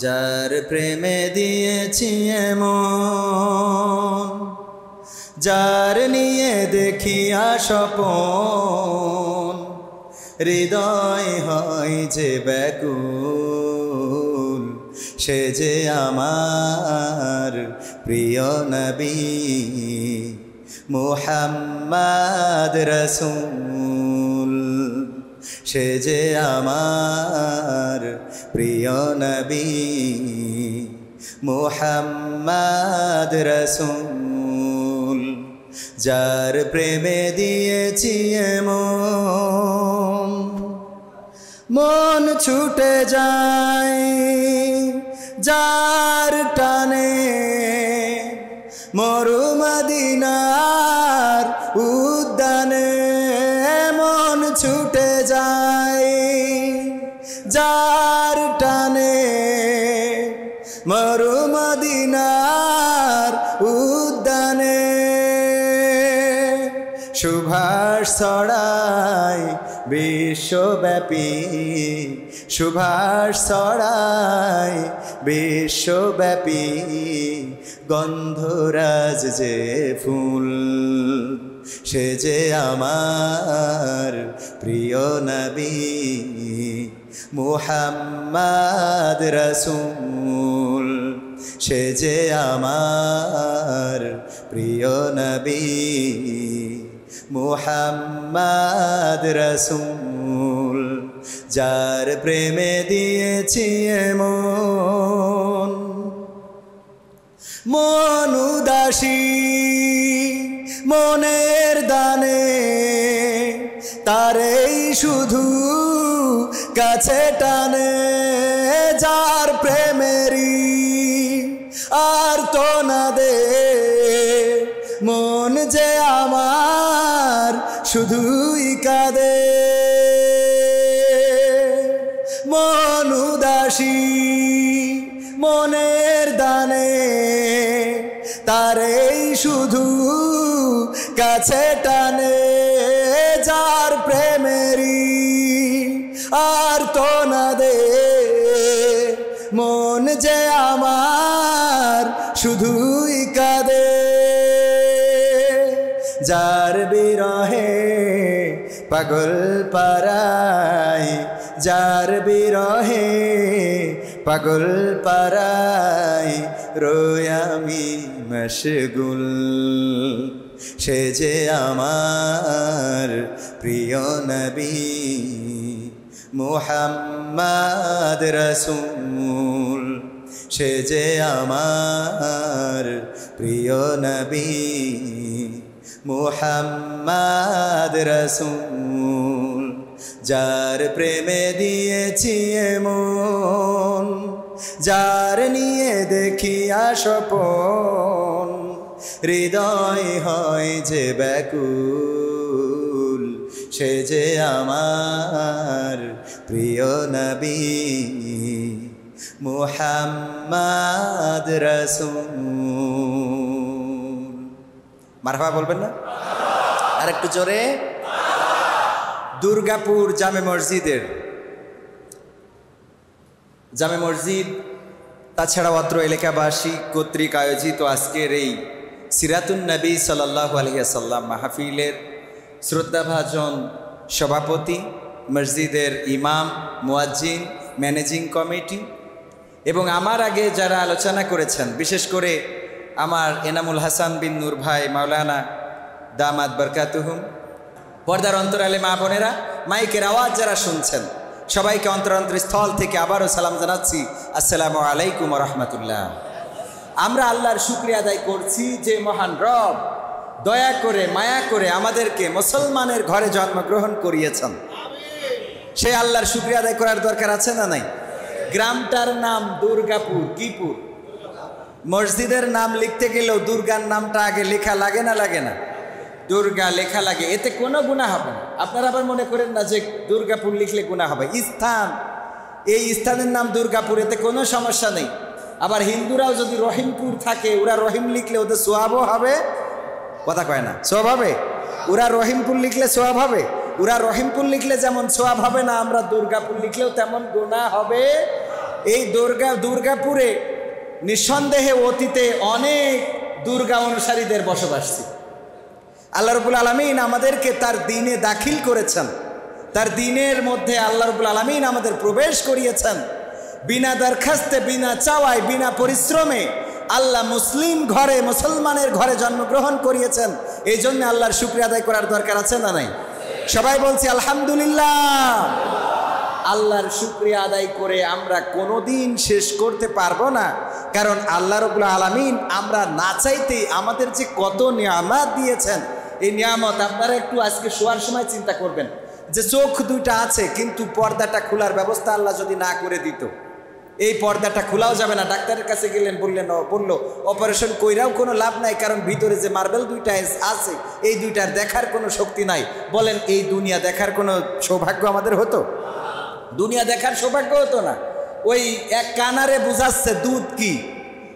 যার প্রেমে দিয়েছি এমন, যার নিয়ে দেখিয়া স্বপন, হৃদয় হয় যে ব্যাকুল, সে যে আমার প্রিয় নবী মুহাম্মদ রাসূল। সে যে আমার প্রিয় নবী মুহাম্মদ রাসূল। যার প্রেমে দিয়েছি এমন, মন ছুটে যায় যার টানে, মরু মদিনার উদ্যানে। মন ছুটে যায় যার টানে, মরু মদিনার উদ্যানে। সুভাষ ছড়ায় বিশ্বব্যাপী, সুভাষ ছড়ায় বিশ্বব্যাপী, গন্ধরাজ যে ফুল। সে যে আমার প্রিয় নবী মুহাম্মদ রাসূল। সে যে আমার প্রিয় নবী মুহাম্মদ রাসূল। যার প্রেমে দিয়েছি এমন, মন উদাসী মনের দানে, তারেই শুধু কাছে টানে। যার প্রেমেরই আর তো না দে, মন যে আমার শুধুই কাঁদে। মন উদাসী মনের দানে, তারেই শুধু কাছে টানে। যার প্রেমেরই আর তো না দে, মন যে আমার শুধুই কাঁদে। যার বিরহে পাগল পারাই, যার বিরহে পাগল পারাই, রোই আমি মশগুল। সে যে আমার প্রিয় নবী মুহাম্মদ রাসূল। সে যে আমার প্রিয় নবী মুহাম্মদ রাসূল। যার প্রেমে দিয়েছি এমন, যার নিয়ে দেখিয়া স্বপন, হৃদয় হয় যে ব্যাকুল। সে যে আমার প্রিয় নবী মুহাম্মদ রাসূল। মারহাবা বলবেন না আর একটু জোরে? দুর্গাপুর জামে মসজিদের, জামে মসজিদ তাছাড়া অত্র এলাকাবাসী কর্তৃক আয়োজিত আজকের এই সিরাতুন নবী সাল্লাল্লাহু আলাইহি ওয়াসাল্লাম মাহফিলের শ্রদ্ধাভাজন সভাপতি, মসজিদের ইমাম, মুয়াজ্জিন, ম্যানেজিং কমিটি এবং আমার আগে যারা আলোচনা করেছেন, বিশেষ করে আমার এনামুল হাসান বিন নূর ভাই মাওলানা দামাত বরকাতুহুম, পর্দার অন্তরালে মা বোনেরা, মাইকের আওয়াজ যারা শুনছেন, সবাইকে অন্তরস্থল থেকে আবারও সালাম জানাচ্ছি, আসসালামু আলাইকুম ওয়া রাহমাতুল্লাহ। আমরা আল্লাহর শুকরিয়া আদায় করছি যে মহান রব দয়া করে মায়া করে আমাদেরকে মুসলমানের ঘরে জন্মগ্রহণ করিয়েছেন। সেই আল্লাহর শুকরিয়া আদায় করার দরকার আছে না নাই? গ্রামটার নাম দুর্গাপুর। কিপুর? মসজিদের নাম লিখতে গেলেও দুর্গার নামটা আগে লেখা লাগে না লাগে না? দুর্গা লেখা লাগে, এতে কোনো গুনাহ হবে না। আপনারা আবার মনে করেন না যে দুর্গাপুর লিখলে গুনাহ হবে। স্থান, এই স্থানের নাম দুর্গাপুর, এতে কোনো সমস্যা নেই। আবার হিন্দুরাও যদি রহিমপুর থাকে, ওরা রহিম লিখলে ওদের সোয়াবও হবে। কথা কয় না? সোয়াব হবে? ওরা রহিমপুর লিখলে সোয়াব হবে? ওরা রহিমপুর লিখলে যেমন সোয়াব হবে না, আমরা দুর্গাপুর লিখলেও তেমন গুনাহ হবে। এই দুর্গাপুরে নিঃসন্দেহে অতীতে অনেক দুর্গা অনুসারীদের বসবাস ছিল। আল্লাহ রাব্বুল আলামিন আমাদেরকে তার দ্বীনে দাখিল করেছেন, তার দ্বীনের মধ্যে আল্লাহ রাব্বুল আলামিন আমাদের প্রবেশ করিয়েছেন। বিনা দরখাস্তে, বিনা চাওয়ায়, বিনা পরিশ্রমে আল্লাহ মুসলিম ঘরে, মুসলমানের ঘরে জন্মগ্রহণ করিয়েছেন। এই জন্য আল্লাহর শুকরিয়া আদায় করার দরকার আছে না নাই? সবাই বলছি আলহামদুলিল্লাহ। আল্লাহর শুকরিয়া আদায় করে আমরা কোনোদিন শেষ করতে পারবো না, কারণ আল্লাহ রাব্বুল আলামিন আমরা না চাইতেই আমাদের যে কত নিয়ামত দিয়েছেন। এই নিয়ামত আপনারা একটু আজকে শোয়ার সময় চিন্তা করবেন যে চোখ দুইটা আছে, কিন্তু পর্দাটা খোলার ব্যবস্থা আল্লাহ যদি না করে দিত, এই পর্দাটা খোলাও যাবে না। ডাক্তারের কাছে গেলেন, বললো অপারেশন কইরাও কোনো লাভ নাই, কারণ ভিতরে যে মার্বেল দুইটা আছে এই দুইটার দেখার কোনো শক্তি নাই। বলেন এই দুনিয়া দেখার কোনো সৌভাগ্য আমাদের হতো? দুনিয়া দেখার সৌভাগ্য হতো না। ওই এক কানারে বুঝাচ্ছে দুধ কি,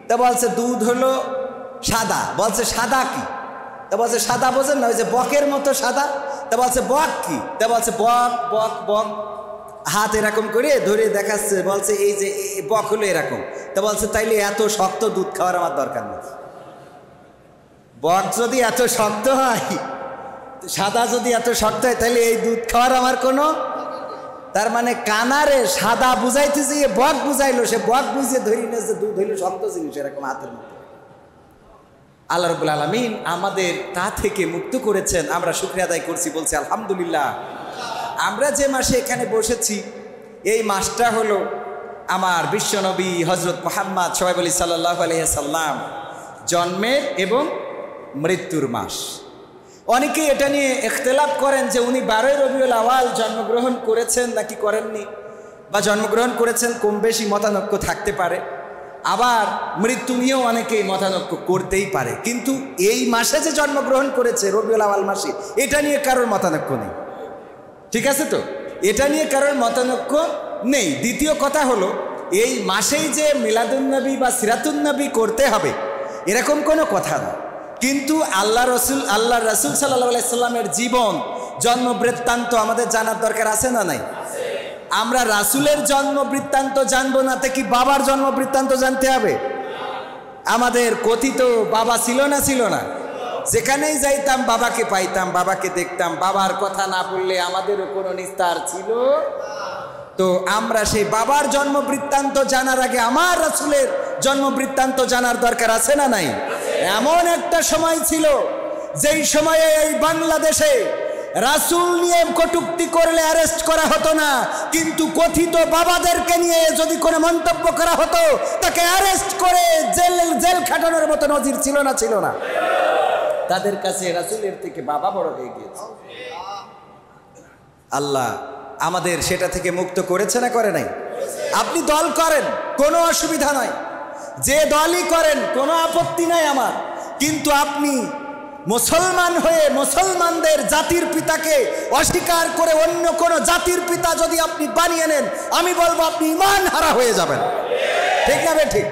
তা বলছে দুধ হলো সাদা। বলছে সাদা কি? তা বলছে সাদা বোঝেন না, ওই যে বকের মতো সাদা। তা বলছে বক কি? তা বলছে বক বক বক। হাত এরকম করে ধরে দেখাচ্ছে, বলছে এই যে বক হলো এরকম। তা বলছে তাইলে এত শক্ত দুধ খাওয়ার আমার দরকার নেই। বক যদি এত শক্ত হয়, সাদা যদি এত শক্ত হয়, তাহলে এই দুধ খাওয়ার আমার কোনো, তার মানে কানারে সাদা বুঝাইতে যে বক বুঝাইলো, সে বক বুঝিয়ে ধরি না যে দুধ হইলো শক্ত জিনিস এরকম হাতের মতো। আল্লাহ রাব্বুল আলামিন আমাদের তা থেকে মুক্ত করেছেন, আমরা শুকরিয়া আদায় করছি, বলছি আলহামদুলিল্লাহ। আমরা যে মাসে এখানে বসেছি, এই মাসটা হলো আমার বিশ্বনবী হযরত মুহাম্মদ সবাই বলি সাল্লাল্লাহু আলাইহি সাল্লাম জন্মের এবং মৃত্যুর মাস। অনেকেই এটা নিয়ে ইখতিলাফ করেন যে উনি 12 রবিউল আওয়াল জন্মগ্রহণ করেছেন নাকি করেননি, বা জন্মগ্রহণ করেছেন, কম বেশি মতানৈক্য থাকতে পারে। আবার মৃত্যু নিয়েও অনেকেই মতানৈক্য করতেই পারে, কিন্তু এই মাসে যে জন্মগ্রহণ করেছে রবিউল আওয়াল মাসে, এটা নিয়ে কারোর মতানৈক্য নেই। ঠিক আছে তো? এটা নিয়ে কারোর মতানৈক্য নেই। দ্বিতীয় কথা হলো, এই মাসেই যে মিলাদুন্নবী বা সিরাতুন্নবী করতে হবে এরকম কোনো কথা না, কিন্তু আল্লাহ রাসূল সাল্লাল্লাহু আলাইহি সাল্লামের জীবন, জন্ম বৃত্তান্ত আমাদের জানার দরকার আছে না নাই? আমরা রাসূলের জন্ম বৃত্তান্ত জানবো না তো কি বাবার জন্ম বৃত্তান্ত জানতে হবে? আমাদের কথিত বাবা ছিল না, ছিল না? যেখানেই যাইতাম বাবাকে পাইতাম, বাবাকে দেখতাম। বাবার কথা না বললে আমাদেরও কোনো নিস্তার ছিল। তো আমরা সেই বাবার জন্ম বৃত্তান্ত জানার আগে আমার রাসূলের জন্ম বৃত্তান্ত জানার দরকার আছে না নাই? এমন একটা সময় ছিল যেই সময়ে এই বাংলাদেশে রাসূল নিয়ে কটূক্তি করলে অ্যারেস্ট করা হতো না, কিন্তু কথিত বাবাদেরকে নিয়ে যদি কোনো মন্তব্য করা হতো তাকে অ্যারেস্ট করে জেল খাটানোর মতো নজির ছিল না, ছিল না? তাদের কাছে রাসূলের থেকে বাবা বড় হয়ে গিয়েছে। আল্লাহ আমাদের সেটা থেকে মুক্ত করেছে না করে নাই? আপনি দল করেন, কোনো অসুবিধা নয়, যে দলই করেন কোনো আপত্তি নাই আমার, কিন্তু আপনি মুসলমান হয়ে মুসলমানদের জাতির পিতাকে অস্বীকার করে অন্য কোনো জাতির পিতা যদি আপনি বানিয়ে নেন, আমি বলবো আপনি ঈমান হারা হয়ে যাবেন। ঠিক না ঠিক?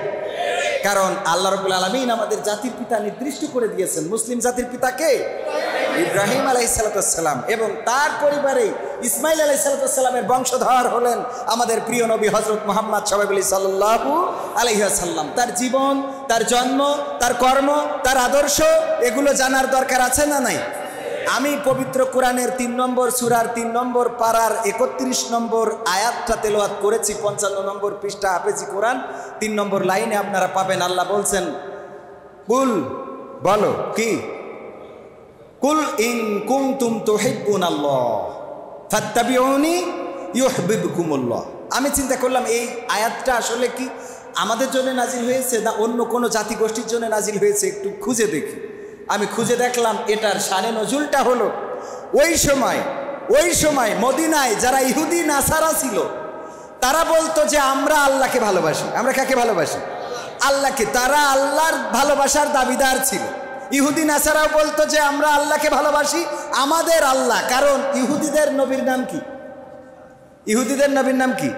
কারণ আল্লাহ রাব্বুল আলামিন আমাদের জাতির পিতা নির্দিষ্ট করে দিয়েছেন। মুসলিম জাতির পিতা কে? ইব্রাহিম আলাইহিস সালাম, এবং তার পরিবারে ইসমাইল আলাইহিস সালামের বংশধর হলেন আমাদের প্রিয় নবী হযরত মুহাম্মদ সবাই বলি সাল্লাল্লাহু আলাইহি ওয়াসাল্লাম। তার জীবন, তার জন্ম, তার কর্ম, তার আদর্শ, এগুলো জানার দরকার আছে না নাই? আমি পবিত্র কোরআনের 3 নম্বর সূরার 3 নম্বর পারার 31 নম্বর আয়াতটা তেলাওয়াত করেছি। 55 নম্বর পৃষ্ঠা হাফেজি কোরআন 3 নম্বর লাইনে আপনারা পাবেন। আল্লাহ বলছেন, কুল, বলো কি? কুল ইন কুনতুম তুহিব্বুনাল্লাহ ফাত্তাবিউনি ইউহিব্বুকুমুল্লাহ। আমি চিন্তা করলাম এই আয়াতটা আসলে কি আমাদের জন্য নাজিল হয়েছে না অন্য কোনো জাতিগোষ্ঠীর জন্য নাজিল হয়েছে, একটু খুঁজে দেখি। আমি খুঁজে দেখলাম এটার শানে নজুলটা হলো ওই সময় মদিনায় যারা ইহুদি নাসারা ছিল তারা বলতো যে আমরা আল্লাহকে ভালোবাসি। আমরা কাকে ভালোবাসি? আল্লাহকে। তারা আল্লাহর ভালোবাসার দাবিদার ছিল। ইহুদি নাসারাও বলতো যে আমরা আল্লাহকে ভালোবাসি, আমাদের আল্লাহ। কারণ ইহুদিদের নবীর নাম কি? ইহুদিদের নবীর নাম কি?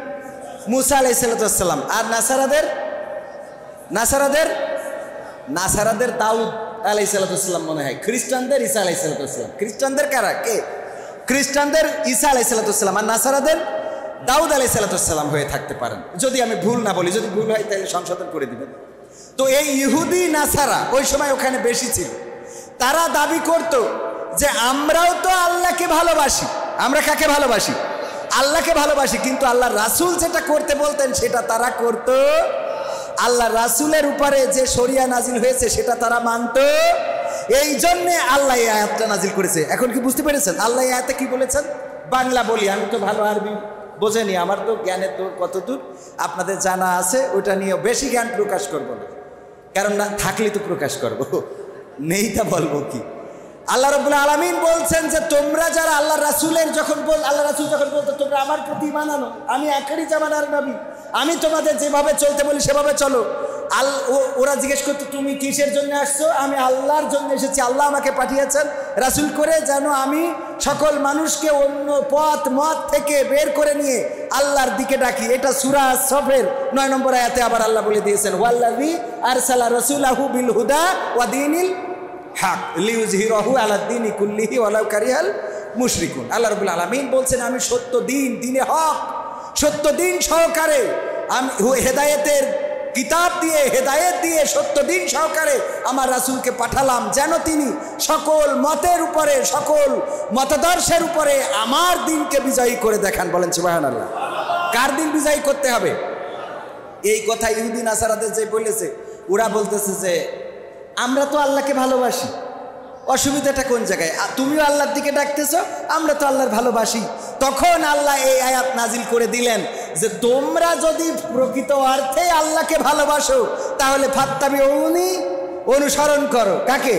মুসা আলাইহিস সালাম। আর নাসারাদের দাউদ আলাইহিস সালাম মনে হয়। খ্রিস্টানদের ঈসা আলাইহিস সালাম। খ্রিস্টানদের কারা? কে? খ্রিস্টানদের ঈসা আলাইহিস সালাম। আর নাসারাদের দাউদ আলাইহিস সালাম হয়ে থাকতে পারেন, যদি আমি ভুল না বলি। যদি ভুল হয় তাহলে সংশোধন করে দিবেন। তো এই ইহুদি নাসারা ওই সময় ওখানে বেশি ছিল। তারা দাবি করত যে আমরাও তো আল্লাহকে ভালোবাসি। আমরা কাকে ভালোবাসি? আল্লাহকে ভালোবাসি, কিন্তু আল্লাহ রাসূল যেটা করতে বলতেন সেটা তারা করত। আল্লাহ রাসূলের উপরে যে শরিয়া নাজিল হয়েছে সেটা তারা মানত। এই জন্যে আল্লাহ এই আয়াতটা নাজিল করেছে। এখন কি বুঝতে পেরেছেন আল্লাহ এই আয়াতে কি বলেছেন? বাংলা বলি, আমি তো ভালো আরবি বোঝেনি, আমার তো জ্ঞানের তো কতদূর আপনাদের জানা আছে, ওটা নিয়ে বেশি জ্ঞান প্রকাশ করব না, কারণ না থাকলে তো প্রকাশ করব, নেই তা বলবো কি। আল্লাহ রাব্বুল আলামিন বলছেন যে তোমরা যারা আল্লাহ রাসূলের আল্লাহ রাসূল যখন বলতো তোমরা আমার প্রতি ঈমান আনো, আমি আখেরি জামানার নবী, আমি তোমাদের যেভাবে চলতে বলি সেভাবে চলো। ওরা জিজ্ঞেস করতো তুমি কিসের জন্য আসছো? আমি আল্লাহর জন্য এসেছি, আল্লাহ আমাকে পাঠিয়েছেন রাসূল করে, যেন আমি সকল মানুষকে অন্য পথ মত থেকে বের করে নিয়ে আল্লাহর দিকে ডাকি। এটা সূরা সফের 9 নম্বর আয়াতে আবার আল্লাহ বলে দিয়েছেন ওয়াল্লাযী আরসালা রাসূলাহু বিল হুদা ওয়া দীনিল হক লিইয়ুযহিরাহু আলাদ দীনি কুল্লিহি ওয়ালাউ কারিহাল মুশরিকুন। আল্লাহ রাব্বুল আলামিন বলছেন আমি সত্য দিন, দিনে হক, সত্য দিন সহকারে আমি হেদায়েতের কিতাব দিয়ে, হেদায়েত দিয়ে সত্য দিন সহকারে আমার রাসূলকে পাঠালাম, যেন তিনি সকল মতের উপরে, সকল মতাদর্শের উপরে আমার দিনকে বিজয়ী করে দেখান। বলেন সুবহানাল্লাহ। কার দিন বিজয়ী করতে হবে? এই কথা ইহুদি নাসারাদের যে বলেছে, ওরা বলতেছে যে আমরা তো আল্লাহকে ভালোবাসি। অসুবিধাটা কোন জায়গায়? তুমিও আল্লাহর দিকে ডাকতেছ, আমরা তো আল্লাহর ভালোবাসি। তখন আল্লাহ এই আয়াত নাজিল করে দিলেন যে তোমরা যদি প্রকৃত অর্থে আল্লাহকে ভালোবাসো তাহলে ফাত্তাবিউনি, অনুসরণ করো। কাকে?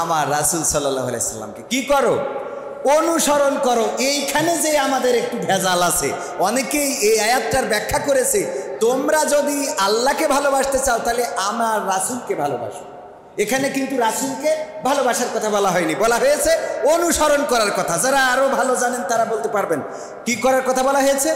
আমার রাসূল সাল্লাল্লাহু আলাইহি সাল্লামকে। কি করো? অনুসরণ করো। এইখানে যে আমাদের একটু ভেজাল আছে, অনেকেই এই আয়াতটার ব্যাখ্যা করেছে তোমরা যদি আল্লাহকে ভালোবাসতে চাও তাহলে আমার রাসূলকে ভালোবাসো। এখানে কিন্তু রাসূলকে ভালোবাসার কথা বলা হয়নি, বলা হয়েছে অনুসরণ করার কথা। যারা আরো ভালো জানেন তারা বলতে পারবেন কি করার কথা বলা হয়েছে?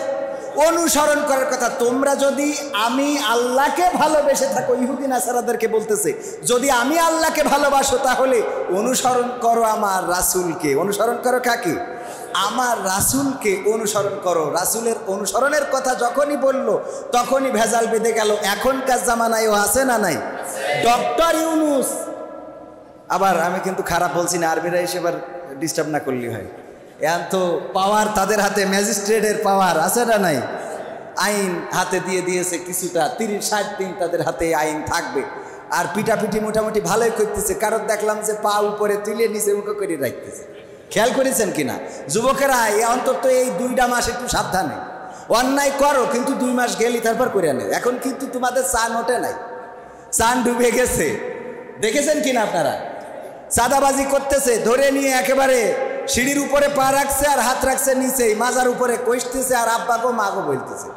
অনুসরণ করার কথা। তোমরা যদি আমি আল্লাহকে ভালোবেসে থাকো, ইহুদি নাসারাদেরকে বলতেছে যদি আমি আল্লাহকে ভালোবাসো তাহলে অনুসরণ করো আমার রাসূলকে। অনুসরণ করো কাকে? আমার রাসূলকে অনুসরণ করো। রাসূলের অনুসরণের কথা যখনই বলল তখনই ভেজাল বেঁধে গেল। এখনকার জামানায়ও আছে না নাই? ডক্টর ইউনূস, আবার আমি কিন্তু খারাপ বলছি না, আরবিরা এসে এবার ডিস্টার্ব না করলেই হয়। এখন তো পাওয়ার তাদের হাতে, ম্যাজিস্ট্রেটের পাওয়ার আছে না নাই? আইন হাতে দিয়ে দিয়েছে কিছুটা, 30-60 দিন তাদের হাতে আইন থাকবে। আর পিটাপিটি মোটামুটি ভালোই করতেছে। কারণ দেখলাম যে পা উপরে তুলে নিচে মুখে করে রাখতেছে। খেয়াল করেছেন কিনা যুবকেরা? অন্তত এই 2টা মাস একটু সাবধানে, অন্যায় করো কিন্তু 2 মাস গেলি তারপর করে আনে। এখন কিন্তু তোমাদের চান ওঠে নাই, চান ডুবে গেছে। দেখেছেন কিনা আপনারা? চাঁদাবাজি করতেছে, ধরে নিয়ে একেবারে সিঁড়ির উপরে পা রাখছে আর হাত রাখছে নিচেই, মাজার উপরে কষতেছে আর আব্বাগো মাগো বলতেছে।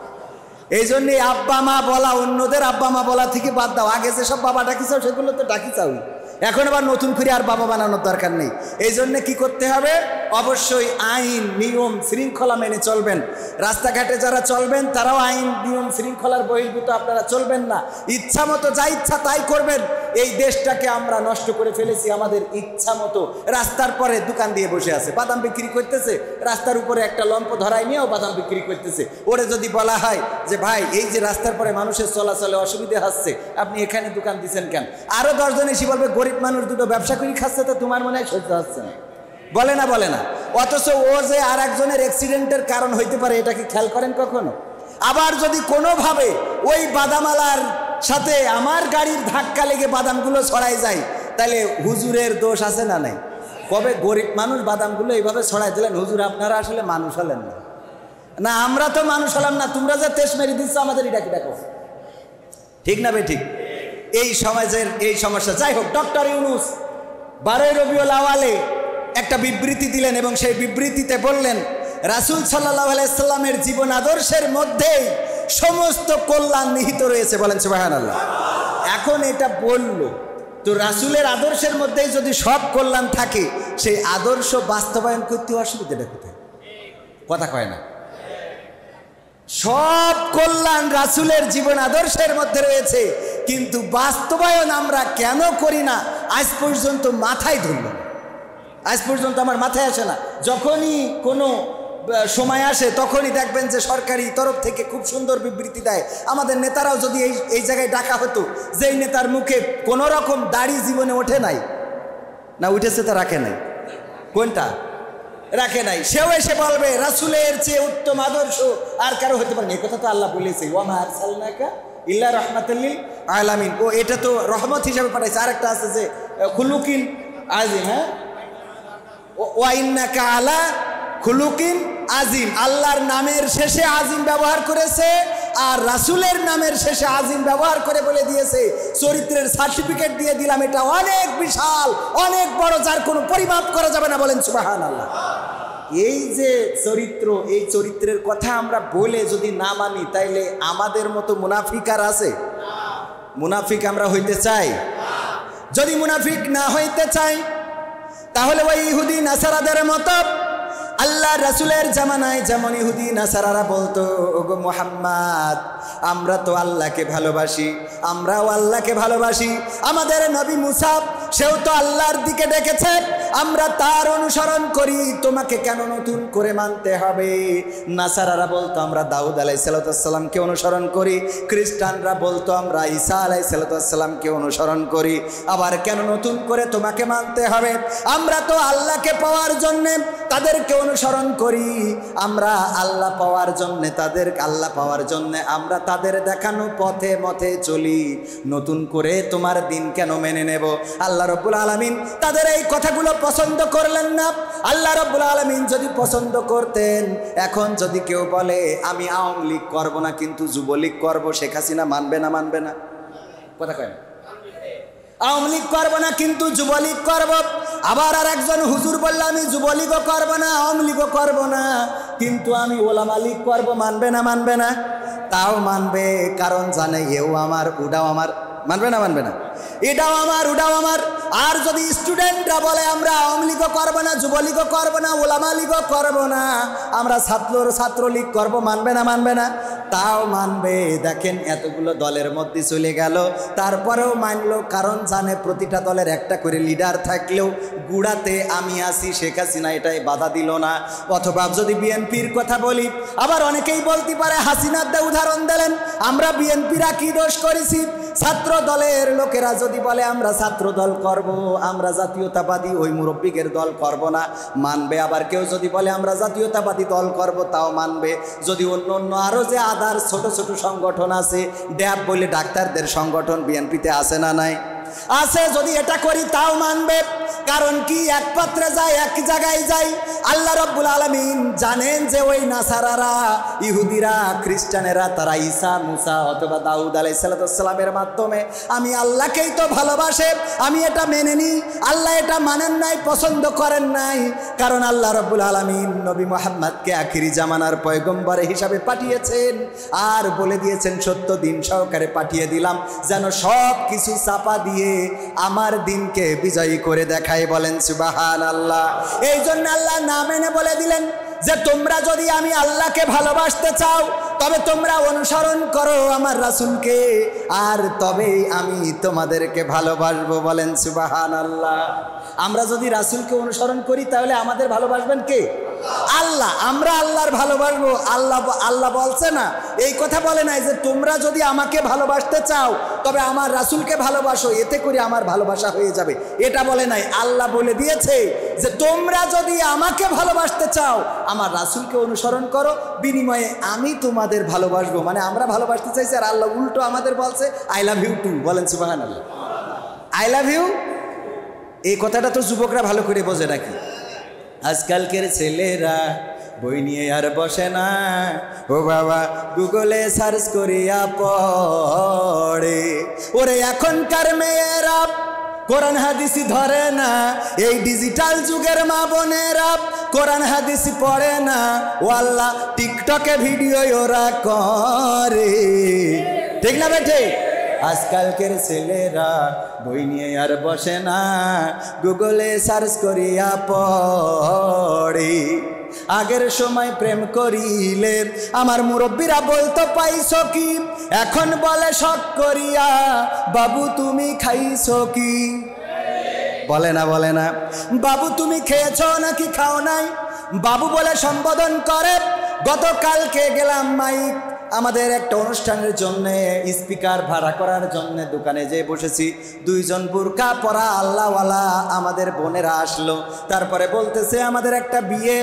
এই জন্যে আব্বা মা বলা, অন্যদের আব্বা মা বলা থেকে বাদ দাও। আগে যেসব বাবা ডাকিছাও সেগুলো তো ডাকি চাও, এখন আবার নতুন করে আর বাবা বানানোর দরকার নেই। এই জন্যে কি করতে হবে? অবশ্যই আইন নিয়ম শৃঙ্খলা মেনে চলবেন। রাস্তাঘাটে যারা চলবেন তারাও আইন নিয়ম শৃঙ্খলার বহির্ভূত আপনারা চলবেন না। ইচ্ছা মতো যা ইচ্ছা তাই করবেন। এই দেশটাকে আমরা নষ্ট করে ফেলেছি আমাদের ইচ্ছা মতো। রাস্তার পরে দোকান দিয়ে বসে আছে, বাদাম বিক্রি করতেছে, রাস্তার উপরে একটা লম্প ধরাই নিয়েও বাদাম বিক্রি করতেছে। ওরে যদি বলা হয় যে ভাই এই যে রাস্তার পরে মানুষের চলাচলে অসুবিধা হচ্ছে, আপনি এখানে দোকান দিচ্ছেন কেন? আরো 10 জন এসে বলবে গরিব মানুষ দুটো ব্যবসা করে খাচ্ছে, তো তোমার মনে হয় সহ্য হচ্ছে না, বলে না? বলে না। অথচ ও যে আর একজনের অ্যাক্সিডেন্টের কারণ হইতে পারে, এটাকে খেয়াল করেন কখনো? আবার যদি কোনোভাবে ওই বাদামালার সাথে আমার গাড়ির ধাক্কা লেগে বাদামগুলো ছড়াই যায়, তাহলে হুজুরের দোষ আছে না নাই? কবে গরিব মানুষ বাদামগুলো এইভাবে ছড়াই দিলেন, হুজুর আপনারা আসলে মানুষ হলেন না। না আমরা তো মানুষ হলাম না, তোমরা যে তেজ মেরে দিচ্ছ আমাদের এটা কি দেখো, ঠিক না বে? ঠিক। এই সমাজের এই সমস্যা। যাই হোক, ডক্টর ইউনূস 12 রবিউল আওয়ালে একটা বিবৃতি দিলেন এবং সেই বিবৃতিতে বললেন রাসূল সাল্লাল্লাহু আলাইহি সাল্লামের জীবন আদর্শের মধ্যেই সমস্ত কল্যাণ নিহিত রয়েছে। বলেন সুবহানাল্লাহ। এখন এটা বলল তো রাসূলের আদর্শের মধ্যেই যদি সব কল্যাণ থাকে, সেই আদর্শ বাস্তবায়ন করতে অসুবিধাটা কোথায়? কথা কয় না। সব কল্যাণ রাসূলের জীবন আদর্শের মধ্যে রয়েছে, কিন্তু বাস্তবায়ন আমরা কেন করি না আজ পর্যন্ত মাথায় ধরল না। আজ পর্যন্ত আমার মাথায় আসে না। যখনই কোনো সময় আসে তখনই দেখবেন যে সরকারি তরফ থেকে খুব সুন্দর বিবৃতি দেয়। আমাদের নেতারাও যদি এই জায়গায় ডাকা হতো, যেই নেতার মুখে কোনো রকম দাড়ি জীবনে ওঠে নাই, না উঠেছে তা রাখে নাই, কোনটা রাখে নাই, সেও এসে বলবে রাসূলের চেয়ে উত্তম আদর্শ আর কারো হতে পারে না। এই কথা তো আল্লাহ বলেছে, ওয়া মা আরসালনাকা ইল্লা রাহমাতাল লিল আলামিন। ও এটা তো রহমত হিসাবে পাঠাইছে। আরেকটা আছে যে খুলুকিন আজিম, হ্যাঁ, ওয়া ইন্নাকা আলা খুলুকিন আজিম। আল্লাহর নামের শেষে আজিম ব্যবহার করেছে আর রাসূলের নামের শেষে আজিম ব্যবহার করে বলে দিয়েছে চরিত্রের সার্টিফিকেট দিয়ে দিলাম, এটা অনেক বিশাল, অনেক বড়, যার কোনো পরিমাপ করা যাবে না। বলেন সুবহানাল্লাহ। এই যে চরিত্র, এই চরিত্রের কথা আমরা বলে যদি না মানি, তাইলে আমাদের মতো মুনাফিক আর আছে? মুনাফিক আমরা হইতে চাই? যদি মুনাফিক না হইতে চাই, তাহলে ওই ইহুদি নাসারাদের মতো আল্লাহ রাসূলের জামানায় যেমন ইহুদি নাসারারা বলতো, ওগো মুহাম্মদ, আমরা তো আল্লাহকে ভালোবাসি, আমরাও আল্লাহকে ভালোবাসি। আমাদের নবী মুসা, সেও তো আল্লাহর দিকে ডেকেছে, আমরা তার অনুসরণ করি, তোমাকে কেন নতুন করে মানতে হবে? নাসারারা বলতো আমরা দাউদ আলাইহিসসালামকে অনুসরণ করি, খ্রিস্টানরা বলতো আমরা ঈসা আলাইহিসসালামকে অনুসরণ করি, আবার কেন নতুন করে তোমাকে মানতে হবে? আমরা তো আল্লাহকে পাওয়ার জন্য তাদেরকে অনুসরণ করি, আমরা আল্লাহ পাওয়ার জন্য আল্লাহ পাওয়ার জন্য আমরা তাদের দেখানো পথে মথে চলি, নতুন করে তোমার দিন কেন মেনে নেব? আল্লাহ রাব্বুল আলামিন তাদের এই কথাগুলো পছন্দ করলেন না। আল্লাহ রাব্বুল আলামিন যদি পছন্দ করতেন, এখন যদি কেউ বলে আমি আওয়ামী লীগ করবো না কিন্তু যুবলীগ করবো, শেখ হাসিনা মানবে না? মানবে না? কথা কয় না? আওয়ামী লীগ করবো না কিন্তু যুবলীগ করবো। আবার আর একজন হুজুর বললো আমি যুবলীগও করবো না, আওয়ামী লীগও করবো না, কিন্তু আমি ওলামা লীগ করবো, মানবে না? মানবে না? তাও মানবে, কারণ জানে এও আমার ওটাও আমার। মানবে না? মানবে না? এটাও আমার ওটাও আমার। আর যদি স্টুডেন্টরা বলে আমরা আওয়ামী লীগও করবো না, যুবলীগও করবো না, ওলামা লীগও করবো না, আমরা ছাত্রলীগ করবো, মানবে না? মানবে না? তাও মানবে। দেখেন এতগুলো দলের মধ্যে চলে গেল, তারপরেও মানলো, কারণ জানে প্রতিটা দলের একটা করে লিডার থাকলেও গুড়াতে আমি আসি, শেখ হাসিনা এটাই বাধা দিল না। অথবা যদি বিএনপির কথা বলি, আবার অনেকেই বলতে পারে হাসিনার উদাহরণ দিলেন, আমরা বিএনপিরা কি দোষ করেছি? ছাত্র দলের লোকেরা যদি বলে আমরা ছাত্র দল করব, আমরা জাতীয়তাবাদী ওই মুরব্বিকের দল করব না, মানবে। আবার কেউ যদি বলে আমরা জাতীয়তাবাদী দল করব, তাও মানবে। যদি অন্য অন্য আরও যে আদার ছোট ছোট সংগঠন আছে, ড্যাব বলে ডাক্তারদের সংগঠন বিএনপিতে আছে না নাই? আছে। যদি এটা করি তাও মানবে। কারণ কি? এক পাত্রে যায়, এক জায়গায় যাই। আল্লাহ রাব্বুল আলামিন জানেন যে ওই নাসারারা, ইহুদিরা, খ্রিস্টানেরা, তারা ঈসা, মুসা অথবা দাউদ আলাইহিসসালামের মাধ্যমে আমি আল্লাহকেই তো ভালোবাসে, আমি এটা মেনে নিই। আল্লাহ এটা মানেন নাই, পছন্দ করেন নাই, কারণ আল্লাহ রাব্বুল আলামিন নবী মুহাম্মদকে আখিরি জামানার পয়গম্বর হিসাবে পাঠিয়েছেন আর বলে দিয়েছেন সত্য দিন সহকারে পাঠিয়ে দিলাম, যেন সব কিছু চাপা দিয়ে আমার দিনকে বিজয়ী করে দেখায়। বলেন সুবহানাল্লাহ। এই জন্য আল্লাহ না মেনে বলে দিলেন যে তোমরা যদি আমি আল্লাহকে ভালোবাসতে চাও, তবে তোমরা অনুসরণ করো আমার রাসূলকে, আর তবেই আমি তোমাদেরকে ভালোবাসবো। বলেন সুবহানাল্লাহ। আমরা যদি রাসূলকে অনুসরণ করি, তাহলে আমাদের ভালোবাসবেন কে? আল্লাহ। আমরা আল্লাহর ভালোবাসবো। আল্লাহ বলছে না, এই কথা বলে নাই যে তোমরা যদি আমাকে ভালোবাসতে চাও তবে আমার রাসূলকে ভালোবাসো, এতে করে আমার ভালোবাসা হয়ে যাবে, এটা বলে নাই। আল্লাহ বলে দিয়েছে যে তোমরা যদি আমাকে ভালোবাসতে চাও আমার রাসূলকে অনুসরণ করো, বিনিময়ে আমি তোমাদের ভালোবাসবো। মানে আমরা ভালোবাসতে চাইছি, আর আল্লাহ উল্টো আমাদের বলছে আই লাভ ইউ টু। বলেন সুবহানাল্লাহ। আই লাভ ইউ, এই কথাটা তো যুবকরা ভালো করে বোঝে নাকি? আজকালকের ছেলেরা বই নিয়ে আর বসে না, ও বাবা গুগলে সার্চ করিয়া পড়ে। ওরে এখনকার মেয়েরা কোরআন হাদিস ধরে না, এই ডিজিটাল যুগের মা বোনেরা কোরআন হাদিস পড়ে না, ও আল্লাহ টিকটকে ভিডিও ওরা করে। ঠিক না বেঠে? আজকালকের ছেলেরা বই নিয়ে আর বসে না, গুগলে সার্চ করিয়া পড়ে। আগের সময় প্রেম করিলে আমার মুরব্বীরা বলতো পাইছো কি, এখন বলে শখ করিয়া বাবু তুমি খাইছো কি? বলে না? বলে না? বাবু তুমি খেয়েছো নাকি খাও নাই? বাবু বলে সম্বোধন করে। গতকালকে গেলাম মাইক আমাদের একটা অনুষ্ঠানের জন্য স্পিকার ভাড়া করার জন্য দোকানে যেয়ে বসেছি। দুইজন বুরকা পরা আল্লাহওয়ালা আমাদের বোনেরা আসলো। তারপরে বলতেছে আমাদের একটা বিয়ে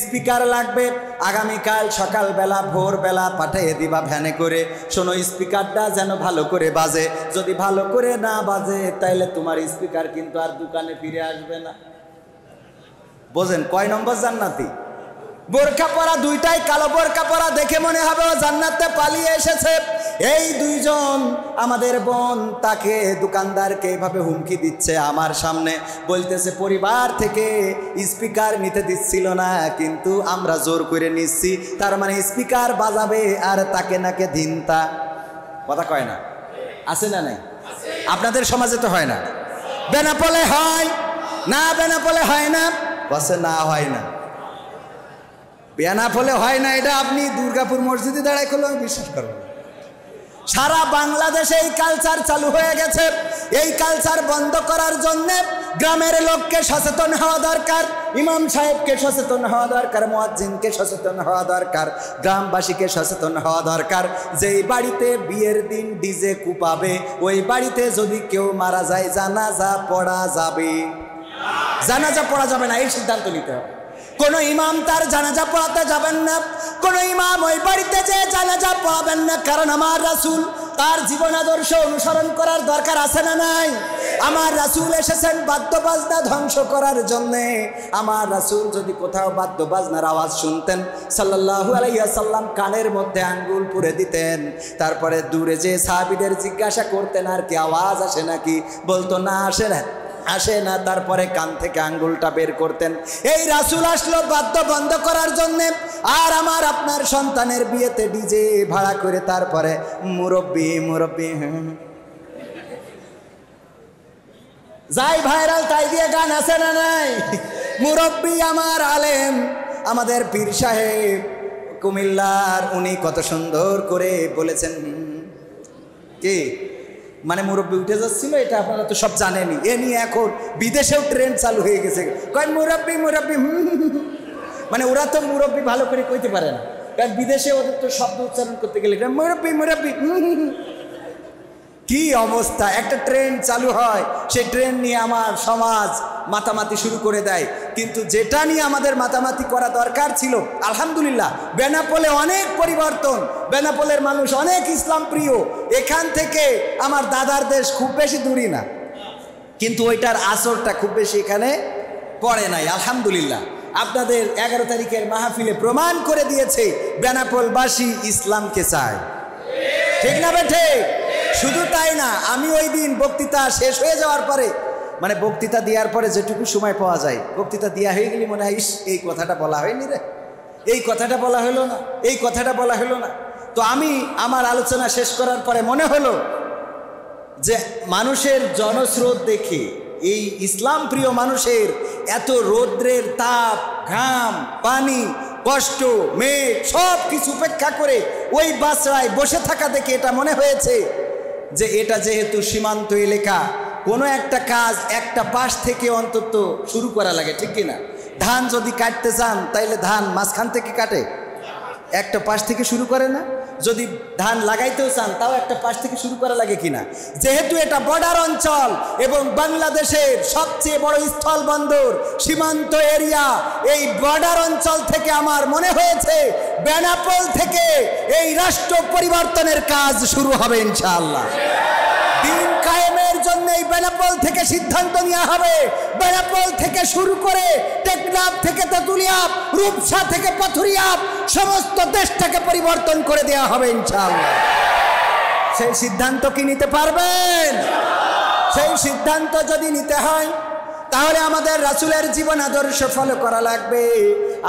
স্পিকার লাগবে, আগামীকাল সকালবেলা ভোরবেলা পাঠিয়ে দিবা ভ্যানে করে। শোনো, স্পিকারটা যেন ভালো করে বাজে, যদি ভালো করে না বাজে তাইলে তোমার স্পিকার কিন্তু আর দোকানে ফিরে আসবে না। বোঝেন কয় নম্বর জান্নাতি? বোরকা পরা, দুইটাই কালো বোরকা পরা, দেখে মনে হবে ও জান্নাতে পালিয়ে এসেছে। এই দুইজন আমাদের বোন তাকে দোকানদারকে এইভাবে হুমকি দিচ্ছে আমার সামনে, বলতেছে পরিবার থেকে স্পিকার নিতে দিচ্ছিল না, কিন্তু আমরা জোর করে নিচ্ছি, তার মানে স্পিকার বাজাবে আর তাকে নাকে ধিনতা। কথা কয় না? আছে না নাই? আপনাদের সমাজে তো হয় না? বেনাপোলে হয় না? বেনাপোলে হয় না? বসে না হয় না, বেনাপোলে হয় না। এটা আপনি দুর্গাপুর মসজিদে দাঁড়ায় করলে আমি বিশ্বাস করব। সারা বাংলাদেশে এই কালচার চালু হয়ে গেছে। এই কালচার বন্ধ করার জন্য গ্রামের লোককে সচেতন হওয়া দরকার, ইমাম সাহেবকে সচেতন হওয়া দরকার, মুয়াজ্জিনকে সচেতন হওয়া দরকার, গ্রামবাসীকে সচেতন হওয়া দরকার। যেই বাড়িতে বিয়ের দিন ডিজে কুপাবে ওই বাড়িতে যদি কেউ মারা যায় জানাজা পড়া যাবে? জানাজা পড়া যাবে না, এই সিদ্ধান্ত নিতে হবে। কোন ইমাম তার জানাজা পড়াতে যাবেন না, কোন ইমাম ওই বাড়িতে যে জানাজা পড়াবেন না, কারণ আমার রাসূল তার জীবন আদর্শ অনুসরণ করার দরকার আছে না নাই? আমার রাসূল এসেছেন বাদ্য বাজনা ধ্বংস করার জন্যে। আমার রাসূল যদি কোথাও বাদ্য বাজনার আওয়াজ শুনতেন সাল্লাল্লাহু আলাইহি ওয়াসাল্লাম কানের মধ্যে আঙ্গুল পুরে দিতেন, তারপরে দূরে যে সাহাবীদের জিজ্ঞাসা করতেন আর কি আওয়াজ আসে নাকি, বলতো না আসে না, আসে না, তারপরে কান থেকে আঙ্গুলটা বের করতেন। এই রাসূল আসলো বাদ্য বন্ধ করার জন্য। আর আমার আপনার সন্তানের বিয়েতে ডিজে ভাড়া করে তারপরে মুরব্বি মুরব্বি যাই ভাইরাল তাই দিয়ে গান আছে না নাই? মুরব্বি আমার আলেম আমাদের পীর সাহেব কুমিল্লার, উনি কত সুন্দর করে বলেছেন। কি মানে মুরব্বি উঠে যাচ্ছিল, এটা আপনারা তো সব জানেনই। এ নিয়ে এখন বিদেশেও ট্রেন্ড চালু হয়ে গেছে, কয় মুরব্বি মুরব্বি। মানে ওরা তো মুরব্বি ভালো করে কইতে পারে না, কারণ বিদেশে ওদের তো শব্দ উচ্চারণ করতে গেলে মুরব্বি মুরব্বি। কি অবস্থা! একটা ট্রেন্ড চালু হয়, সেই ট্রেন্ড নিয়ে আমার সমাজ মাতামাতি শুরু করে দেয়। কিন্তু যেটা নিয়ে আমাদের মাতামাতি করা দরকার ছিল, আলহামদুলিল্লাহ বেনাপোলে অনেক পরিবর্তন, বেনাপোলের মানুষ অনেক ইসলাম প্রিয়। এখান থেকে আমার দাদার দেশ খুব বেশি দূরই না, কিন্তু ওইটার আসরটা খুব বেশি এখানে পড়ে নাই। আলহামদুলিল্লাহ আপনাদের 11 তারিখের মাহফিলে প্রমাণ করে দিয়েছে বেনাপোলবাসী ইসলামকে চায়। ঠিক না বেঠে? শুধু তাই না, আমি ওই দিন বক্তৃতা শেষ হয়ে যাওয়ার পরে, মানে বক্তৃতা দেওয়ার পরে যেটুকু সময় পাওয়া যায়, বক্তৃতা দেওয়া হয়ে গেলে মনে হয় ইস এই কথাটা বলা হয়নি রে, এই কথাটা বলা হলো না, এই কথাটা বলা হলো না। তো আমি আমার আলোচনা শেষ করার পরে মনে হলো যে মানুষের জনস্রোত দেখে এই ইসলাম প্রিয় মানুষের এত রৌদ্রের তাপ, ঘাম, পানি, কষ্ট, মেঘ সব কিছু উপেক্ষা করে ওই বাসরায় বসে থাকা দেখে এটা মনে হয়েছে যে এটা যেহেতু সীমান্ত এলাকা, কোনো একটা কাজ একটা পাশ থেকে অন্তত শুরু করা লাগে, ঠিক কিনা? ধান যদি কাটতে চান তাইলে ধান মাঝখান থেকে কাটে, একটা পাশ থেকে শুরু করে না? যদি ধান লাগাইতেও চান তাও একটা পাশ থেকে শুরু করা লাগে কিনা? যেহেতু এটা বর্ডার অঞ্চল এবং বাংলাদেশের সবচেয়ে বড় স্থল বন্দর সীমান্ত এরিয়া, এই বর্ডার অঞ্চল থেকে আমার মনে হয়েছে বেনাপোল থেকে এই রাষ্ট্র পরিবর্তনের কাজ শুরু হবে ইনশাআল্লাহ। দিন কায়েমের জন্য এই বেনাপোল থেকে সিদ্ধান্ত নেওয়া হবে। বেনাপোল থেকে শুরু করে টেকনাফ থেকে তেতুলিয়া, রূপসা থেকে পাথুরিয়া, সমস্ত দেশটাকে পরিবর্তন করে দেওয়া হবে ইনশাআল্লাহ। সেই সিদ্ধান্ত কি নিতে পারবেন? সেই সিদ্ধান্ত যদি নিতে হয় তাহলে আমাদের রাসূলের জীবন আদর্শ ফলো করা লাগবে।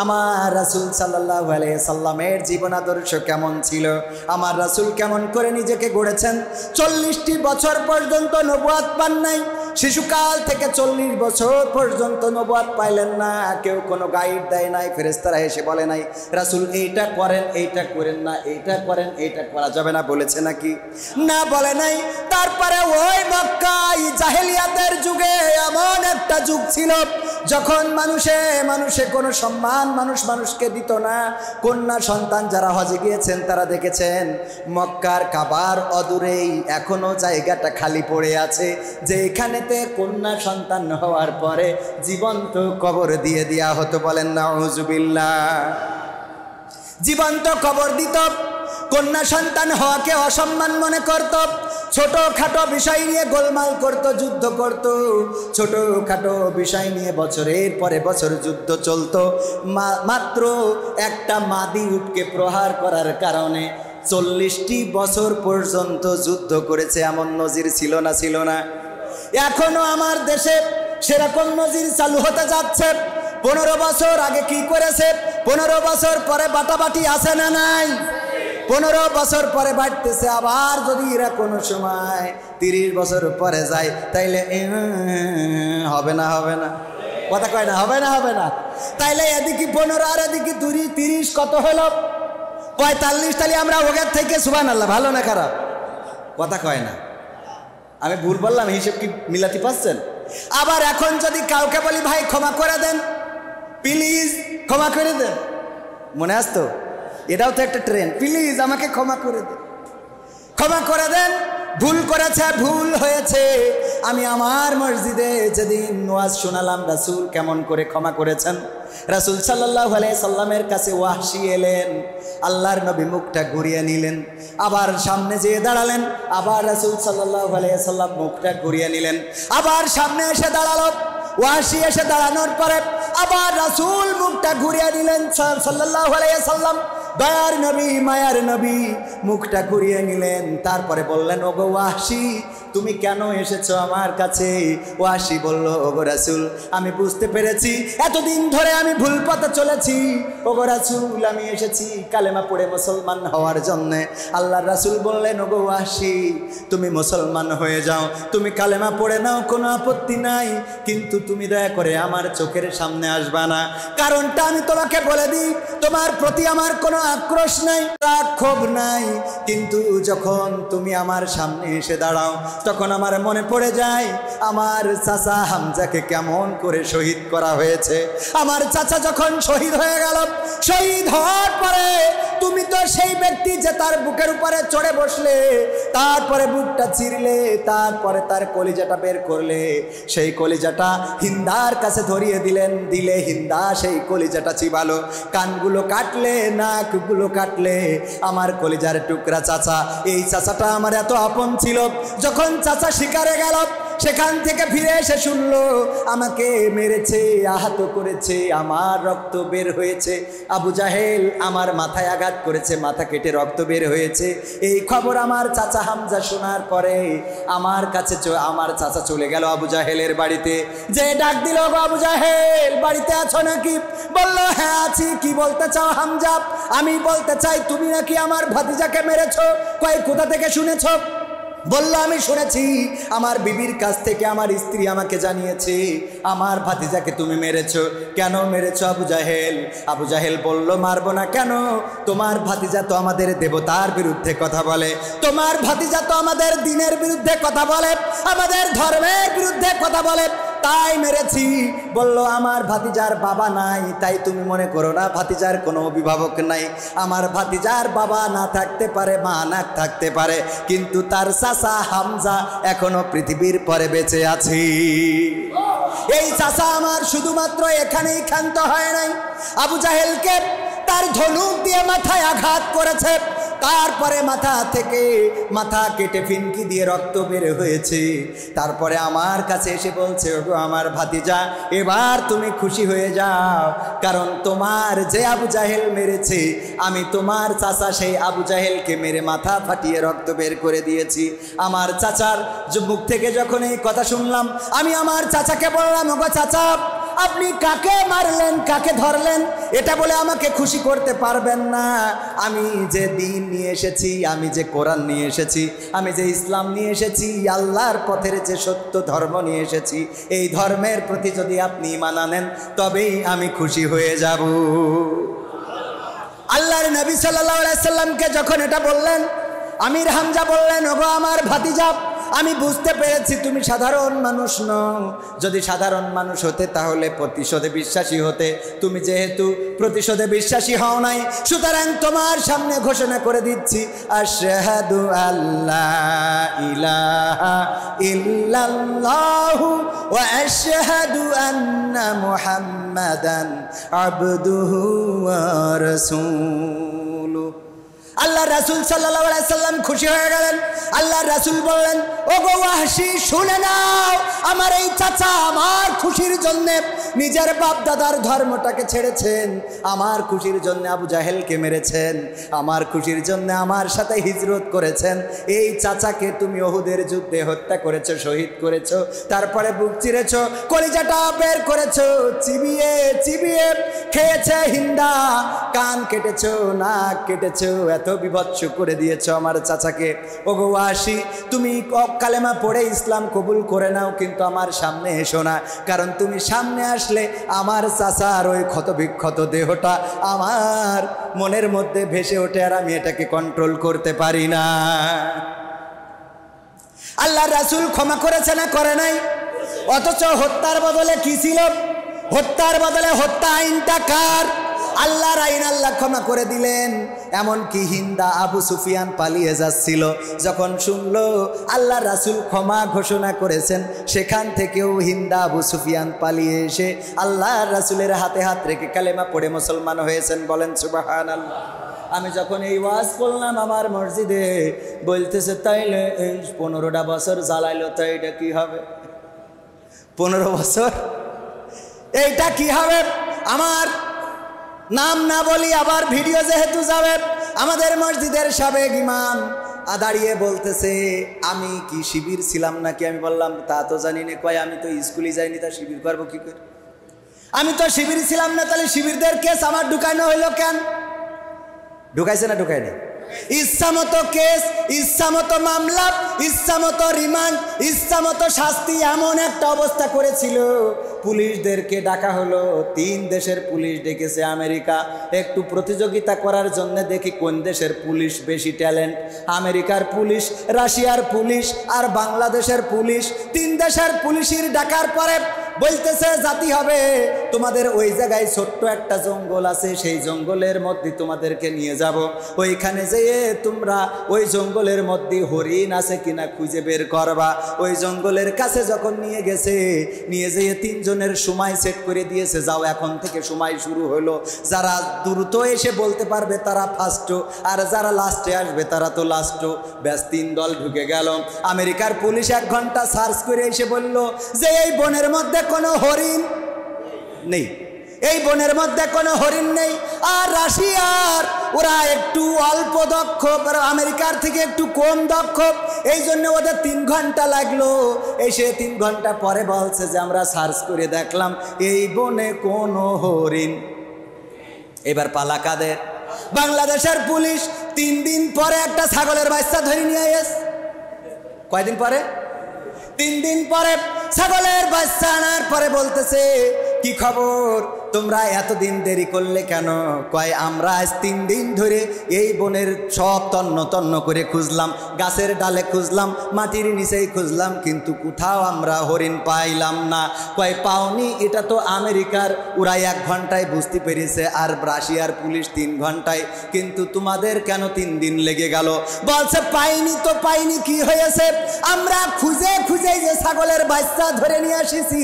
আমার রাসূল সাল্লাল্লাহু আলাইহি সাল্লামের জীবন আদর্শ কেমন ছিল, আমার রাসূল কেমন করে নিজেকে গড়েছেন। 40টি বছর পর্যন্ত নবুয়ত পান নাই, শিশুকাল থেকে 40 বছর পর্যন্ত নবুয়ত পাইলেন না। কেউ কোনো গাইড দেয় নাই, ফেরেশতারা এসে বলে নাই রাসূল এইটা করেন, এইটা করেন না, এইটা করেন, এইটা করা যাবে না, বলেছে নাকি? না, বলে নাই। তারপরে ওই মক্কায় জাহেলিয়াতের যুগে এমন একটা যুগ ছিল যখন মানুষে কোনো সম্মান মানুষকে দিত না। কন্যা সন্তান যারা হজে গিয়েছেন তারা দেখেছেন মক্কার কাবার অদূরেই এখনো জায়গাটা খালি পড়ে আছে, যে এখানেতে কন্যা সন্তান হওয়ার পরে জীবন্ত কবর দিয়ে দেয়া হতো। বলেন নাউজুবিল্লাহ। জীবন্ত কবর দিত। কন্যা সন্তান হওয়াকে অসম্মান মনে করত, ছোটখাটো বিষয় নিয়ে গোলমাল করত, যুদ্ধ করত। ছোটখাটো বিষয় নিয়ে বছরের পরে বছর যুদ্ধ চলতো। মাত্র একটা মাদি উটকে প্রহার করার কারণে 40টি বছর পর্যন্ত যুদ্ধ করেছে। এমন নজির ছিল না? এখনো আমার দেশে সেরকম নজির চালু হতে যাচ্ছে। 15 বছর আগে কি করেছে, 15 বছর পরে বাটাবাটি আছে না নাই? 15 বছর পরে বাড়তেছে। আবার যদি এরা কোনো সময় 30 বছর পরে যায় তাইলে হবে না? কথা কয় না? হবে না? তাইলে এদিকে 15 আর এদিকে 30 কত হলো? 45। তাহলে আমরা ওগের থেকে সুবহানাল্লাহ, ভালো না খারাপ? কথা কয় না? আমি ভুল বললাম? হিসেব কি মিলাতে পারছেন? আবার এখন যদি কাউকে বলি ভাই ক্ষমা করে দেন, প্লিজ ক্ষমা করে দেন, মনে আসতো? এটাও তো একটা ট্রেন্ড, প্লিজ আমাকে ক্ষমা করে দেন, ক্ষমা করে দেন, ভুল করেছে, ভুল হয়েছে। আমি আমার মসজিদে যেদিন ওয়াজ শোনালাম রাসূল কেমন করে ক্ষমা করেছেন, রাসূল সাল্লাল্লাহু আলাইহি সাল্লামের কাছে ওয়াহশী এলেন, আল্লাহর নবী মুখটা ঘুরিয়ে নিলেন, আবার সামনে যেয়ে দাঁড়ালেন, আবার রাসূল সাল্লাল্লাহু আলাইহি সাল্লাম মুখটা ঘুরিয়ে নিলেন, আবার সামনে এসে দাঁড়ালো। ওয়াহশী এসে দাঁড়ানোর পরে আবার রাসূল মুখটা ঘুরিয়ে নিলেন সাল্লাল্লাহু আলাইহি সাল্লাম। দয়ার নবী, মায়ার নবী মুখটা ঘুরিয়ে নিলেন। তারপরে বললেন, ওগো ওয়াহশী, তুমি কেন এসেছো আমার কাছে? ওয়াহশী বলল, ওগো রাসূল, আমি বুঝতে পেরেছি এতদিন ধরে আমি ভুল পথে চলেছি। ওগো রাসূল, আমি এসেছি কালেমা পড়ে মুসলমান হওয়ার জন্য। আল্লাহর রাসূল বললেন, ওগো ওয়াহশী, তুমি মুসলমান হয়ে যাও, তুমি কালেমা পড়ে নাও, কোনো আপত্তি নাই, কিন্তু তুমি দয়া করে আমার চোখের সামনে আসবা না। কারণটা আমি তোমাকে বলে দিই, তোমার প্রতি আমার কোনো আক্রোশ নাই, রাগ ক্ষোভ নাই, কিন্তু যখন তুমি আমার সামনে এসে দাঁড়াও তখন আমার মনে পড়ে যায় আমার চাচা হামজাকে কেমন করে শহীদ করা হয়েছে। আমার চাচা যখন শহীদ হয়ে গেল, শহীদ হওয়ার পরে তুমি তো সেই ব্যক্তি যে তার বুকের উপরে চড়ে বসলে, তারপরে বুকটা চিরলে, তারপরে তার কলিজাটা বের করলে, সেই কলিজাটা হিন্দার কাছে ধরিয়ে দিলেন, দিলে হিন্দা সেই কলিজাটা চিবালো, কানগুলো কাটলে, নাকগুলো কাটলে, আমার কলিজার টুকরা চাচা। এই চাচাটা আমার এত আপন ছিল, যখন চাচা শিকারে গেল সেখান থেকে ফিরে এসে শুনলো আমাকে মেরেছে, আহত করেছে, আমার রক্ত বের হয়েছে, আবু জাহেল আমার মাথায় আঘাত করেছে, মাথা কেটে রক্ত বের হয়েছে। এই খবর আমার চাচা হামজা শোনার পরে আমার কাছে আমার চাচা চলে গেল আবু জাহেলের বাড়িতে, যে ডাক দিল, আবু জাহেল বাড়িতে আছো নাকি? বলল, হ্যাঁ আছি। কি বলতে চাও হামজা? আমি বলতে চাই তুমি নাকি আমার ভাতিজাকে মেরেছো। কয়, কোথা থেকে শুনেছো? বলল, আমি শুনেছি, আমার বিবির কাছ থেকে আমার স্ত্রী আমাকে জানিয়েছে আমার ভাতিজাকে তুমি মেরেছো। কেন মেরেছো আবু জাহেল? আবু জাহেল বলল, মারবো না কেন? তোমার ভাতিজা তো আমাদের দেবতার বিরুদ্ধে কথা বলে, তোমার ভাতিজা তো আমাদের দ্বীনের বিরুদ্ধে কথা বলে, আমাদের ধর্মের বিরুদ্ধে কথা বলে, তাই মেরেছি। বলল, আমার ভাতিজার বাবা নাই, তাই তুমি মনে করো না ভাতিজার কোনো অভিভাবক নাই। আমার ভাতিজার বাবা না থাকতে পারে, মা না থাকতে পারে, কিন্তু তার চাচা হামজা এখনো পৃথিবীর পরে বেঁচে আছে। এই চাচা আমার শুধুমাত্র এখানেই ক্ষান্ত হয় নাই, আবু জাহেলকে তার ধনুক দিয়ে মাথায় আঘাত করেছে, তারপরে মাথা থেকে মাথা কেটে ফিনকি দিয়ে রক্ত বের হয়েছে। তারপরে আমার কাছে এসে বলছে, ওগো আমার ভাতিজা, এবার তুমি খুশি হয়ে যাও, কারণ তোমার যে আবু জাহেল মেরেছে, আমি তোমার চাচা সেই আবু জাহেলকে মেরে মাথা ফাটিয়ে রক্ত বের করে দিয়েছি। আমার চাচার মুখ থেকে যখন এই কথা শুনলাম, আমি আমার চাচাকে বললাম, ওগো চাচা, আপনি কাকে মারলেন, কাকে ধরলেন, এটা বলে আমাকে খুশি করতে পারবেন না। আমি যে দ্বীন নিয়ে এসেছি, আমি যে কোরআন নিয়ে এসেছি, আমি যে ইসলাম নিয়ে এসেছি, আল্লাহর পথের যে সত্য ধর্ম নিয়ে এসেছি, এই ধর্মের প্রতি যদি আপনি ঈমান আনেন তবেই আমি খুশি হয়ে যাব। আল্লাহর নবী সাল্লাল্লাহু আলাইহি সাল্লামকে যখন এটা বললেন, আমির হামজা বললেন, ওগো আমার ভাতিজা, আমি বুঝতে পেরেছি তুমি সাধারণ মানুষ নও। যদি সাধারণ মানুষ হতে তাহলে প্রতিশোধে বিশ্বাসী হতে। তুমি যেহেতু প্রতিশোধে বিশ্বাসী হও নাই, সুতরাং তোমার সামনে ঘোষণা করে দিচ্ছি, আশহাদু আল্লা ইলাহা ইল্লাল্লাহু ওয়া আশহাদু আন্না মুহাম্মাদান আবদুহু ওয়া রাসূলুহু। আল্লাহ রাসূল সাল্লাল্লাহু আলাইহি সাল্লাম খুশি হয়ে গেলেন। আল্লাহ রাসূল বললেন, ওগো ওয়াহশী, শুনে নাও, আমার এই চাচা আমার খুশির জন্য নিজের বাপ দাদার ধর্মটাকে ছেড়েছেন, আমার খুশির জন্য আবু জাহেলকে মেরেছেন, আমার খুশির জন্য আমার সাথে হিজরত করেছেন। এই চাচাকে তুমি উহুদের যুদ্ধে হত্যা করেছো, শহীদ করেছো, তারপরে বুক চিরেছো, কলিজাটা বের করেছো, চিবিয়ে চিবিয়ে খেয়েছে হিন্দা, কান কেটেছো, নাক কেটেছো, এত বিভৎস করে দিয়েছো আমার চাচাকে। ওগো ওয়াহশী, তুমি কালেমা পড়ে ইসলাম কবুল করে নাও, কিন্তু আমার সামনে এসো না, কারণ তুমি সামনে আসলে আমার চাচার ওই ক্ষতবিক্ষত দেহটা আমার মনের মধ্যে ভেসে ওঠে, আর আমি এটাকে কন্ট্রোল করতে পারি না। আল্লাহ রাসূল ক্ষমা করেছে না করে নাই? অথচ হত্যার বদলে কি ছিল? হত্যার বদলে হত্যা আইনটা কার? আল্লাহর আইন আল্লাহ ক্ষমা করে দিলেন। এমনকি হিন্দা আবু সুফিয়ান পালিয়ে যাচ্ছিল, যখন শুনলো আল্লাহ রাসূল ক্ষমা ঘোষণা করেছেন, সেখান থেকেও হিন্দা আবু সুফিয়ান পালিয়ে এসে আল্লাহ রাসূলের হাতে হাত রেখে কালেমা পড়ে মুসলমান হয়েছেন। বলেন সুবহানাল্লাহ। আমি যখন এই ওয়াজ করলাম আমার মসজিদে, বলতেছে তাইলে এই 15টা বছর জ্বালাইলো, তাই এটা কি হবে? 15 বছর এইটা কি হবে? আমার নাম না বলি, আবার ভিডিও যেহেতু যাবে, আমাদের মসজিদের সাবেক ইমাম দাঁড়িয়ে বলতেছে, আমি কি শিবির ছিলাম নাকি? আমি বললাম তা তো জানি না। কয় আমি তো স্কুলে যাইনি, তা শিবির করবো কি করে? আমি তো শিবির ছিলাম না, তাহলে শিবিরদের কেস আমার ঢুকানো হইলো কেন? ঢুকাইছে না ঢুকায়নি? ইচ্ছা মতো কেস, ইচ্ছা মতো মামলা, ইচ্ছা মতো রিমান্ড, ইচ্ছা মতো শাস্তি, এমন একটা অবস্থা করেছিল। পুলিশদেরকে ডাকা হলো, 3 দেশের পুলিশ ডেকেছে আমেরিকা, একটু প্রতিযোগিতা করার জন্য, দেখি কোন দেশের পুলিশ বেশি ট্যালেন্ট। আমেরিকার পুলিশ, রাশিয়ার পুলিশ আর বাংলাদেশের পুলিশ, 3 দেশের পুলিশের ডাকার পরে বলতেছে জাতি হবে, তোমাদের ওই জায়গায় ছোট্ট একটা জঙ্গল আছে, সেই জঙ্গলের মধ্যে তোমাদেরকে নিয়ে যাব, ওইখানে যেয়ে তোমরা ওই জঙ্গলের মধ্যে হরিণ আছে কিনা খুঁজে বের করবা। ওই জঙ্গলের কাছে যখন নিয়ে গেছে, নিয়ে যেয়ে 3 জনের সময় সেট করে দিয়েছে, যাও এখন থেকে সময় শুরু হলো, যারা দ্রুত এসে বলতে পারবে তারা ফার্স্ট, আর যারা লাস্টে আসবে তারা তো লাস্ট। ব্যাস 3 দল ঢুকে গেল। আমেরিকার পুলিশ 1 ঘন্টা সার্চ করে এসে বলল যে এই বনের মধ্যে কোনো হরিণ নেই, এই বনের মধ্যে কোনো হরিণ নেই। আর রাশিয়ার ওরা একটু অল্প দক্ষ, আমেরিকার থেকে একটু কম দক্ষ, এই জন্য ওদের 3 ঘন্টা লাগলো। এসে 3 ঘন্টা পরে বলছে যে আমরা সার্চ করে দেখলাম এই বনে কোনো হরিণ। এবার পালা কাদের? বাংলাদেশের পুলিশ 3 দিন পরে একটা ছাগলের বাচ্চা ধরে নিয়ে এসে, কয়দিন পরে? 3 দিন পরে ছাগলের বাচ্চা আনার পরে বলতেছে কি খবর, তোমরা এতদিন দেরি করলে কেন? কয় আমরা আজ 3 দিন ধরে এই বনের সব তন্ন তন্ন করে খুঁজলাম, গাছের ডালে খুঁজলাম, মাটির নিচেই খুঁজলাম, কিন্তু কোথাও আমরা হরিণ পাইলাম না। কয় পাওনি? এটা তো আমেরিকার ওরা 1 ঘন্টায় বুঝতে পেরেছে, আর রাশিয়ার পুলিশ 3 ঘন্টায়, কিন্তু তোমাদের কেন 3 দিন লেগে গেল? বলছে পাইনি তো পাইনি, কি হয়েছে? আমরা খুঁজে খুঁজে যে ছাগলের বাচ্চা ধরে নিয়ে এসেছি,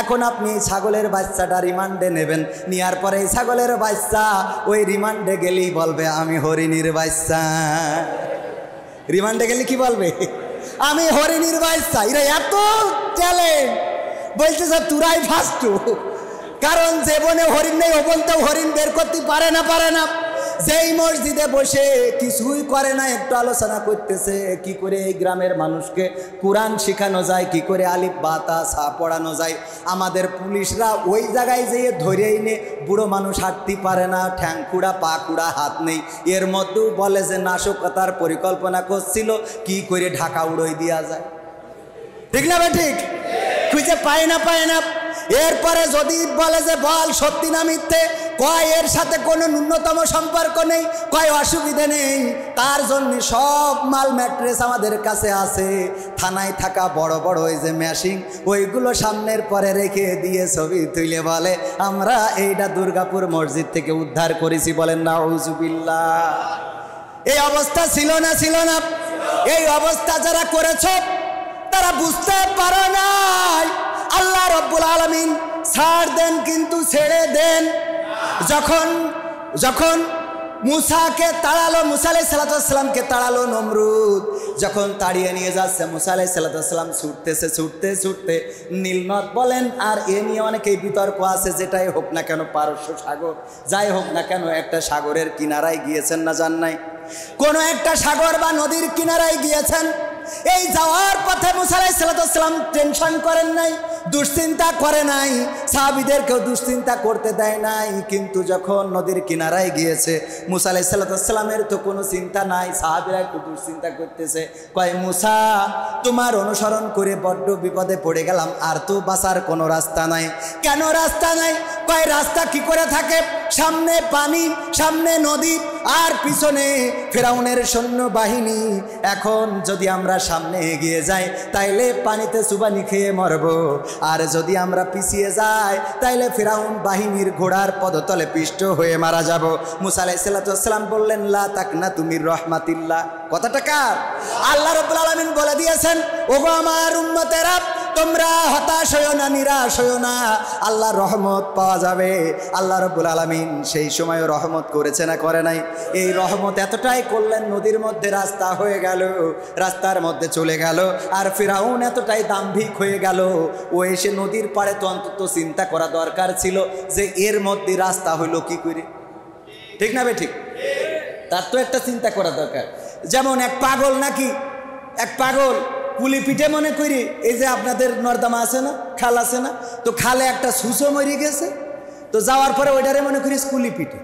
এখন আপনি ছাগলের বাচ্চাটা রিমান্ডে নেবেন, নেওয়ার পরে ছাগলের বাচ্চা ওই রিমান্ডে গেলেই বলবে আমি হরিণীর বাচ্চা। রিমান্ডে গেলে কি বলবে? আমি হরিণীর বাচ্চা। এরা এত ট্যালেন্ট, বলতেছে তুরাই ফার্স্ট, কারণ যে বনে হরিণ নেই ও বলতে হরিণ বের করতে পারে না, পারে না। যেই মসজিদে বসে কিছুই করে না, একটু আলোচনা করতেছে কি করে এই গ্রামের মানুষকে কোরআন শেখানো যায়, কি করে আলিফ বা তা সা পড়ানো যায়। আমাদের পুলিশরা ওই জায়গায় যেয়ে ধরেই নে, বুড়ো মানুষ হাঁটতে পারে না, ঠ্যাং কুড়া পা কুড়া হাত নেই, এর মধ্যেও বলে যে নাশকতার পরিকল্পনা করছিল কি করে ঢাকা উড়োই দেওয়া যায়। ঠিক না ভাই? ঠিক। খুঁজে পায় না, পায় না। এরপরে যদি বলে যে বল সত্যি না মিথ্যে, কয় এর সাথে কোনো ন্যূনতম সম্পর্ক নেই, কয় অসুবিধে নেই, তার জন্য সব মাল ম্যাট্রেস আমাদের কাছে আছে। থানায় থাকা বড় বড় ওই যে মেশিন, ওইগুলো সামনের পরে রেখে দিয়ে ছবি তুলে বলে আমরা এইটা দুর্গাপুর মসজিদ থেকে উদ্ধার করেছি। বলেন নাউজুবিল্লাহ। এই অবস্থা ছিল না? ছিল না? এই অবস্থা যারা করেছ তারা বুঝতে পারো নাই আল্লাহ রব্বুল আলামিন ছাড় দেন কিন্তু ছেড়ে দেন। যখন মুসাকে তাড়ালো, মুসা আলাইহিস সালামকে তাড়ালো নমরুদ, যখন তাড়িয়ে নিয়ে যাচ্ছে মুসা আলাইহিস সালাম ছুটতে নীলনদ বলেন, আর এ নিয়ে অনেকেই বিতর্ক আছে, যেটাই হোক না কেন পারস্য সাগর, যাই হোক না কেন একটা সাগরের কিনারায় গিয়েছেন না যান নাই? কোনো একটা সাগর বা নদীর কিনারায় গিয়েছেন। এই যাওয়ার পথে মুসা আলাইহিস সালাম টেনশন করেন নাই, দুশ্চিন্তা করে নাই, সাহাবীদেরকেও দুশ্চিন্তা করতে দেয় নাই। কিন্তু যখন নদীর কিনারায় গিয়েছে মুসা আলাইহিস সালামের তো কোনো চিন্তা নাই, সাহাবীরা একটু দুশ্চিন্তা করতেছে। কয় মুসা তোমার অনুসরণ করে বড্ড বিপদে পড়ে গেলাম, আর তো বাঁচার কোনো রাস্তা নাই। কেন রাস্তা নাই? কয় রাস্তা কি করে থাকে? সামনে পানি, সামনে নদী, আর পিছনে ফেরাউনের সৈন্য বাহিনী। এখন যদি আমরা সামনে এগিয়ে যাই তাইলে পানিতে চুবানি খেয়ে মরব, আর যদি আমরা পিছিয়ে যাই তাইলে ফেরাউন বাহিনীর ঘোড়ার পদতলে পিষ্ট হয়ে মারা যাব। মুসা আলাইহিস সালাম বললেন লা তাকনাতু মির রাহমাতিল্লাহ। কথাটা কার? আল্লাহ রাব্বুল আলামিন বলে দিয়েছেন, ওগো আমার উম্মতেরা তোমরা হতাশ হইও না, নিরাশ হইও না, আল্লাহর রহমত পাওয়া যাবে। আল্লাহ রাব্বুল আলামিন সেই সময়ও রহমত করেছে না করে নাই? এই রহমত এতটাই করলেন নদীর মধ্যে রাস্তা হয়ে গেল, রাস্তার মধ্যে চলে গেল। আর ফিরাউন এতটাই দাম্ভিক হয়ে গেল, ও এসে নদীর পাড়ে তো অন্তত চিন্তা করা দরকার ছিল যে এর মধ্যে রাস্তা হইলো কি করে। ঠিক না বে ঠিক? তার তো একটা চিন্তা করা দরকার। যেমন এক পাগল, নাকি এক পাগল কুলি পিঠে মনে করি, এই যে আপনাদের নর্দমা আছে না, খাল আছে না, তো খালে একটা সুসো মরে গেছে, তো যাওয়ার পরে ওইটারে মনে করি কুলি পিঠে।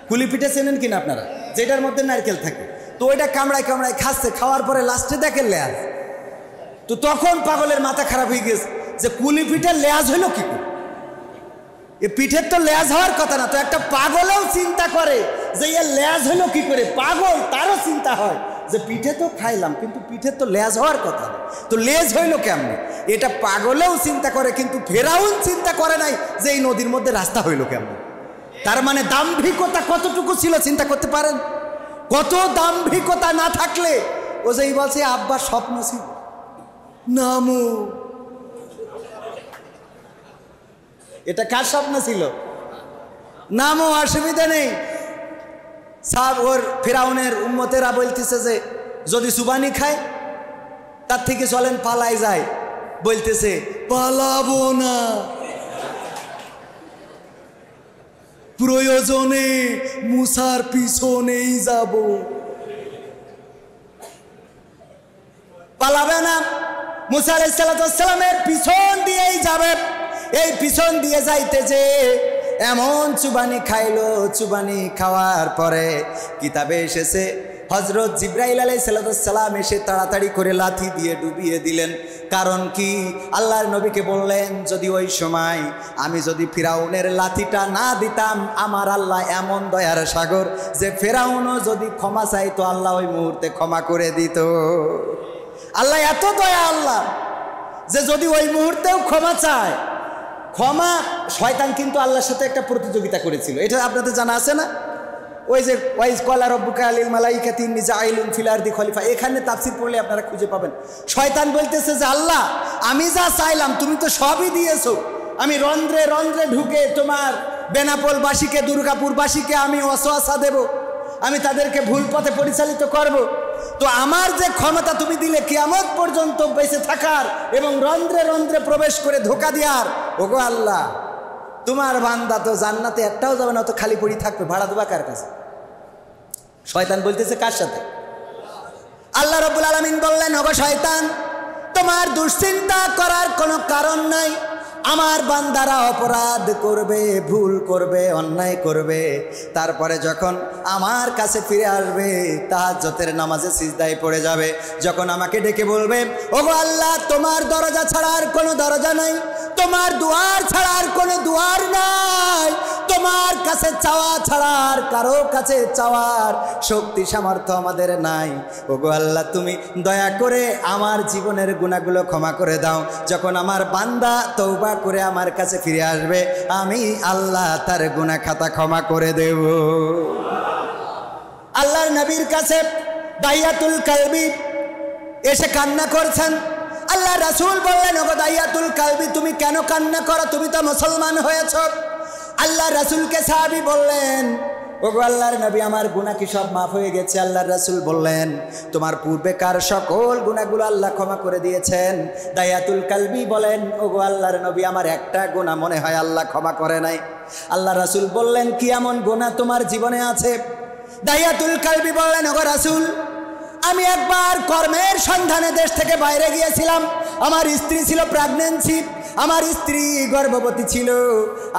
কুলি পিঠে চেনেন কিনা আপনারা? যেটার মধ্যে নারকেল থাকে, তো ওইটা কামড়ায় কামড়ায় খাচ্ছে, খাওয়ার পরে লাস্টে দেখে লেয়াজ। তো তখন পাগলের মাথা খারাপ হয়ে গেছে যে কুলি পিঠে লেয়াজ হইলো কি করে? এ পিঠের তো লেজ হওয়ার কথা না। তো একটা পাগলেও চিন্তা করে যে এর লেজ হইলো কি করে। পাগল, তারও চিন্তা হয় যে পিঠে তো খাইলাম, কিন্তু পিঠের তো লেজ হওয়ার কথা না, তো লেজ হইলো কেমনে? এটা পাগলেও চিন্তা করে, কিন্তু ফেরাউন চিন্তা করে নাই যে এই নদীর মধ্যে রাস্তা হইলো কেমনে। তার মানে দাম্ভিকতা কতটুকু ছিল চিন্তা করতে পারেন? কত দাম্ভিকতা না থাকলে ও যেই বলছে আব্বার স্বপ্ন ছিল নামু, এটা কার স্বপ্ন ছিল? নামও অসুবিধা নেই। সব ওর ফেরাউনের উম্মতেরা বলতেছে যে যদি সুবানি খায় তার থেকে চলেন পালাই যায়, বলতেছে পালাবো না, প্রয়োজনে মুসার পিছনেই যাব। পালাবে না, মুসা আলাইহিস সালামের পিছন দিয়েই যাবে। এই পিছন দিয়ে যাইতে যে এমন চুবানি খাইলো, চুবানি খাওয়ার পরে কিতাবে এসেছে হযরত জিবরাইল আলাইহিস সালাম এসে তাড়াতাড়ি করে লাথি দিয়ে ডুবিয়ে দিলেন। কারণ কি? আল্লাহর নবীকে বললেন যদি ওই সময় আমি যদি ফিরাউনের লাথিটা না দিতাম, আমার আল্লাহ এমন দয়ার সাগর যে ফেরাউনও যদি ক্ষমা চাইতো আল্লাহ ওই মুহূর্তে ক্ষমা করে দিত। আল্লাহ এত দয়া আল্লাহ যে যদি ওই মুহূর্তেও ক্ষমা চায়, ক্ষমা। শয়তান কিন্তু আল্লাহর সাথে একটা প্রতিযোগিতা করেছিল, এটা আপনাদের জানা আছে না? ওই যে ওয়াইজ ক্বালা রাব্বুকা লিল মালাইকাতি ইন্নী জাইলুন ফিল আরদি খলিফা, এখানে তাফসীর পড়লে আপনারা খুঁজে পাবেন। শয়তান বলতেছে যে আল্লাহ আমি যা চাইলাম তুমি তো সবই দিয়েছো, আমি রন্ধ্রে রন্ধ্রে ঢুকে তোমার বেনাপোলবাসীকে, দুর্গাপুরবাসীকে আমি ওয়াসওয়াসা দেব, আমি তাদেরকে ভুল পথে পরিচালিত করব। তো আমার যে ক্ষমতা তুমি দিলে কিয়ামত পর্যন্ত বেঁচে থাকার এবং রন্ধ্রে রন্ধ্রে প্রবেশ করে ধোঁকা দেওয়ার, ওগো আল্লাহ তোমার বান্দা তো জান্নাতে একটাও যাবে না, তো খালি পড়ি থাকবে, ভাড়া দেবা কার কাছে? শয়তান বলতেছে কার সাথে? আল্লাহ রাব্বুল আলামিন বললেন ওগো শয়তান তোমার দুশ্চিন্তা করার কোনো কারণ নাই। আমার বান্দারা অপরাধ করবে, ভুল করবে, অন্যায় করবে, তারপরে যখন আমার কাছে ফিরে আসবে তাহাজ্জুদের নামাজে সিজদায় পড়ে যাবে, যখন আমাকে ডেকে বলবে ওগো আল্লাহ তোমার দরজা ছাড়া আর কোনো দরজা নাই, তোমার দুয়ার ছাড়া আর কোনো দুয়ার নাই, তোমার কাছে চাওয়া ছাড়া আর কারো কাছে চাওয়ার শক্তি সামর্থ্য আমাদের নাই। ওগো আল্লাহ, তুমি দয়া করে আমার জীবনের গুনাহগুলো ক্ষমা করে দাও। যখন আমার বান্দা তওবা করে আমার কাছে ফিরে আসবে, আমি আল্লাহ তার গুনাহ খাতা ক্ষমা করে দেব। আল্লাহর নবীর কাছে দাইয়াতুল কালবি এসে কান্না করছেন। আল্লাহ রাসূল বললেন, ওগো দাইয়াতুল কালবি, তুমি কেন কান্না করো? তুমি তো মুসলমান হয়েছ। আল্লাহ রাসূলকে সাহাবী বললেন, ওগো আল্লাহর নবী, আমার গুনাহ কি সব মাফ হয়ে গেছে? আল্লাহর রাসূল বললেন, তোমার পূর্বেকার সকল গুনাহগুলো আল্লাহ ক্ষমা করে দিয়েছেন। দাইয়াতুল কালবি বলেন, ওগো আল্লাহর নবী, আমার একটা গুনাহ মনে হয় আল্লাহ ক্ষমা করে নাই। আল্লাহ রাসূল বললেন, কি এমন গুনাহ তোমার জীবনে আছে? দাইয়াতুল কালবি বললেন, ওগো রাসূল, আমি একবার কর্মের সন্ধানে দেশ থেকে বাইরে গিয়েছিলাম। আমার স্ত্রী ছিল প্রেগন্যান্সি, আমার স্ত্রী গর্ভবতী ছিল,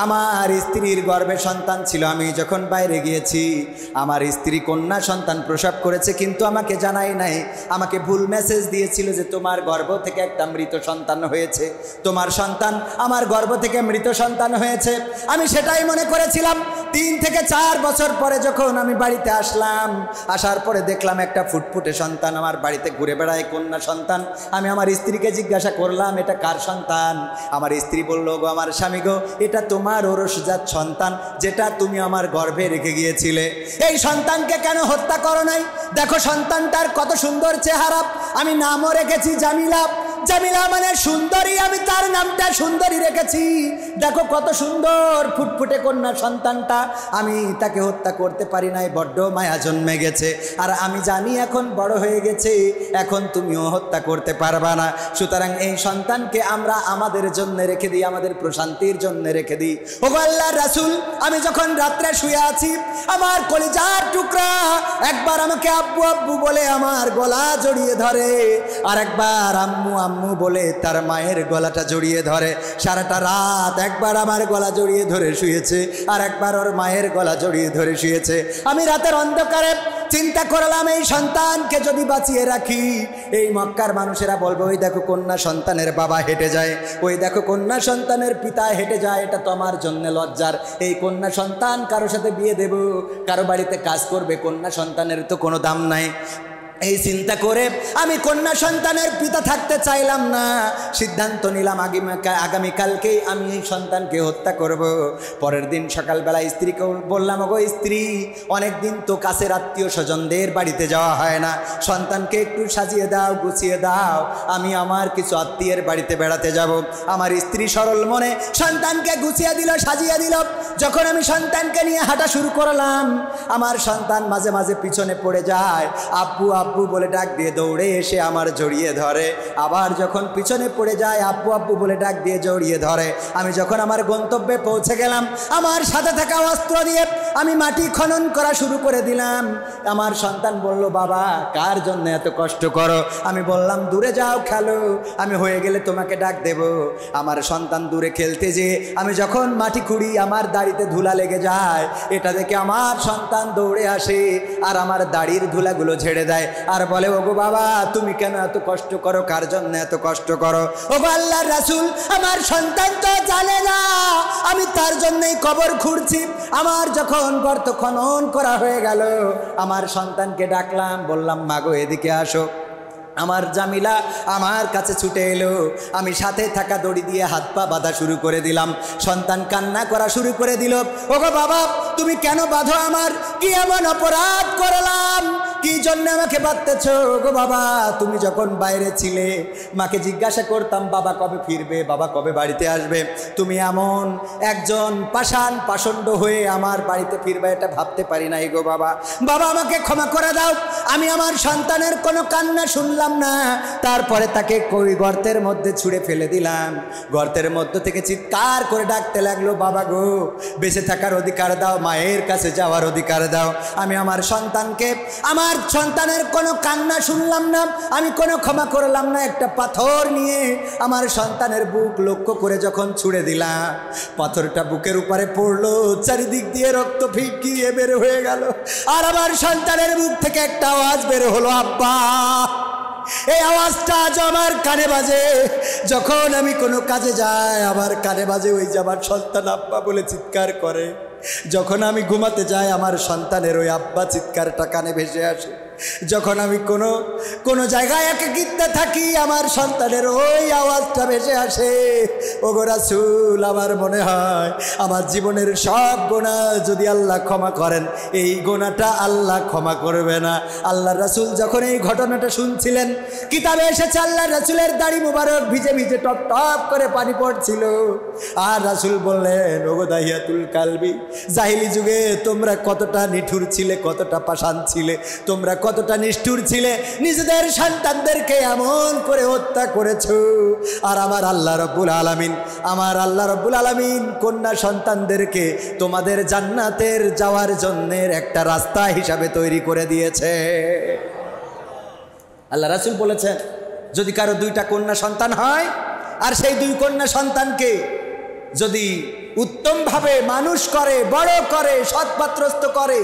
আমার স্ত্রীর গর্ভে সন্তান ছিল। আমি যখন বাইরে গিয়েছি, আমার স্ত্রী কন্যা সন্তান প্রসব করেছে, কিন্তু আমাকে জানাই নাই। আমাকে ভুল মেসেজ দিয়েছিল যে তোমার গর্ভ থেকে একটা মৃত সন্তান হয়েছে, তোমার সন্তান আমার গর্ভ থেকে মৃত সন্তান হয়েছে। আমি সেটাই মনে করেছিলাম। 3 থেকে 4 বছর পরে যখন আমি বাড়িতে আসলাম, আসার পরে দেখলাম একটা ফুটফুটে সন্তান আমার বাড়িতে ঘুরে বেড়ায়, কন্যা সন্তান। আমি আমার স্ত্রীকে জিজ্ঞাসা করলাম, এটা কার সন্তান? আমার স্ত্রী বলল, গো আমার স্বামী গো, এটা তোমার ওরসজাত সন্তান, যেটা তুমি আমার গর্ভে রেখে গিয়েছিলে। এই সন্তানকে কেন হত্যা করো নাই? দেখো সন্তানটার কত সুন্দর চেহারা। আমি নামও রেখেছি জামিলা। জামিলা মানে সুন্দরী, আমি তার নামটা সুন্দরী রেখেছি। দেখো কত সুন্দর ফুটফুটে কন্যা সন্তানটা। আমি তাকে হত্যা করতে পারি নাই, বড্ড মায়া জন্মে গেছে। আর আমি জানি এখন বড় হয়ে গেছে, এখন তুমিও হত্যা করতে পারবা না। সুতরাং এই সন্তানকে আমরা আমাদের জন্য রেখে দিই, আমাদের প্রশান্তির জন্য রেখে দিই। ওগো আল্লাহর রাসূল, আমি যখন রাত্রে শুয়ে আছি, আমার কলিজার টুকরা একবার আমাকে আব্বু আব্বু বলে আমার গলা জড়িয়ে ধরে, আর একবার আম্মু আম্মু বলে তার মায়ের গলাটা জড়িয়ে ধরে। সারাটা রাত একবার আমার গলা জড়িয়ে ধরে শুয়েছে, আর একবার ওর মায়ের গলা জড়িয়ে ধরে শুয়েছে। আমি রাতের অন্ধকারে চিন্তা করলাম, এই সন্তানকে যদি বাঁচিয়ে রাখি, এই মক্কার মানুষেরা বলবে, ওই দেখো কন্যা সন্তানের বাবা হেঁটে যায়, ওই দেখো কন্যা সন্তানের পিতা হেঁটে যায়, এটা তো আমার জন্য লজ্জার। এই কন্যা সন্তান কারো সাথে বিয়ে দেব, কারো বাড়িতে কাজ করবে, কন্যা সন্তানের তো কোনো দাম নাই। এই চিন্তা করে আমি কন্যা সন্তানের পিতা থাকতে চাইলাম না। সিদ্ধান্ত নিলাম আগামীকালকেই আমি এই সন্তানকে হত্যা করব। পরের দিন সকালবেলা স্ত্রীকে বললাম, ওগো স্ত্রী, অনেক দিন তো কাছের আত্মীয় স্বজনদের বাড়িতে যাওয়া হয় না, সন্তানকে একটু সাজিয়ে দাও, গুছিয়ে দাও, আমি আমার কিছু আত্মীয়ের বাড়িতে বেড়াতে যাব। আমার স্ত্রী সরল মনে সন্তানকে গুছিয়ে দিল, সাজিয়ে দিল। যখন আমি সন্তানকে নিয়ে হাঁটা শুরু করলাম, আমার সন্তান মাঝে মাঝে পিছনে পড়ে যায়, আব্বু আব্বু বলে ডাক দিয়ে দৌড়ে এসে আমার জড়িয়ে ধরে। আবার যখন পিছনে পড়ে যায়, আব্বু আব্বু বলে ডাক দিয়ে জড়িয়ে ধরে। আমি যখন আমার গন্তব্যে পৌঁছে গেলাম, আমার সাথে থাকা অস্ত্র দিয়ে আমি মাটি খনন করা শুরু করে দিলাম। আমার সন্তান বলল, বাবা কার জন্য এত কষ্ট করো? আমি বললাম, দূরে যাও খেলো, আমি হয়ে গেলে তোমাকে ডাক দেব। আমার সন্তান দূরে খেলতে যেয়ে আমি যখন মাটি খুঁড়ি, আমার দাড়িতে ধুলা লেগে যায়। এটা দেখে আমার সন্তান দৌড়ে আসে আর আমার দাড়ির ধুলাগুলো ঝেড়ে দেয়, আর বলে, ওগো বাবা তুমি কেন এত কষ্ট করো? কার জন্য এত কষ্ট করো? ওগো আল্লাহর রাসূল, আমার সন্তান তো জানে না আমি তার জন্যই কবর খুঁড়ছি। আমার যখন গর্ত খনন করা হয়ে গেল, আমার সন্তানকে ডাকলাম, বললাম, মাগো এদিকে আসো। আমার জামিলা আমার কাছে ছুটে এলো। আমি সাথে থাকা দড়ি দিয়ে হাত পা বাঁধা শুরু করে দিলাম। সন্তান কান্না করা শুরু করে দিল, ওগো বাবা তুমি কেন বাঁধো? আমার কি এমন অপরাধ করলাম? কি জন্য আমাকে বাঁধতেছ? ওগো বাবা তুমি যখন বাইরে ছিলে, মাকে জিজ্ঞাসা করতাম, বাবা কবে ফিরবে, বাবা কবে বাড়িতে আসবে। তুমি এমন একজন পাষাণ পাষণ্ড হয়ে আমার বাড়িতে ফিরবে, এটা ভাবতে পারি নাই গো বাবা। বাবা আমাকে ক্ষমা করে দাও। আমি আমার সন্তানের কোনো কান্না শুনলাম না। তারপরে তাকে কই গর্তের মধ্যে ছুঁড়ে ফেলে দিলাম। গর্তের মধ্য থেকে চিৎকার করে ডাকতে লাগলো, বাবা গো বেঁচে থাকার অধিকার দাও, মায়ের কাছে যাওয়ার অধিকার দাও। আমি আমার সন্তানের কোনো কান্না শুনলাম না, আমি কোনো ক্ষমা করলাম না। একটা পাথর নিয়ে আমার সন্তানের বুক লক্ষ্য করে যখন ছুঁড়ে দিলাম, পাথরটা বুকের উপরে পড়লো, চারিদিক দিয়ে রক্ত ফিকিয়ে বের হয়ে গেল। আর আমার সন্তানের বুক থেকে একটা আওয়াজ বের হলো, আব্বা। এই আওয়াজটা আজ আমার কানে বাজে। যখন আমি কোনো কাজে যাই, আমার কানে বাজে ওই যে আমার সন্তান আব্বা বলে চিৎকার করে। যখন আমি ঘুমাতে যাই আমার সন্তানের ওই আব্বা চিৎকারটা কানে ভেসে আসে। যখন আমি কোনো জায়গায় একাকিত্বে থাকি আমার সন্তানের ওই আওয়াজটা ভেসে আসে। ওগো রাসূল, আমার মনে হয় আমার জীবনের সব গুনাহ যদি আল্লাহ ক্ষমা করেন, এই গুনাহটা আল্লাহ ক্ষমা করবে না। আল্লাহ রাসূল যখন এই ঘটনাটা শুনছিলেন, কিতাবে এসেছে আল্লাহ রাসূলের দাড়ি মুবারক ভিজে ভিজে টপ টপ করে পানি পড়ছিল। আর রাসূল বললেন, ওগো দাহিয়াতুল কালবি, জাহিলি যুগে তোমরা কতটা নিঠুর ছিলে, কতটা পাষাণ ছিলে, তোমরা কতটা নিষ্ঠুর ছিলে, নিজেদের সন্তানদেরকে এমন করে হত্যা করেছো। আর আমার আল্লাহ রব্বুল আলামিন কন্যা সন্তানদেরকে তোমাদের জান্নাতের যাওয়ার জন্য একটা রাস্তা হিসাবে তৈরি করে দিয়েছে। আল্লাহ রাসূল বলেছেন, যদি কারো 2টা কন্যা সন্তান হয় আর সেই 2 কন্যা সন্তানকে যদি উত্তমভাবে মানুষ করে, বড় করে, সৎপাত্রস্থ করে,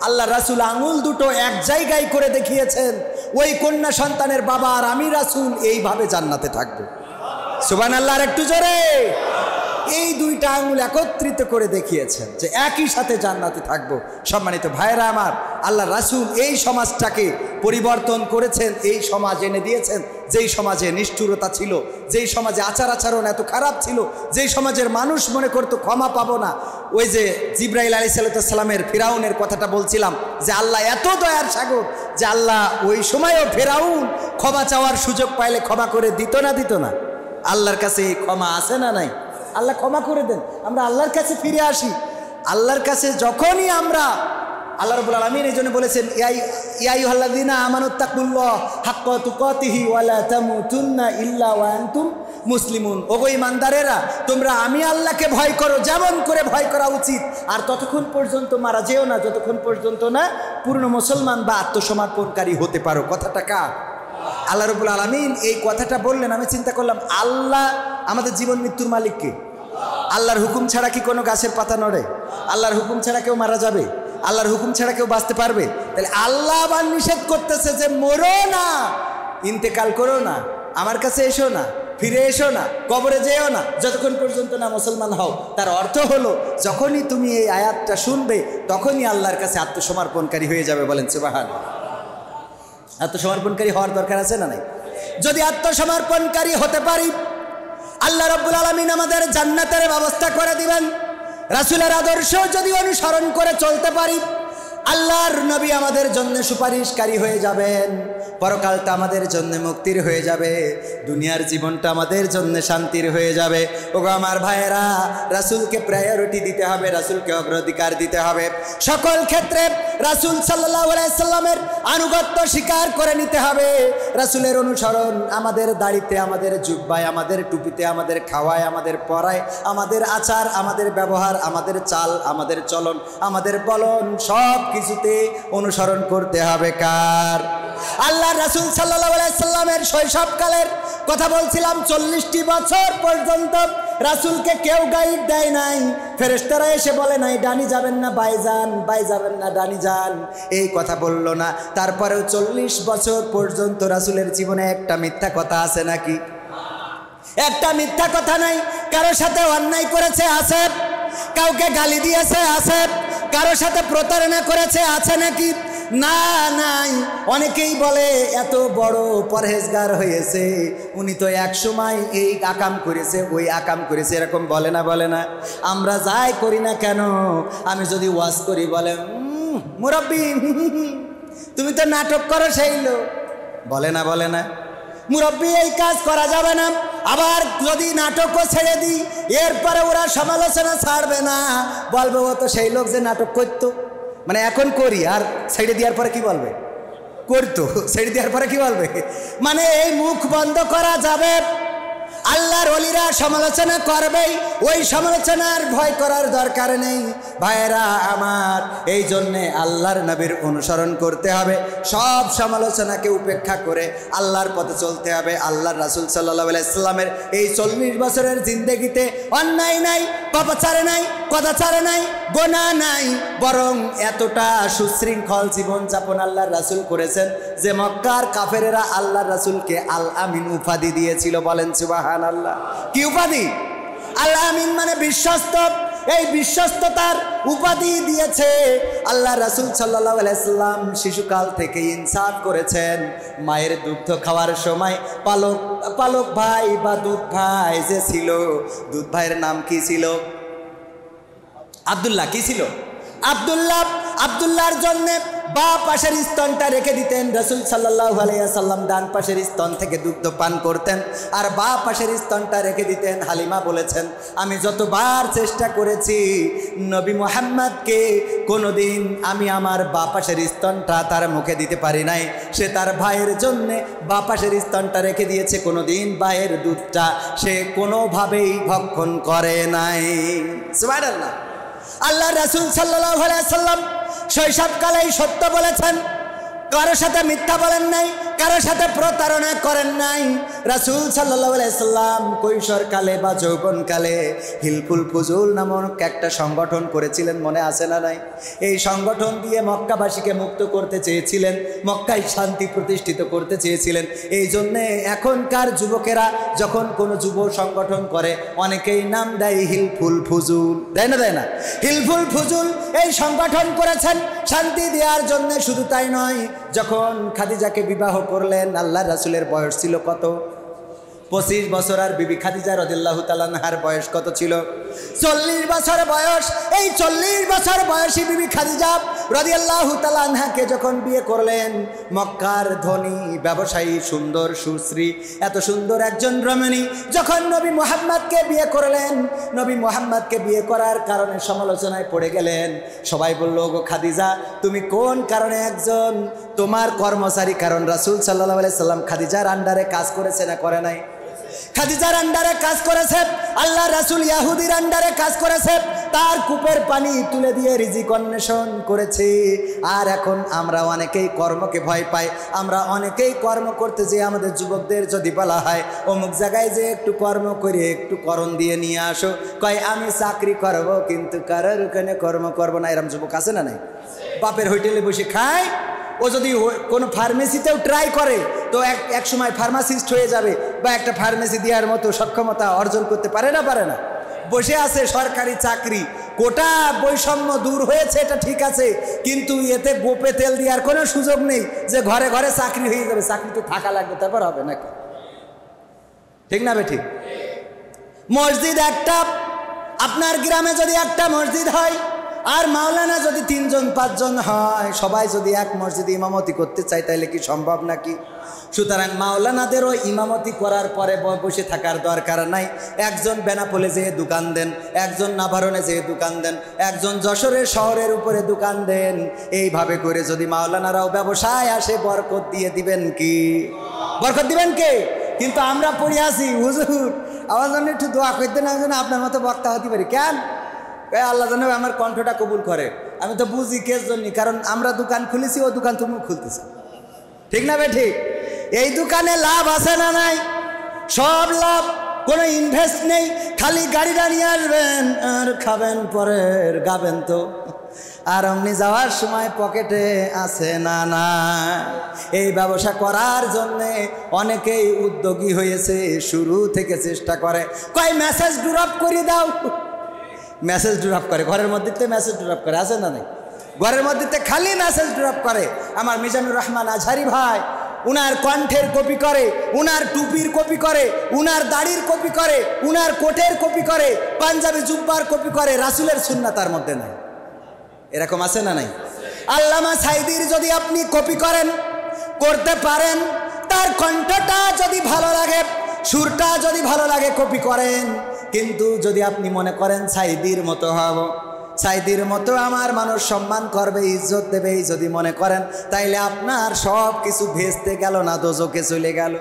আল্লাহ রাসূল আঙুল দুটো এক জায়গায় করে দেখিয়েছেন, ওই কন্যা সন্তানের বাবা আর আমি রাসূল এইভাবে জান্নাতে থাকবো। সুবহানাল্লাহ, আর একটু জোরে। এই 2টা আঙুল একত্রিত করে দেখিয়েছেন যে একই সাথে জান্নাতে থাকবো। সম্মানিত ভাইরা আমার, আল্লাহ রাসূল এই সমাজটাকে পরিবর্তন করেছেন, এই সমাজ এনে দিয়েছেন যেই সমাজে নিষ্ঠুরতা ছিল, যেই সমাজে আচার আচরণ এত খারাপ ছিল, যেই সমাজের মানুষ মনে করতো ক্ষমা পাবো না। ওই যে জিবরাইল আলাইহিস সালামের ফিরাউনের কথাটা বলছিলাম, যে আল্লাহ এত দয়ার সাগর যে আল্লাহ ওই সময়ও ফিরাউন ক্ষমা চাওয়ার সুযোগ পাইলে ক্ষমা করে দিত না? আল্লাহর কাছে এই ক্ষমা আছে না নাই? আল্লাহ ক্ষমা করে দেন। আমরা আল্লাহর কাছে ফিরে আসি। আল্লাহর কাছে যখনই আমরা, আল্লাহ রাব্বুল আলামিন এই জন্য বলেছেন, ইয়া আইয়ুহাল্লাযীনা আমানুত্তাকুল্লাহ হাক্কা তুকাতিহি ওয়া লা তামুতুন্না ইল্লা ওয়া আনতুম মুসলিমুন। ওগো ঈমানদারেরা, তোমরা আমি আল্লাহকে ভয় করো যেমন করে ভয় করা উচিত, আর ততক্ষণ পর্যন্ত মারা যেও না যতক্ষণ পর্যন্ত না পূর্ণ মুসলমান বা আত্মসমর্পণকারী হতে পারো। কথাটা কার? আল্লাহ রাব্বুল আলামিন এই কথাটা বললেন। আমি চিন্তা করলাম, আল্লাহ আমাদের জীবন মৃত্যুর মালিক কে? আল্লাহর হুকুম ছাড়া কি কোনো গাছের পাতা নড়ে? আল্লাহর হুকুম ছাড়া কেউ মারা যাবে? আল্লাহর হুকুম ছাড়া কেউ বাঁচতে পারবে? তাহলে আল্লাহ আবার নিষেধ করতেছে যে মরো না, ইন্তেকাল করো না, আমার কাছে এসো না, ফিরে এসো না, কবরে যেও না যতক্ষণ পর্যন্ত না মুসলমান হও। তার অর্থ হলো, যখনই তুমি এই আয়াতটা শুনবে তখনই আল্লাহর কাছে আত্মসমর্পণকারী হয়ে যাবে। বলেন সুবহানাল্লাহ। আত্মসমর্পণকারী হওয়ার দরকার আছে না নাই? যদি আত্মসমর্পণকারী হতে পারি, আল্লাহ রাব্বুল আলামিন আমাদের জান্নাতের ব্যবস্থা করে দিবেন। রাসূলের আদর্শ যদি অনুসরণ করে চলতে পারি, আল্লাহর নবী আমাদের জন্য সুপারিশকারী হয়ে যাবেন। পরকালটা আমাদের জন্য মুক্তির হয়ে যাবে, দুনিয়ার জীবনটা আমাদের জন্য শান্তির হয়ে যাবে। ওগো আমার ভাইয়েরা, রাসূলকে প্রায়োরিটি দিতে হবে, রাসূলকে অগ্রাধিকার দিতে হবে। সকল ক্ষেত্রে রাসূল সাল্লাল্লাহু আলাইহি সাল্লামের আনুগত্য স্বীকার করে নিতে হবে। রাসূলের অনুসরণ আমাদের দাড়িতে, আমাদের জুব্বায়, আমাদের টুপিতে, আমাদের খাওয়ায়, আমাদের পরায়, আমাদের আচার, আমাদের ব্যবহার, আমাদের চাল, আমাদের চলন, আমাদের বলন, সব কিছুতে অনুসরণ করতে হবে কার? আল্লাহ রাসূল সাল্লাল্লাহু আলাইহি সাল্লামের শৈশবকালের কথা বলছিলাম। 40টি বছর পর্যন্ত রাসূলকে কেউ গাইড দেয় নাই। ফেরেশতারা এসে বলে নাই ডানি যাবেন না বাই যান, বাই যাবেন না ডানি যান, এই কথা বলল না। তারপরেও 40 বছর পর্যন্ত রাসূলের জীবনে একটা মিথ্যা কথা আছে নাকি? একটা মিথ্যা কথা নাই। কারো সাথে অন্যায় করেছে আছে, কাউকে গালি দিয়েছে আছে, কারো সাথে প্রতারণা করেছে আছে নাকি? না, নাই। অনেকেই বলে এত বড় পরহেজগার হয়েছে, উনি তো এক সময় এই আকাম করেছে, ওই আকাম করেছে, এরকম বলে না? আমরা যাই করি না কেন, আমি যদি ওয়াজ করি বলে মুরব্বি তুমি তো নাটক করো, সেই লোক বলে না মুরব্বি এই কাজ করা যাবে না। আবার যদি নাটকও ছেড়ে দিই, এরপরে ওরা সমালোচনা ছাড়বে না, বলবে ও তো সেই লোক যে নাটক করতো। মানে এখন করি আর ছেড়ে দেওয়ার পরে কি বলবে? করতো। ছেড়ে দেওয়ার পরে কি বলবে? মানে এই মুখ বন্ধ করা যাবে। আল্লাহর ওলিরা সমালোচনা করবেই, ওই সমালোচনার ভয় করার দরকার নেই ভাইয়েরা আমার। এই জন্যে আল্লাহর নবীর অনুসরণ করতে হবে, সব সমালোচনাকে উপেক্ষা করে আল্লাহর পথে চলতে হবে। আল্লাহর রাসূল সাল্লাল্লাহু আলাইহি সাল্লামের এই 40 বছরের জিন্দেগিতে অন্যায় নাই, পাপাচার নাই, কদাচার নাই, গোনাহ নাই, বরং এতটা সুশৃঙ্খল জীবনযাপন আল্লাহর রাসূল করেছেন যে মক্কার কাফেরেরা আল্লাহর রাসূলকে আল আমিন উপাধি দিয়েছিল। বলেন সুবহানাল্লাহ। কি উপাধি? আল আমিন মানে বিশ্বস্ত। এই বিশ্বস্ততার উপাধি দিয়েছে। আল্লাহ রাসূল সাল্লাল্লাহু আলাইহি সাল্লাম শিশুকাল থেকে ইনসাফ করেছেন। মায়ের দুগ্ধ খাওয়ার সময় পালক ভাই বা দুধ ভাই যে ছিল, দুধ ভাইয়ের নাম কি ছিল? আব্দুল্লাহ। কি ছিল? আব্দুল্লাহর জন্য বা পাশের স্তনটা রেখে দিতেন রাসূল সাল্লাল্লাহু আলাইহি সাল্লাম। ডান পাশের স্তন থেকে দুগ্ধ পান করতেন আর বা পাশের স্তনটা রেখে দিতেন। হালিমা বলেছেন, আমি যতবার চেষ্টা করেছি নবী মুহাম্মদকে কোনোদিন আমি আমার বা পাশের স্তনটা তার মুখে দিতে পারি নাই। সে তার ভাইয়ের জন্য বা পাশের স্তনটা রেখে দিয়েছে, কোনোদিন ভাইয়ের দুধটা সে কোনোভাবেই ভক্ষণ করে নাই। সুবহানাল্লাহ। আল্লাহ রাসূল সাল্লাল্লাহু আলাইহি সাল্লাম শৈশবকালেই সত্য বলেছেন, কারোর সাথে মিথ্যা বলেন নাই, কারোর সাথে প্রতারণা করেন নাই। রাসূল সাল্লাল্লাহু আলাইহি সাল্লাম কৈশোরকালে বা যৌবনকালে হিলফুল ফুজুল নামক একটা সংগঠন করেছিলেন, মনে আছে না নাই? এই সংগঠন দিয়ে মক্কাবাসীকে মুক্ত করতে চেয়েছিলেন, মক্কায় শান্তি প্রতিষ্ঠিত করতে চেয়েছিলেন। এই জন্যে এখনকার যুবকেরা যখন কোনো যুব সংগঠন করে অনেকেই নাম দেয় হিলফুল ফুজুল, দেয় না? হিলফুল ফুজুল এই সংগঠন করেছেন শান্তি দেওয়ার জন্য। শুধু তাই নয়, যখন খাদিজাকে বিবাহ করলেন আল্লাহ রাসূলের বয়স ছিল কত? 25 বছর। আর বিবি খাদিজা রাদিয়াল্লাহু তাআলা আনহার বয়স কত ছিল? 40 বছর বয়স। এই 40 বছর বয়সী বিবি খাদিজা রাদিয়াল্লাহু তাআলা আনহাকে যখন বিয়ে করলেন, মক্কার ধনী ব্যবসায়ী সুন্দর সুশ্রী এত সুন্দর একজন রমণী যখন নবী মুহাম্মদকে বিয়ে করলেন, নবী মুহাম্মদকে বিয়ে করার কারণে সমালোচনায় পড়ে গেলেন। সবাই বলল, গো খাদিজা তুমি কোন কারণে একজন তোমার কর্মচারী? কারণ রাসূল সাল্লাল্লাহু আলাইহি সাল্লাম খাদিজার আন্ডারে কাজ করেছে না করে নাই? খাদিজার আন্ডারে কাজ করেছে। আল্লাহ রাসূল ইহুদির আন্ডারে কাজ করেছে, তার কূপের পানি তুলে দিয়ে রিজিক অন্বেষণ করেছে। আর এখন আমরা অনেকেই কর্মকে ভয় পাই। আমরা অনেকেই কর্ম করতে যে আমাদের যুবকদের যদি বলা হয় অমুক জায়গায় যে একটু কর্ম করে একটু করণ দিয়ে নিয়ে আসো, কয় আমি চাকরি করব কিন্তু কারোর ওখানে কর্ম করব না। এরকম যুবক আছে না নাই? বাপের হোটেলে বসে খায়। ও যদি কোনো ফার্মেসিতেও ট্রাই করে তো এক সময় ফার্মাসিস্ট হয়ে যাবে বা একটা ফার্মেসি দেওয়ার মতো সক্ষমতা অর্জন করতে পারে না? বসে আছে সরকারি চাকরি। কোটা বৈষম্য দূর হয়েছে, এটা ঠিক আছে, কিন্তু এতে গোপে তেল দেওয়ার কোনো সুযোগ নেই যে ঘরে ঘরে চাকরি হয়ে যাবে। চাকরি তো থাকা লাগবে, তারপর হবে নাকি? ঠিক না বে ঠিক? মসজিদ একটা, আপনার গ্রামে যদি একটা মসজিদ হয় আর মাওলানা যদি 3 জন 5 জন হয়, সবাই যদি এক মসজিদে ইমামতি করতে চায় তাহলে কি সম্ভব নাকি? সুতরাং মাওলানাদেরও ইমামতি করার পরে বসে থাকার দরকার নাই। একজন বেনাপোলে যেয়ে দোকান দেন, একজন নাভারণে যেয়ে দোকান দেন, একজন যশোরের শহরের উপরে দোকান দেন। এইভাবে করে যদি মাওলানারাও ব্যবসায় আসে, বরকত দিয়ে দিবেন কি? বরকত দিবেন কে? কিন্তু আমরা পড়ে আসি, হুজুর আমার জন্য একটু দোয়া করতে না, আপনার মতো বক্তা হতে পারি। কেন? আল্লাহ জানে আমার কণ্ঠটা কবুল করে। আমি তো বুঝি কেস জন্য, কারণ আমরা দোকান খুলেছি, ও দোকান তুমি খুলতেছ। ঠিক না বে ঠিক? এই দোকানে লাভ আছে না নাই? সব লাভ, কোনো ইনভেস্ট নেই, খালি গাড়িটা নিয়ে আসবেন আর খাবেন, পরের গাবেন তো। আর অমনি যাওয়ার সময় পকেটে আছে না। এই ব্যবসা করার জন্যে অনেকেই উদ্যোগী হয়েছে, শুরু থেকে চেষ্টা করে, কয় মেসেজ ড্রপ করে দাও। মেসেজ ড্রপ করে ঘরের মধ্যে, মেসেজ ড্রপ করে, আছে না নাই? ঘরের মধ্যে খালি মেসেজ ড্রপ করে। আমার মিজানুর রহমান আজহারি ভাই উনার কণ্ঠের কপি করে, উনার টুপির কপি করে, উনার দাড়ির কপি করে, উনার কোটের কপি করে, পাঞ্জাবি জুব্বার কপি করে, রাসূলের সুন্নাত তার মধ্যে নাই। এরকম আছে না নাই? আল্লামা সাইদির যদি আপনি কপি করেন, করতে পারেন, তার কণ্ঠটা যদি ভালো লাগে, সুরটা যদি ভালো লাগে, কপি করেন। কিন্তু যদি আপনি মনে করেন সাইদির মতো হব, সাইদির মতো আমার মানুষ সম্মান করবে, ইজ্জত দেবে, এই যদি মনে করেন, তাইলে আপনার সব কিছু ভেস্তে গেল না দোজখে চলে গেল।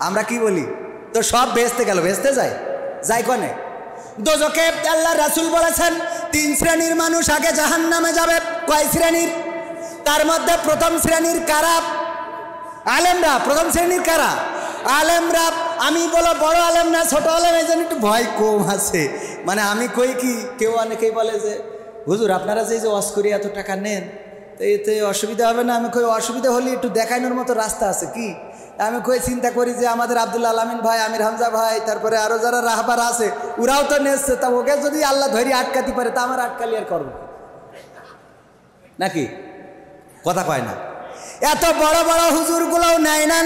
আমরা কি বলি? তো সব ভেস্তে গেল, ভেস্তে যায় কনে? দোজখে আল্লাহ রাসূল বলেছেন 3 শ্রেণীর মানুষ আগে জাহান্নামে যাবে। কয় শ্রেণীর? তার মধ্যে প্রথম শ্রেণীর কারা? আলেমরা। প্রথম শ্রেণীর কারা? আলেমরা। আমি বলো বড় আলেম না ছোট আলেম, এই জন্য একটু ভয় কম আছে। মানে আমি কই কি, কেউ অনেকেই বলে যে হুজুর আপনারা যে ওয়াজ করি এত টাকা নেন, তো এতে অসুবিধা হবে না? আমি কই অসুবিধা হলে একটু দেখানোর মতো রাস্তা আছে কি? আমি কই চিন্তা করি যে আমাদের আব্দুল আলামিন ভাই, আমির হামজা ভাই, তারপরে আরো যারা রাহবার আছে ওরাও তো নেচ্ছে, তা ওকে যদি আল্লাহ ধরি আটকাতে পারে তা আমার আটকালি আর করবো নাকি? কথা কয় না। এত বড় বড় হুজুরগুলোও নেয় না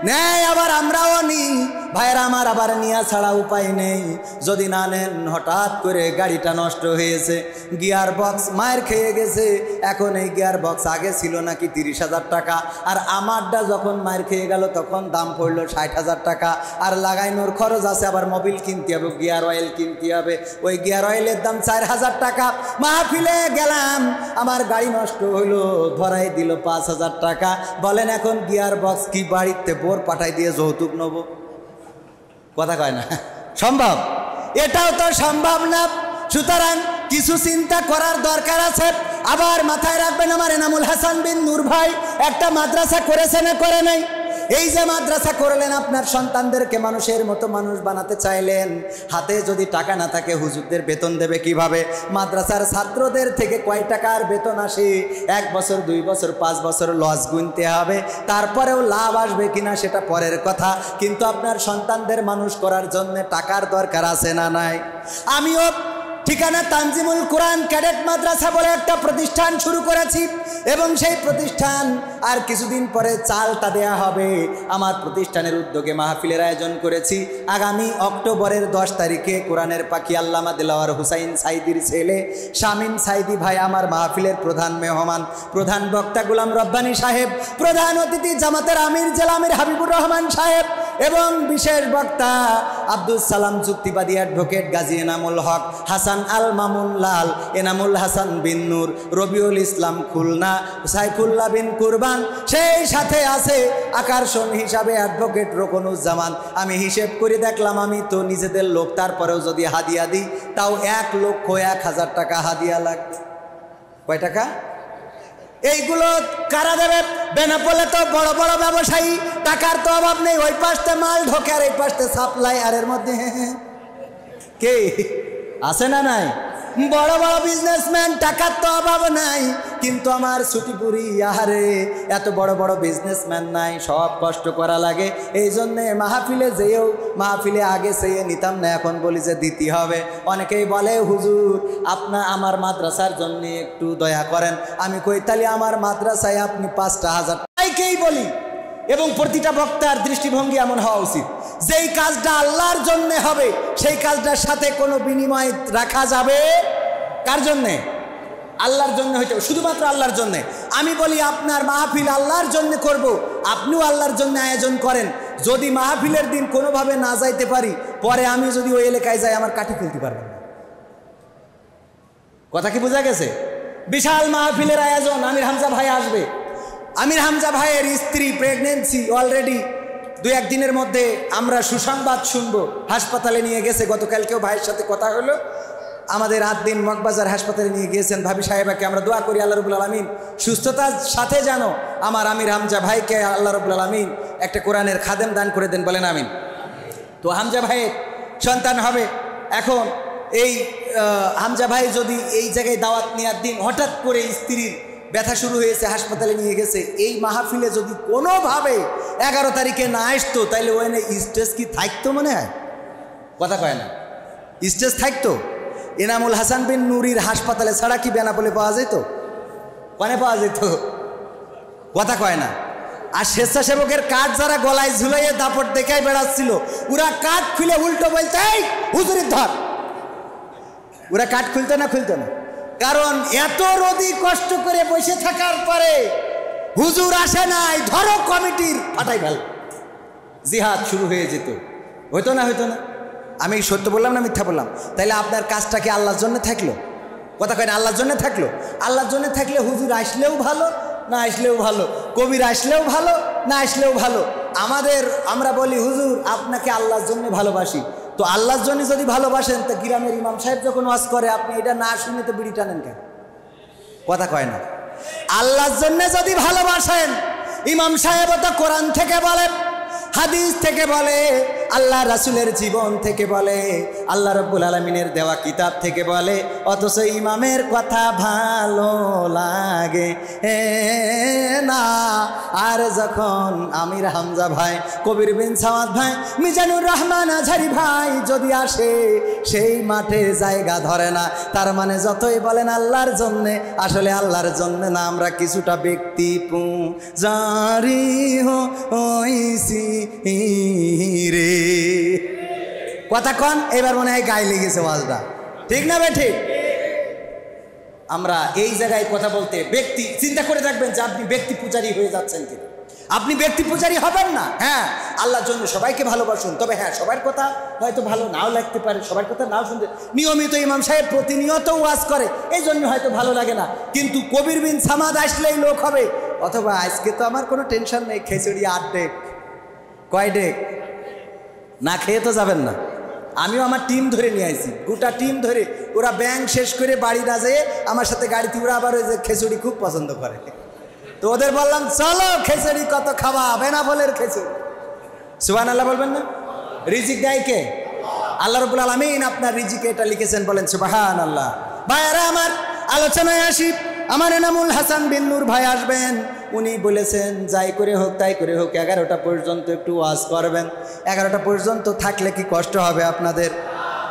নেয়, আবার আমরাও নিই ভাইয়েরা আমার, আবার নিয়া ছাড়া উপায় নেই। যদি না নেন, হঠাৎ করে গাড়িটা নষ্ট হয়েছে, গিয়ার বক্স মায়ের খেয়ে গেছে। এখন এই গিয়ার বক্স আগে ছিল নাকি 30,000 টাকা, আর আমারটা যখন মায়ের খেয়ে গেল তখন দাম পড়লো 60,000 টাকা। আর লাগাইনোর খরচ আছে, আবার মোবিল কিনতে হবে, গিয়ার অয়েল কিনতে হবে, ওই গিয়ার অয়েলের দাম 4,000 টাকা। মাহফিলে গেলাম, আমার গাড়ি নষ্ট হইলো, ধরাই দিল 5,000 টাকা। বলেন এখন গিয়ার বক্স কি বাড়িতে বোর পাঠাই দিয়ে যৌতুক নেব? কথা কয় না। সম্ভব? এটাও তো সম্ভব না। সুতরাং কিছু চিন্তা করার দরকার আছে। আবার মাথায় রাখবেন, আমার এনামুল হাসান বিন নূর ভাই একটা মাদ্রাসা করেছে না করে নাই? এই যে মাদ্রাসা করলেন, আপনার সন্তানদেরকে মানুষের মতো মানুষ বানাতে চাইলেন, হাতে যদি টাকা না থাকে হুজুরদের বেতন দেবে কিভাবে? মাদ্রাসার ছাত্রদের থেকে কয় টাকার বেতন আসে? 1 বছর 2 বছর 5 বছর লস গুনতে হবে, তারপরেও লাভ আসবে কিনা সেটা পরের কথা। কিন্তু আপনার সন্তানদের মানুষ করার জন্য টাকার দরকার আছে না নাই? আমিও ঠিকানা তানজিমুল কোরআন ক্যাডেট মাদ্রাসা বলে একটা প্রতিষ্ঠান শুরু করেছি, এবং সেই প্রতিষ্ঠান আর কিছুদিন পরে চালটা দেয়া হবে। আমার প্রতিষ্ঠানের উদ্যোগে মাহফিলের আয়োজন করেছি। আগামী অক্টোবরের 10 তারিখে কোরআনের পাখি আল্লামা দেলাওয়ার হুসাইন সাইদির ছেলে শামীম সাইদি ভাই আমার মাহফিলের প্রধান মেহমান, প্রধান বক্তা গোলাম রব্বানী সাহেব, প্রধান অতিথি জামাতের আমির জেলা আমির হাবিবুর রহমান সাহেব, এবং বিশেষ বক্তা আব্দুল সালাম যুক্তিবাদী অ্যাডভোকেট গাজী এনামুল হক, হাসান আল মামুন লাল, এনামুল হাসান বিন নূর, রবিউল ইসলাম খুলনা, সাইফুল্লাহ বিন কুরবান, সেই সাথে আছে আকর্ষণ হিসাবে অ্যাডভোকেট রোকনুজ্জামান। আমি হিসেব করে দেখলাম, আমি তো নিজেদের লোক, তারপরেও যদি হাদিয়া দিই তাও 1,01,000 টাকা হাদিয়া লাগবে। কয় টাকা? এইগুলো কারা দেবে? বেনাপোলে তো বড় বড় ব্যবসায়ী, টাকার তো অভাব নেই, ওই পাশে মাল ঢোকে আর এই পাশে সাপ্লাই, আর এর মধ্যে কে আছে না নাই? বড় বড় বিজনেসম্যান, টাকার তো অভাব নাই, কিন্তু আমার ছুটিপুরি আহারে এত বড় বড় বিজনেসম্যান নাই, সব কষ্ট করা লাগে। এই জন্যে মাহফিলে যেও, মাহফিলে আগে চেয়ে নিতাম না, এখন বলি যে দিতে হবে। অনেকেই বলে হুজুর আমার মাদ্রাসার জন্য একটু দয়া করেন। আমি কই তাহলে আমার মাদ্রাসায় আপনি 5,000 টাকাই বলি। এবং প্রতিটা বক্তার দৃষ্টিভঙ্গি এমন হওয়া উচিত, যেই কাজটা আল্লাহর জন্য হবে সেই কাজটার সাথে কোনো বিনিময় রাখা যাবে। কার জন্যে? আল্লাহর জন্য হইতে হবে, শুধুমাত্র আল্লাহর জন্যে। আমি বলি আপনার মাহফিল আল্লাহর জন্য করব, আপনিও আল্লাহর জন্য আয়োজন করেন। যদি মাহফিলের দিন কোনোভাবে না যাইতে পারি, পরে আমি যদি ওই এলাকায় যাই আমার কাঠি খুলতে পারবেন না। কথা কি বোঝা গেছে? বিশাল মাহফিলের আয়োজন, আমির হামজা ভাই আসবে। আমির হামজা ভাইয়ের স্ত্রী প্রেগনেন্সি অলরেডি, 2-1 দিনের মধ্যে আমরা সুসংবাদ শুনবো। হাসপাতালে নিয়ে গেছে, গতকালকেও ভাইয়ের সাথে কথা হলো। আমাদের 8 দিন মগবাজার হাসপাতালে নিয়ে গিয়েছেন ভাবি সাহেবাকে। আমরা দোয়া করি আল্লাহ রাব্বুল আলামিন সুস্থতার সাথে যেন আমার আমির হামজা ভাইকে আল্লাহ রাব্বুল আলামিন একটা কোরআনের খাদেম দান করে দেন, বলেন আমিন। তো হামজা ভাইয়ের সন্তান হবে। এখন এই হামজা ভাই যদি এই জায়গায় দাওয়াত নেওয়ার দিন হঠাৎ করে স্ত্রীর ব্যথা শুরু হয়েছে, হাসপাতালে নিয়ে গেছে, এই মাহফিলে যদি কোনোভাবে 11 তারিখে না আসতো, তাইলে ওখানে স্টেজ কি থাকতো? মনে হয় কথা কয় না, স্টেজ থাকতো। এনামুল হাসান বিন নুরির হাসপাতালে ছাড়া কি বেনাপোলে পাওয়া যেত? কনে পাওয়া যেত? কথা কয় না। আর স্বেচ্ছাসেবকের কার্ড যারা গলায় ঝুলাইয়ে দাপট দেখাই বেড়াচ্ছিল, ওরা কার্ড খুলে উল্টো বলতে এই হুজুরের ধর, ওরা কার্ড খুলতো না? খুলতো না। কারণ এত রোদি কষ্ট করে বসে থাকার পরে হুজুর আসে নাই, ধরো কমিটির ফাটাই ফেল, জিহাদ শুরু হয়ে যেত। হইতো না? হইতো না? আমি সত্য বললাম না মিথ্যা বললাম? তাইলে আপনার কাজটা কি আল্লাহর জন্য থাকলো? কথা কয় না, আল্লাহর জন্য থাকলো। আল্লাহর জন্য থাকলে হুজুর আসলেও ভালো, না আসলেও ভালো, কবির আসলেও ভালো, না আসলেও ভালো। আমরা বলি হুজুর আপনাকে আল্লাহর জন্য ভালোবাসি। তো আল্লাহর জন্য যদি ভালোবাসেন, তো গ্রামের ইমাম সাহেব যখন ওয়াজ করে আপনি এটা না শুনে তো বিড়ি টানেন কেন? কথা কয় না। আল্লাহর জন্য যদি ভালোবাসেন, ইমাম সাহেব তো কোরআন থেকে বলে, হাদিস থেকে বলে, আল্লাহ রাসূলের জীবন থেকে বলে, আল্লাহ রাব্বুল আলামিনের দেওয়া কিতাব থেকে বলে, অথচ ইমামের কথা ভালো লাগে না। আর যখন আমির হামজা ভাই, কবির বিন সাওয়াদ ভাই, মিজানুর রহমান আজহারি ভাই যদি আসে, সেই মাঠে জায়গা ধরে না। তার মানে যতই বলেন আল্লাহর জন্যে, আসলে আল্লাহর জন্যে না, আমরা কিছুটা ব্যক্তি পূজারি হইছি রে। কথা কন, এবার মনে হয় গায়ে লেগেছে ওয়াজটা, ঠিক না বে ঠিক? আমরা এই জায়গায় কথা বলতে ব্যক্তি চিন্তা করে রাখবেন যে আপনি ব্যক্তি পূজারি হয়ে যাচ্ছেন কিনা। আপনি ব্যক্তি পূজারি হবেন না। হ্যাঁ, আল্লাহর জন্য সবাইকে ভালোবাসুন, তবে হ্যাঁ সবার কথা হয়তো ভালো নাও লাগতে পারে, সবার কথা নাও শুনতে। নিয়মিত ইমাম সাহেব প্রতিনিয়ত ওয়াজ করে, এই জন্য হয়তো ভালো লাগে না, কিন্তু কবির বিন সামাদ আসলেই লোক হবে। অথবা আজকে তো আমার কোনো টেনশন নেই, খিচুড়ি 8 ডেক, কয় ডেক না খেয়ে তো যাবেন না। আমিও আমার টিম ধরে নিয়ে আসি, গোটা টিম ধরে। ওরা ব্যাংক শেষ করে বাড়ি না যেয়ে আমার সাথে গাড়িতে, ওরা আবার ওই যে খিচুড়ি খুব পছন্দ করে, তো ওদের বললাম চলো খিচুড়ি কত খাওয়া, বেনাফলের খিচুড়ি। সুবহানাল্লাহ বলবেন না? রিজিক দেয় কে? আল্লাহ রাব্বুল আলামিন আপনার রিজিকে এটা লিখেছেন, বলেন সুবহানাল্লাহ। ভাইয়ারা আমার, আলোচনায় আসি। আমার এনামুল হাসান বিন নূর ভাই আসবেন, উনি বলেছেন যাই করে হোক তাই করে হোক 11টা পর্যন্ত একটু ওয়াজ করবেন। 11টা পর্যন্ত থাকলে কি কষ্ট হবে আপনাদের?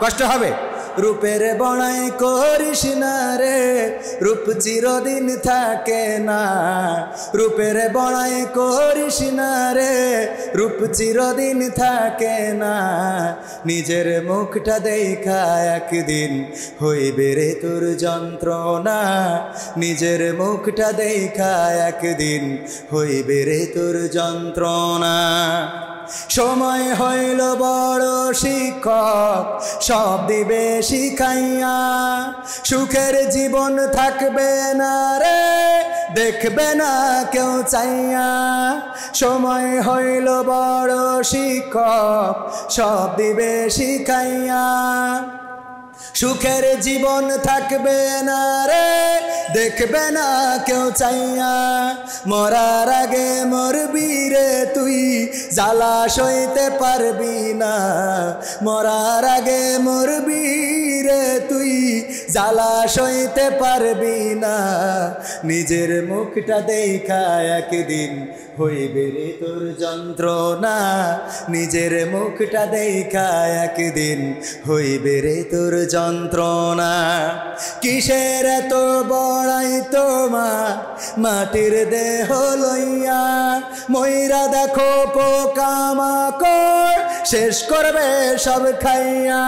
কষ্ট হবে? রূপের বড়াই করিস না রে, রূপ চিরদিন থাকে না। রূপের বড়াই করিস না রে, রূপ চিরদিন থাকে না। নিজের মুখটা দেখা একদিন হইবে রে তোর যন্ত্রণা। নিজের মুখটা দেখা একদিন হইবে রে তোর যন্ত্রণা। সময় হইল বড় শিক্ষক, সব দিবে শিখাইয়া। সুখের জীবন থাকবে না রে, দেখবে না কেউ চাইয়া। সময় হইল বড় শিক্ষক, সব দিবে শিখাইয়া। সুখের জীবন থাকবে না রে, দেখবে না কেউ চাইয়া। মরার আগে মরবি রে তুই, জ্বালা সইতে পারবি না। মরার আগে মরবি রে তুই, জ্বালা সইতে পারবি না। নিজের মুখটা দেখা একদিন হইবে রে তোর যন্ত্রণা। নিজের মুখটা দেখা একদিন হইবে রে তোর যন্ত্রণা। কিসের এত বড়াই তোমার মাটির দেহ লইয়া। ময়রা দেখো পোকামাকড় শেষ করবে সব খাইয়া।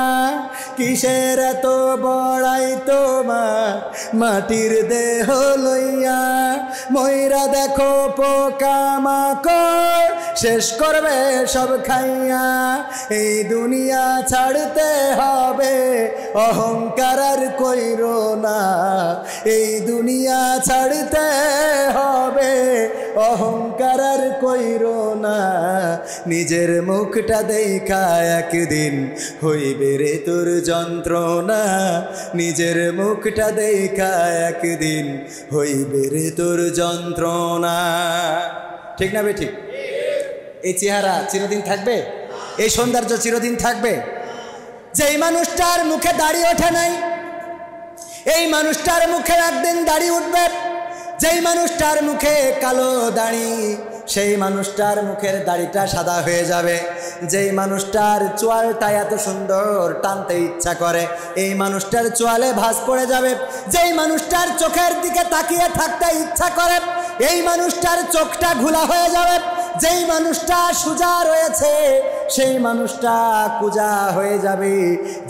কিসের এত বড়াই তোমার মাটির দেহ লইয়া। ময়রা দেখো পোকামাকড় শেষ করবে সব খাইয়া। এই দুনিয়া ছাড়তে হবে, অহংকার আর কইরো না। এই দুনিয়া ছাড়তে হবে, অহংকার আর কইরো না। নিজের মুখটা দেখা একদিন হইবে রে তোর যন্ত্রণা। নিজের মুখটা দেখা একদিন হইবে রে তোর যন্ত্রণা। ঠিক না বে ঠিক? এই চেহারা চিরদিন থাকবে, এই সৌন্দর্য চিরদিন থাকবে। যেই মানুষটার মুখে দাড়ি ওঠে নাই, এই মানুষটার মুখে একদিন দাড়ি উঠবে। যেই মানুষটার মুখে কালো দাড়ি, সেই মানুষটার মুখের দাড়িটা সাদা হয়ে যাবে। যেই মানুষটার চোয়ালটা এত সুন্দর টানতে ইচ্ছা করে, এই মানুষটার চোয়ালে ভাঁজ পড়ে যাবে। যেই মানুষটার চোখের দিকে তাকিয়ে থাকতে ইচ্ছা করে, এই মানুষটার চোখটা ঘোলা হয়ে যাবে। যেই মানুষটা সোজা রয়েছে, সেই মানুষটা কুজা হয়ে যাবে।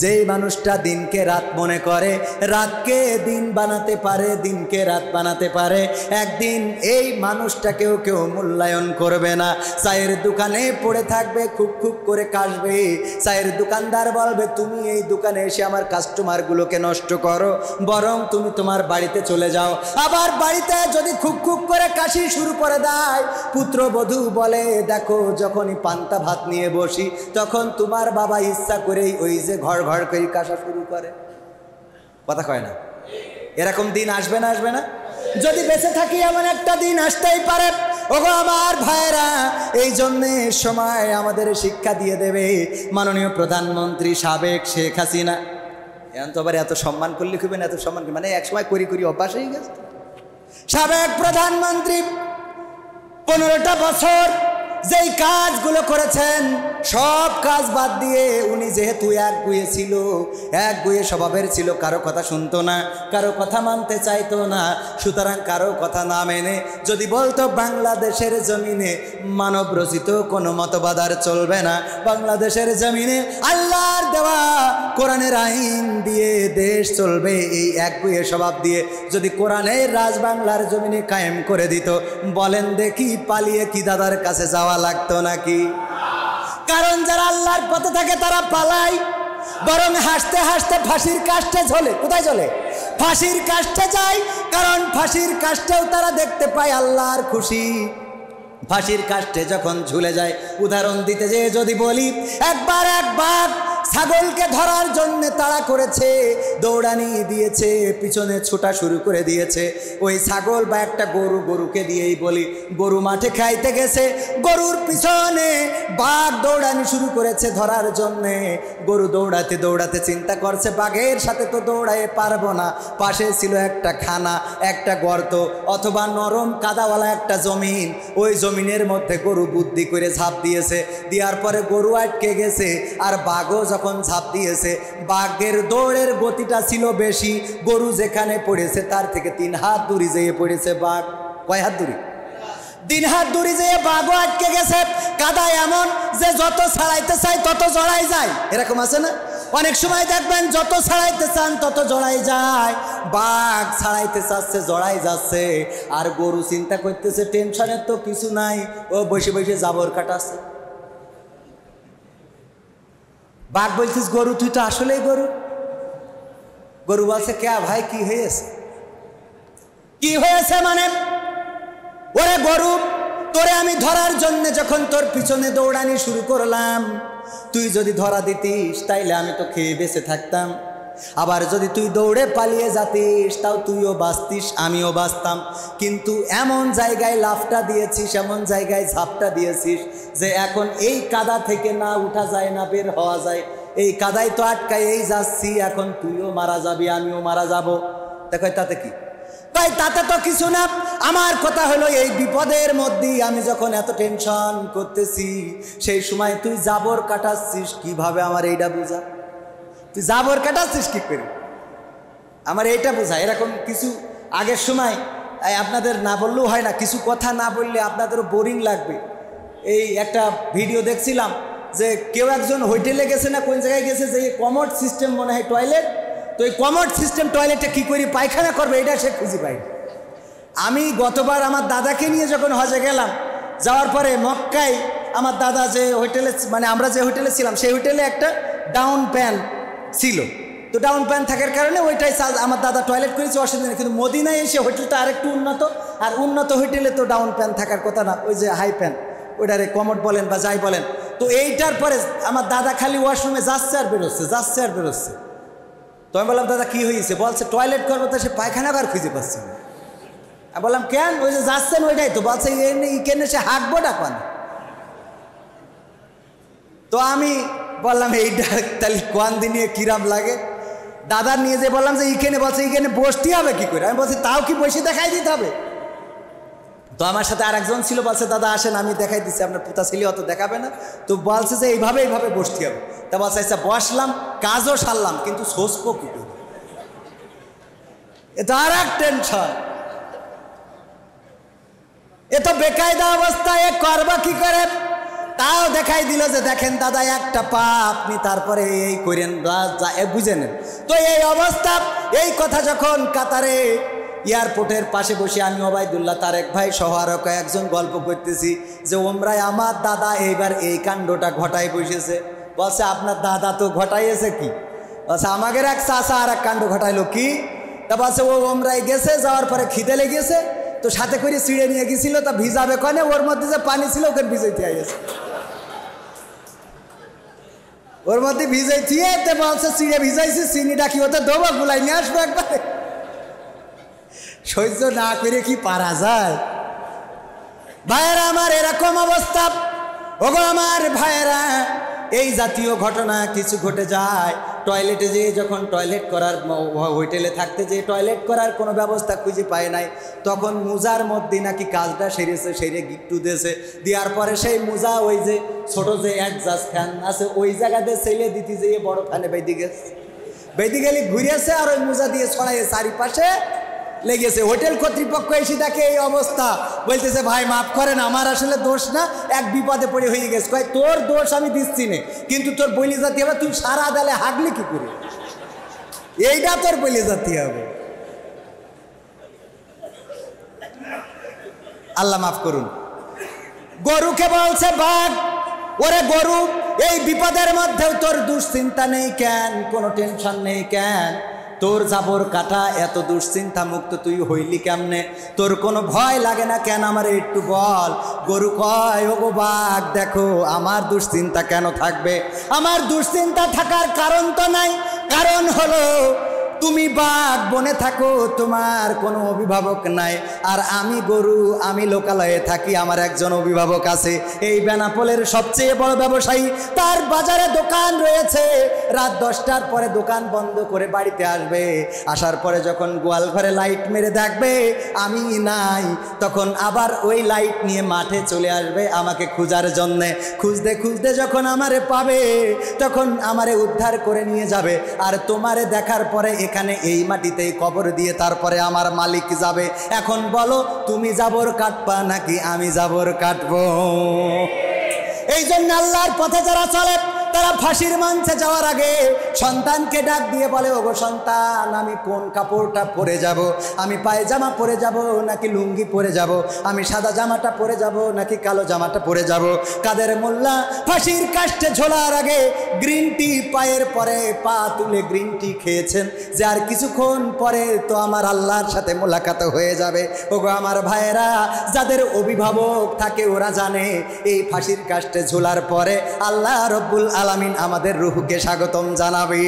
যেই মানুষটা দিনকে রাত মনে করে, রাতকে দিন বানাতে পারে, দিনকে রাত বানাতে পারে, একদিন এই মানুষটাকেও কেউ মূল্যায়ন করবে না। চায়ের দোকানে পড়ে থাকবে, খুব খুব করে কাশবে। চায়ের দোকানদার বলবে, তুমি এই দোকানে এসে আমার কাস্টমারগুলোকে নষ্ট করো, বরং তুমি তোমার বাড়িতে চলে যাও। আবার বাড়িতে যদি খুব খুব করে কাশি শুরু করে দেয়, পুত্রবধূ বলে, দেখো যখনই পান্তা ভাত নিয়ে বসি, তখন তোমার বাবা ইচ্ছা করেই ওই যে ঘর ঘর করে কাশা শুরু করে। কথা কয় না? এরকম দিন আসবে না? আসবে না? যদি বেঁচে থাকি এমন একটা দিন আসতেই পারে। ওগো আমার ভাইরা, এই জন্যে সময় আমাদের শিক্ষা দিয়ে দেবে মাননীয় প্রধানমন্ত্রী সাবেক শেখ হাসিনা। এখন তো আবার এত সম্মান করলে খুবই, এত সম্মান মানে এক সময় করি করি অভ্যাস হয়ে গেছে। সাবেক প্রধানমন্ত্রী 15টা বছর যেই কাজগুলো করেছেন সব কাজ বাদ দিয়ে উনি যেহেতু একগুঁয়ে ছিল, একগুঁয়ে স্বভাবের ছিল, কারো কথা শুনতো না, কারো কথা মানতে চাইতো না। সুতরাং কারো কথা না মেনে যদি বলতো বাংলাদেশের জমিনে মানব রচিত কোনো মতবাদ আর চলবে না, বাংলাদেশের জমিনে আল্লাহর দেওয়া কোরআনের আইন দিয়ে দেশ চলবে, এই একগুঁয়ে স্বভাব দিয়ে যদি কোরআনের রাজ বাংলার জমিনে কায়েম করে দিত, বলেন দেখি পালিয়ে কি দাদার কাছে যাওয়া লাগতো নাকি? কারণ যারা আল্লাহর পথে থাকে তারা পালায়, বরং হাসতে হাসতে ফাঁসির কাষ্ঠে ঝোলে। কোথায় চলে? ফাঁসির কাষ্ঠে যায়, কারণ ফাঁসির কাষ্ঠেও তারা দেখতে পায় আল্লাহর খুশি। ফাঁসির কাষ্ঠে যখন ঝুলে যায়, উদাহরণ দিতে যে যদি বলি, একবার এক বাঘ ছাগলকে ধরার জন্য তাড়া করেছে, দৌড়ানি দিয়েছে, পিছনে ছোটা শুরু করে দিয়েছে। ওই ছাগল বা একটা গরুকে দিয়েই বলি, গরু মাঠে খাইতে গেছে, গরুর পিছনে বাঘ দৌড়ানি শুরু করেছে ধরার জন্যে। গরু দৌড়াতে দৌড়াতে চিন্তা করছে বাঘের সাথে তো দৌড়াইয়ে পারবো না, পাশে ছিল একটা খানা, একটা গর্ত অথবা নরম কাদাওয়ালা একটা জমিন, ওই জমিনের মধ্যে গরু বুদ্ধি করে ঝাঁপ দিয়েছে। দেওয়ার পরে গরু আটকে গেছে, আর বাঘও যখন ঝাঁপ দিয়েছে, বাঘের দৌড়ের গতিটা ছিল বেশি, গরু যেখানে পড়েছে তার থেকে 3 হাত দূরে যেয়ে পড়েছে বাঘ। কয় হাত দূরে? 3 হাত দূরে যেয়ে বাঘও আটকে গেছে। কাদা এমন যে যত ছাড়াইতে চায় তত জড়াই যায়, এরকম আছে না? অনেক সময় দেখবেন যত ছাড়াইতে চান তত জড়াই যায়। বাঘ ছাড়াইতে চাচ্ছে, জড়াই যাচ্ছে, আর গরু চিন্তা করতেছে টেনশনের তো কিছু নাই, ও বসে বসে জাবর কাটাচ্ছে। বাঘ বলছিস গরু তুই তো আসলেই গরু। গরু বলছে কে ভাই কি হয়েছে? কি হয়েছে মানে? ওরে গরু, তোরে আমি ধরার জন্য যখন তোর পিছনে দৌড়ানি শুরু করলাম, তুই যদি ধরা দিতিস তাইলে আমি তো খেয়ে বেঁচে থাকতাম, আবার যদি তুই দৌড়ে পালিয়ে যাতিস তাও তুইও বাঁচতিস, আমিও বাঁচতাম। কিন্তু এমন জায়গায় লাফটা দিয়েছিস, এমন জায়গায় ঝাপটা দিয়েছিস যে এখন এই কাদা থেকে না উঠা যায়, না বের হওয়া যায়, এই কাদায় তো আটকাই যাচ্ছি, এখন তুইও মারা যাবি, আমিও মারা যাব। দেখো তাতে কি? তাই তাতে তো কিছু না। আমার কথা হলো এই বিপদের মধ্যেই আমি যখন এত টেনশন করতেছি, সেই সময় তুই জাবর কাটাচ্ছিস কিভাবে, আমার এইটা বুঝা। তুই জাবর কাটাচ্ছিস কি করে, আমার এইটা বোঝা। এরকম কিছু আগের সময় আপনাদের না বললেও হয় না, কিছু কথা না বললে আপনাদেরও বোরিং লাগবে। এই একটা ভিডিও দেখছিলাম যে কেউ একজন হোটেলে গেছে না কোন জায়গায় গেছে, যে কমোড সিস্টেম মনে হয় টয়লেট, তো এই কমোড সিস্টেম টয়লেটটা কী করে পায়খানা করবে এটা সে খুঁজে পাই। আমি গতবার আমার দাদাকে নিয়ে যখন হজে গেলাম, যাওয়ার পরে মক্কায় আমার দাদা যে হোটেলে, মানে আমরা যে হোটেলে ছিলাম সেই হোটেলে একটা ডাউন প্যান ছিল, তো ডাউন প্যান থাকার কারণে ওইটাই আমার দাদা টয়লেট করেছে, অসুবিধা নেই। কিন্তু মদিনায় এসে হোটেলটা আরেকটু উন্নত, আর উন্নত হোটেলে তো ডাউন প্যান থাকার কথা না, ওই যে হাই প্যান, ওইটারে কমোড বলেন বা যাই বলেন। তো এইটার পরে আমার দাদা খালি ওয়াশরুমে যাচ্ছে আর বেরোচ্ছে, যাচ্ছে আর বেরোচ্ছে। তো আমি বললাম দাদা কী হয়েছে? বলছে টয়লেট করবো তো সে পায়খানা ঘর খুঁজে পাচ্ছে না। আমি বললাম কেন? ওই যে যাচ্ছেন ওইটাই তো। বলছে ইকেনে সে হাঁকবো ডাকান। তো আমি বললাম এইটা তাহলে কোন দিনে কিরাম লাগে। দাদা নিয়ে যে বললাম যে এইখানে, বলছে এইখানে বসতে হবে কি করে? আমি বলছি তাও কি বসে দেখাই দিতে হবে? তো আমার সাথে আরেকজন ছিল, বলছে দাদা আসেন আমি দেখাই দিচ্ছি, আপনার পুতা ছেলে অত দেখাবে না। তো বলছে যে এইভাবে এইভাবে বসতে হবে। তা বলছে আচ্ছা বসলাম, কাজও সারলাম, কিন্তু সোসবো কি করে? এটা আর এক টেনশন। এ তো বেকায়দা অবস্থা, এ করবা কি করে? তাও দেখাই দিল যে দেখেন দাদা একটা পা আপনি তারপরে এই করেন, বুঝে নেন। তো এই অবস্থা, এই কথা যখন কাতারে এয়ারপোর্টের পাশে বসে আমি ওবায়দুল্লাহ তারেক ভাই সহ আরো কয়েকজন গল্প করতেছি যে ওমরায় আমার দাদা এইবার এই কাণ্ডটা ঘটাই বসেছে। বলছে আপনার দাদা তো ঘটাইয়েছে কি? বলছে আমাদের এক চাচা আর এক কাণ্ড ঘটাইলো কি? তা বলছে ও ওমরায় গেছে, যাওয়ার পরে খিদে লেগেছে, তো সাথে করে চিড়ে নিয়ে গেছিল, তা ভিজাবে কনে, ওর মধ্যে যে পানি ছিল ওকে ভিজাইতে গেছে, ওর মধ্যে ভিজাইতে বলছে চিড়ে ভিজাইছে, চিনিটা কি হতে দেবো, গুলাই নিয়ে আসবো একবারে। সহ্য না করে কি পারা যায়? ভাইয়েরা আমার এরকম অবস্থা, ওগো আমার ভাইয়েরা, এই জাতীয় ঘটনা কিছু ঘটে যায়। টয়লেটে যেয়ে যখন টয়লেট করার হোটেলে থাকতে যেয়ে টয়লেট করার কোনো ব্যবস্থা খুঁজে পায় নাই, তখন মুজার মধ্যে নাকি কাজটা সেরে গিফটু দিয়েছে। দেওয়ার পরে সেই মুজা ওই যে ছোট যে অ্যাডজাস্ট ফ্যান আছে ওই জায়গাতে ছেলে দিতে যেয়ে বড় ফ্যানে বেঁধে গেলে ঘুরিয়েছে, আর ওই মুজা দিয়ে ছড়াইয়ে চারিপাশে লেগেছে। হোটেল কর্তৃপক্ষ এসে দেখে এই অবস্থা, বলতেছে ভাই মাফ করেন, আমার আসলে দোষ না, এক বিপদে পড়ে হয়ে গেছে। কয় তোর দোষ আমি দিচ্ছি না, কিন্তু তোর বলি জাতি হবে, তুই সারা দেলে হাগলি কি করে, এইটা তোর বলি জাতি হবে। আল্লাহ মাফ করুন। গরুকে বলছে বাঘ, ওরে গরু, এই বিপদের মধ্যেও তোর দুশ্চিন্তা নেই কেন, কোনো টেনশন নেই কেন, তোর জাবর কাটা এত দুশ্চিন্তা মুক্ত তুই হইলি কেমনে, তোর কোনো ভয় লাগে না কেন, আমার একটু বল। গরু কয় ওগো বাঘ, দেখো আমার দুশ্চিন্তা কেন থাকবে, আমার দুশ্চিন্তা থাকার কারণ তো নাই, কারণ হলো তুমি বাঘ বনে থাকো, তোমার কোনো অভিভাবক নাই, আর আমি গরু, আমি লোকালয়ে থাকি, আমার একজন অভিভাবক আছে, এই বেনাপোলের সবচেয়ে বড় ব্যবসায়ী, তার বাজারে দোকান রয়েছে, রাত 10টার পরে দোকান বন্ধ করে বাড়িতে আসবে, আসার পরে যখন গোয়াল ঘরে লাইট মেরে দেখবে আমি নাই, তখন আবার ওই লাইট নিয়ে মাঠে চলে আসবে আমাকে খোঁজার জন্যে, খুঁজতে খুঁজতে যখন আমারে পাবে তখন আমারে উদ্ধার করে নিয়ে যাবে, আর তোমারে দেখার পরে এখানে এই মাটিতেই কবর দিয়ে তারপরে আমার মালিক যাবে। এখন বলো তুমি জাবর কাটবা নাকি আমি জাবর কাটবো? এই জন্য আল্লাহর পথে যারা চলে তারা ফাঁসির মঞ্চে যাওয়ার আগে সন্তানকে ডাক দিয়ে বলে ওগো সন্তান, আমি কোন কাপড়টা পরে যাব, আমি পায়জামা পরে যাব নাকি লুঙ্গি পরে যাব, আমি সাদা জামাটা পরে যাব নাকি কালো জামাটা পরে যাব। কাদের মোল্লা ফাঁসির কাষ্ঠে ঝোলার আগে গ্রিন টি পায়ের পরে পা তুলে গ্রিন টি খেয়েছেন যে আর কিছুক্ষণ পরে তো আমার আল্লাহর সাথে মোলাকাত হয়ে যাবে। ওগো আমার ভাইয়েরা, যাদের অভিভাবক থাকে ওরা জানে এই ফাঁসির কাষ্ঠে ঝোলার পরে আল্লাহ রব্বুল আলামিন আমাদের রূহকে স্বাগতম জানাবে।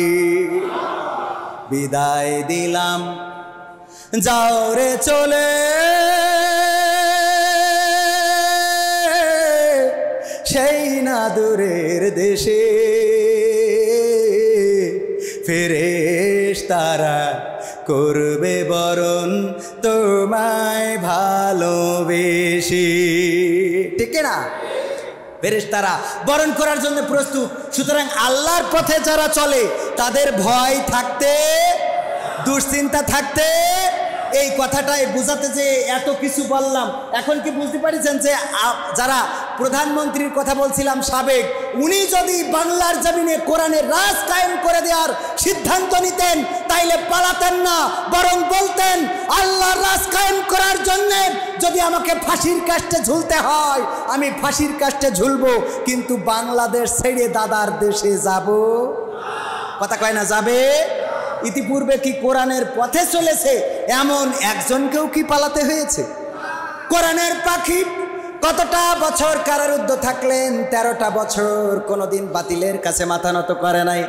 বিদায় দিলাম যাও রে চলে, সেই না দূরের দেশে, ফেরেশতারা করবে বরণ তোমায় ভালোবেসে। ঠিক না? ফেরেশতারা বরণ করার জন্য প্রস্তুত। সুতরাং আল্লাহর পথে যারা চলে তাদের ভয় থাকতে, দুশ্চিন্তা থাকতে, এই কথাটাই বোঝাতে যে এত কিছু বললাম। এখন কি বুঝতে পারছেন যে যারা প্রধানমন্ত্রীর কথা বলছিলাম সাবেক, উনি যদি বাংলার জমিনে কোরআনের রাজ কায়েম করে দেওয়ার সিদ্ধান্ত নিতেন তাইলে পালাতেন না, বরং বলতেন আল্লাহর রাজ কায়েম করার জন্য যদি আমাকে ফাঁসির কাষ্ঠে ঝুলতে হয় আমি ফাঁসির কাষ্ঠে ঝুলবো, কিন্তু বাংলাদেশ ছেড়ে দাদার দেশে যাব। কথা কয় না যাবে? ইতিপূর্বে কি কোরআনের পথে চলেছে এমন একজনকেও কি পালাতে হয়েছে? কোরআনের পাখি কতটা বছর কারারুদ্ধ থাকলেন, 13টা বছর, কোনোদিন বাতিলের কাছে মাথা নত করে নাই,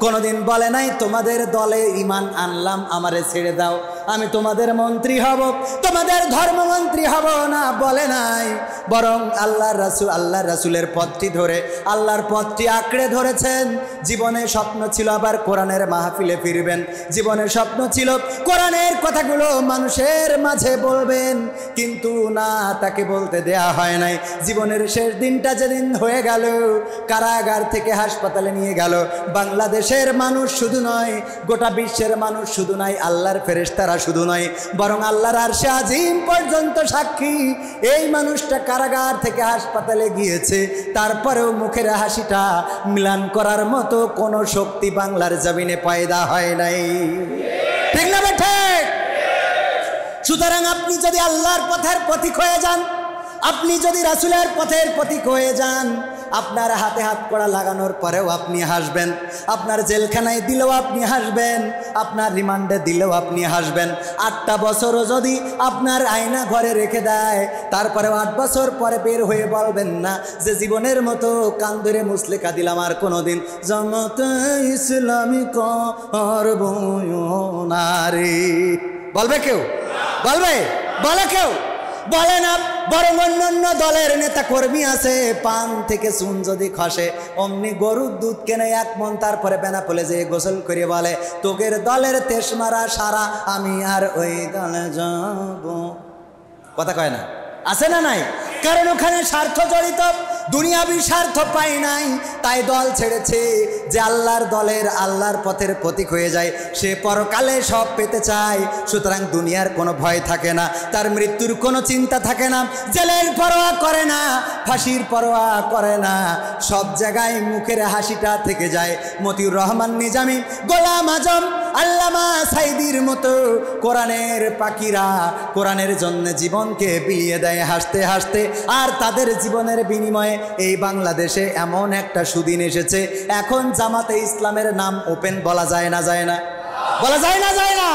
কোনোদিন বলে নাই তোমাদের দলে ইমান আনলাম আমারে ছেড়ে দাও, আমি তোমাদের মন্ত্রী হব, তোমাদের ধর্মমন্ত্রী হব না, বলে নাই। বরং আল্লাহর রাসূলের পথটি ধরে, আল্লাহর পথটি আঁকড়ে ধরেছেন। জীবনে স্বপ্ন ছিল আবার কোরআনের মাহফিলে ফিরবেন, জীবনের স্বপ্ন ছিল কোরআনের কথাগুলো মানুষের মাঝে বলবেন, কিন্তু না, তাকে বলতে দেয়া হয় নাই। জীবনের শেষ দিনটা যেদিন হয়ে গেল, কারাগার থেকে হাসপাতালে নিয়ে গেল, বাংলাদেশের মানুষ শুধু নয়, গোটা বিশ্বের মানুষ শুধু নয়, আল্লাহর ফেরেশতারা শুধু নয়, বরং আল্লাহর আরশে আজিম পর্যন্ত সাক্ষী। এই মানুষটা কারাগার থেকে হাসপাতালে গিয়েছে, তারপরেও মুখের হাসিটা মিলান করার মতো কোনো শক্তি বাংলার জমিনে পয়দা হয় নাই। ঠিক না বেঠে? সুতরাং আপনি যদি আল্লাহর পথের পথিক হয়ে যান, আপনি যদি রাসূলের পথের পথিক হয়ে যান, আপনার হাতে হাত কড়া লাগানোর পরেও আপনি হাসবেন, আপনার জেলখানায় দিলেও আপনি হাসবেন, আপনার রিমান্ডে দিলেও আপনি হাসবেন। 8টা বছরও যদি আপনার আয়না ঘরে রেখে দেয়, তারপরেও 8 বছর পরে বের হয়ে বলবেন না যে জীবনের মতো কান ধরে মুসলেকা দিলাম আর কোনোদিন জামাতে ইসলামী করব না রে। বলবে কেউ? বলবে? বলে কেউ? বলে না, বরং অন্য দলের নেতা কর্মী আছে, পান থেকে চুন যদি খসে অমনি গরুর দুধ কেনে 1 মণ, তারপরে বেনাপোলে যে গোসল করে বলে তোগের দলের তেস মারা সারা, আমি আর ওই দলে যাব। কথা কয় না? আছে না নাই? কারণ ওখানে স্বার্থ জড়িত, দুনিয়াবি স্বার্থ পাই নাই, তাই দল ছেড়েছে। যে আল্লাহর দলের আল্লাহর পথের প্রতীক হয়ে যায় সে পরকালে সব পেতে চায়। সুতরাং দুনিয়ার কোনো ভয় থাকে না, তার মৃত্যুর কোনো চিন্তা থাকে না, জেলের পরোয়া করে না, ফাঁসির পরোয়া করে না, সব জায়গায় মুখের হাসিটা থেকে যায়। মতিউর রহমান নিজামী, গোলাম আজম, আল্লামা সাইদির মতো কোরআনের পাখিরা কোরআনের জন্য জীবনকে বিলিয়ে দেয় হাসতে হাসতে। আর তাদের জীবনের বিনিময়ে এই বাংলাদেশে এমন একটা সুদিন এসেছে, এখন জামাতে ইসলামের নাম ওপেন বলা যায় না, যায় না, বলা যায় না, যায় না।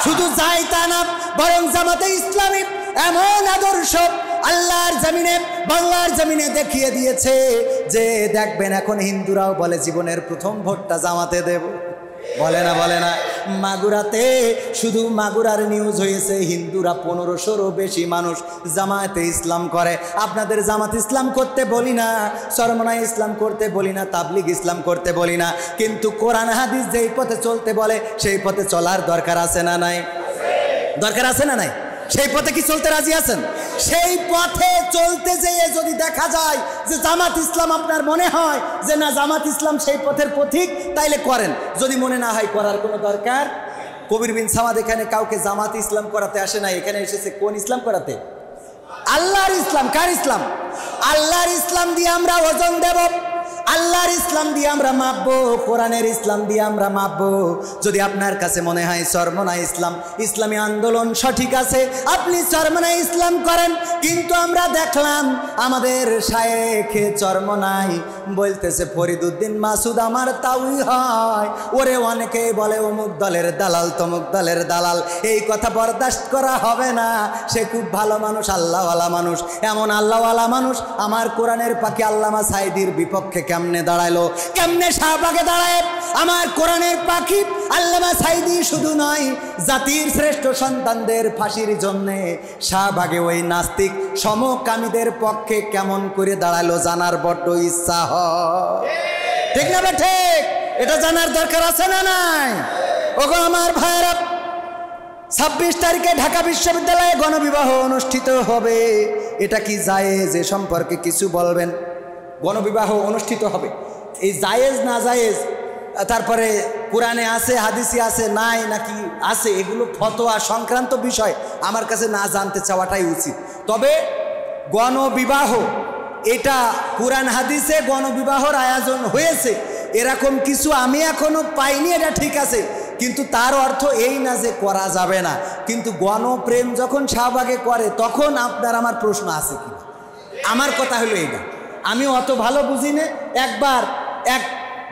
শুধু যায় তা না, বরং জামাতে ইসলামী এমন আদর্শ আল্লাহর জমিনে বাংলার জমিনে দেখিয়ে দিয়েছে যে দেখবেন এখন হিন্দুরাও বলে জীবনের প্রথম ভোটটা জামাতে দেব। বলে না, বলে না? মাগুরাতে শুধু মাগুরার নিউজ হয়েছে, হিন্দুরা 1500-ও বেশি মানুষ জামাতে ইসলাম করে। আপনাদের জামাত ইসলাম করতে বলি না, চরমনাই ইসলাম করতে বলি না, তাবলিগ ইসলাম করতে বলি না, কিন্তু কোরআন হাদিস যেই পথে চলতে বলে সেই পথে চলার দরকার আছে না নাই? দরকার আছে না নাই? সেই পথে কি চলতে রাজি আছেন? সেই পথে চলতে যেয়ে যদি দেখা যায় যে জামাত ইসলাম, আপনার মনে হয় যে না জামাত ইসলাম সেই পথের পথিক, তাইলে করেন। যদি মনে না হয় করার কোনো দরকার। কবির বিন সামাদ এখানে কাউকে জামাত ইসলাম করাতে আসে না, এখানে এসেছে কোন ইসলাম করাতে? আল্লাহর ইসলাম। কার ইসলাম? আল্লাহর ইসলাম দিয়ে আমরা ওজন দেব, আল্লাহর ইসলাম দিয়ে আমরা মাপবো, কোরআনের ইসলাম দিয়ে আমরা মাপবো। যদি আপনার কাছে মনে হয় চরমনাই ইসলাম, ইসলামী আন্দোলন সঠিক আছে, আপনি চরমনাই ইসলাম করেন। কিন্তু আমরা দেখলাম আমাদের শায়েখে চরমনাই বলতেছে ফরিদউদ্দিন মাসুদ আমার তাওই হয়, ওরে অনেকে বলে অমুক দলের দালাল তমুক দলের দালাল। এই কথা বরদাস্ত করা হবে না। সে খুব ভালো মানুষ, আল্লাহওয়ালা মানুষ। এমন আল্লাহওয়ালা মানুষ আমার কোরআনের পাখি আল্লামা সাইদির বিপক্ষে কেমনে দাঁড়াইলো, কেমনে শাহবাগে দাঁড়ায়? আমার কোরআনের পাখি আল্লামা সাইদি শুধু নয়, জাতির শ্রেষ্ঠ সন্তানদের ফাঁসির জন্যে শাহবাগে ওই নাস্তিক সমকামীদের পক্ষে কেমন করে দাঁড়ালো জানার বড্ড ইচ্ছা হয়। ঠিক না বে ঠিক? এটা জানার দরকার আছে না নাই? ওগো আমার ভাইরা, 26 তারিখে ঢাকা বিশ্ববিদ্যালয়ে গণবিবাহ অনুষ্ঠিত হবে। এটা কি জায়েজ? এ সম্পর্কে কিছু বলবেন? গণবিবাহ অনুষ্ঠিত হবে, এই জায়েজ না জায়েজ, তারপরে কোরআনে আছে হাদিসে আছে নাই নাকি আছে, এগুলো ফতোয়া সংক্রান্ত বিষয় আমার কাছে না জানতে চাওয়াটাই উচিত। তবে গণবিবাহ এটা কোরআন হাদিসে গণবিবাহর আয়োজন হয়েছে এরকম কিছু আমি এখনো পাইনি, এটা ঠিক আছে, কিন্তু তার অর্থ এই না যে করা যাবে না। কিন্তু গণপ্রেম যখন শাহবাগে করে তখন আপনার আমার প্রশ্ন আছে কি? আমার কথা হলো এইটা, আমি অত ভালো বুঝি না। একবার এক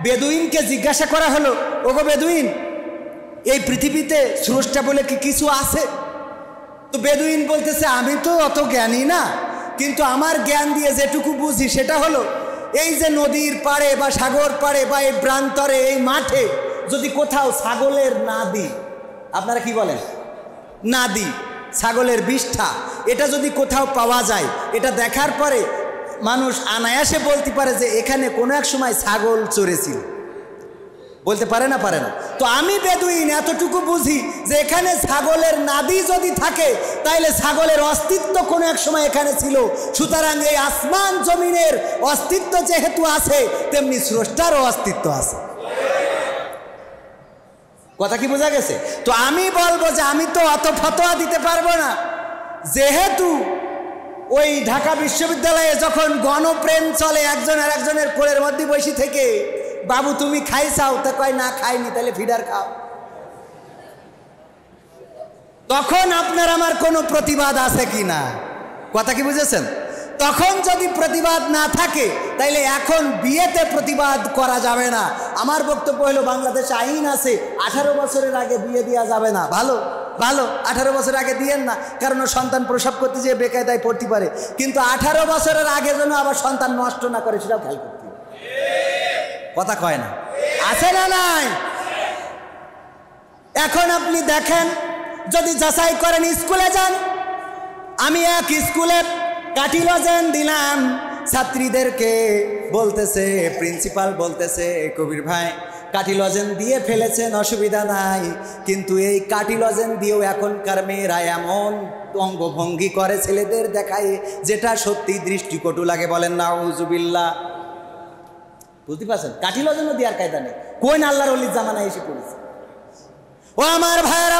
বেদুইনকে জিজ্ঞাসা করা হলো, ওগো বেদুইন, এই পৃথিবীতে স্রষ্টা বলে কি কিছু আছে? তো বেদুইন বলতেছে আমি তো অত জ্ঞানী না, কিন্তু আমার জ্ঞান দিয়ে যেটুকু বুঝি সেটা হলো এই যে নদীর পাড়ে বা সাগর পাড়ে বা এই প্রান্তরে এই মাঠে যদি কোথাও ছাগলের নাদি, আপনারা কি বলেন নাদি, ছাগলের বিষ্ঠা, এটা যদি কোথাও পাওয়া যায়, এটা দেখার পরে মানুষ অনায়াসে বলতে পারে যে এখানে কোনো এক সময় ছাগল চড়েছিল। বলতে পারে না? পারে না। তো আমি বেদুইন এতটুকু বুঝি যে এখানে ছাগলের নাদি যদি থাকে তাইলে ছাগলের অস্তিত্ব কোনো এক সময় এখানে ছিল। সুতরাং এই আসমান জমিনের অস্তিত্ব যেহেতু আছে তেমনি স্রষ্টারও অস্তিত্ব আছে। কথা কি বোঝা গেছে? তো আমি বলবো যে আমি তো অত ফতোয়া দিতে পারবো না, যেহেতু ওই ঢাকা বিশ্ববিদ্যালয়ে যখন গণপ্রেম চলে একজন আর একজনের কোলের মধ্যে বসে থেকে, বাবু তুমি খাইছাও? তা কয় না খাইনি, তাহলে ফিডার খাও। তখন আপনার আমার কোনো প্রতিবাদ আছে কি না? কথা কি বুঝেছেন? তখন যদি প্রতিবাদ না থাকে তাইলে এখন বিয়েতে প্রতিবাদ করা যাবে না। আমার বক্তব্য হলো বাংলাদেশে আইন আছে 18 বছরের আগে বিয়ে দেওয়া যাবে না। ভালো ভালো, 18 বছর আগে দিয়েন না, কারণ সন্তান প্রসব করতে যেয়ে বেকায়দায় পড়তে পারে। কিন্তু 18 বছরের আগে যেন আবার সন্তান নষ্ট না করে সেটাও খেয়াল করতে হবে। কথা কয় না? আছে না নাই? এখন আপনি দেখেন, যদি যাচাই করেন, স্কুলে যান, আমি এক স্কুলে কাঠি লজেন দিলাম, ছাত্রীদেরকে বলতেছে, প্রিন্সিপাল বলতেছে, কবির ভাই কাঠি লজেন দিয়ে ফেলেছেন, অসুবিধা নাই, কিন্তু এই কাঠি লজেন দিয়েও এখনকার মেয়েরা এমন অঙ্গভঙ্গি করে ছেলেদের দেখায় যেটা সত্যি দৃষ্টিকটু লাগে। বলেন নাউজুবিল্লাহ। বুঝতে পারছেন? কাঠি লজেনও দেওয়ার কায়দা নেই, কোন আল্লাহর ওলির জামানায় এসে পড়েছে। ও আমার ভাইয়েরা,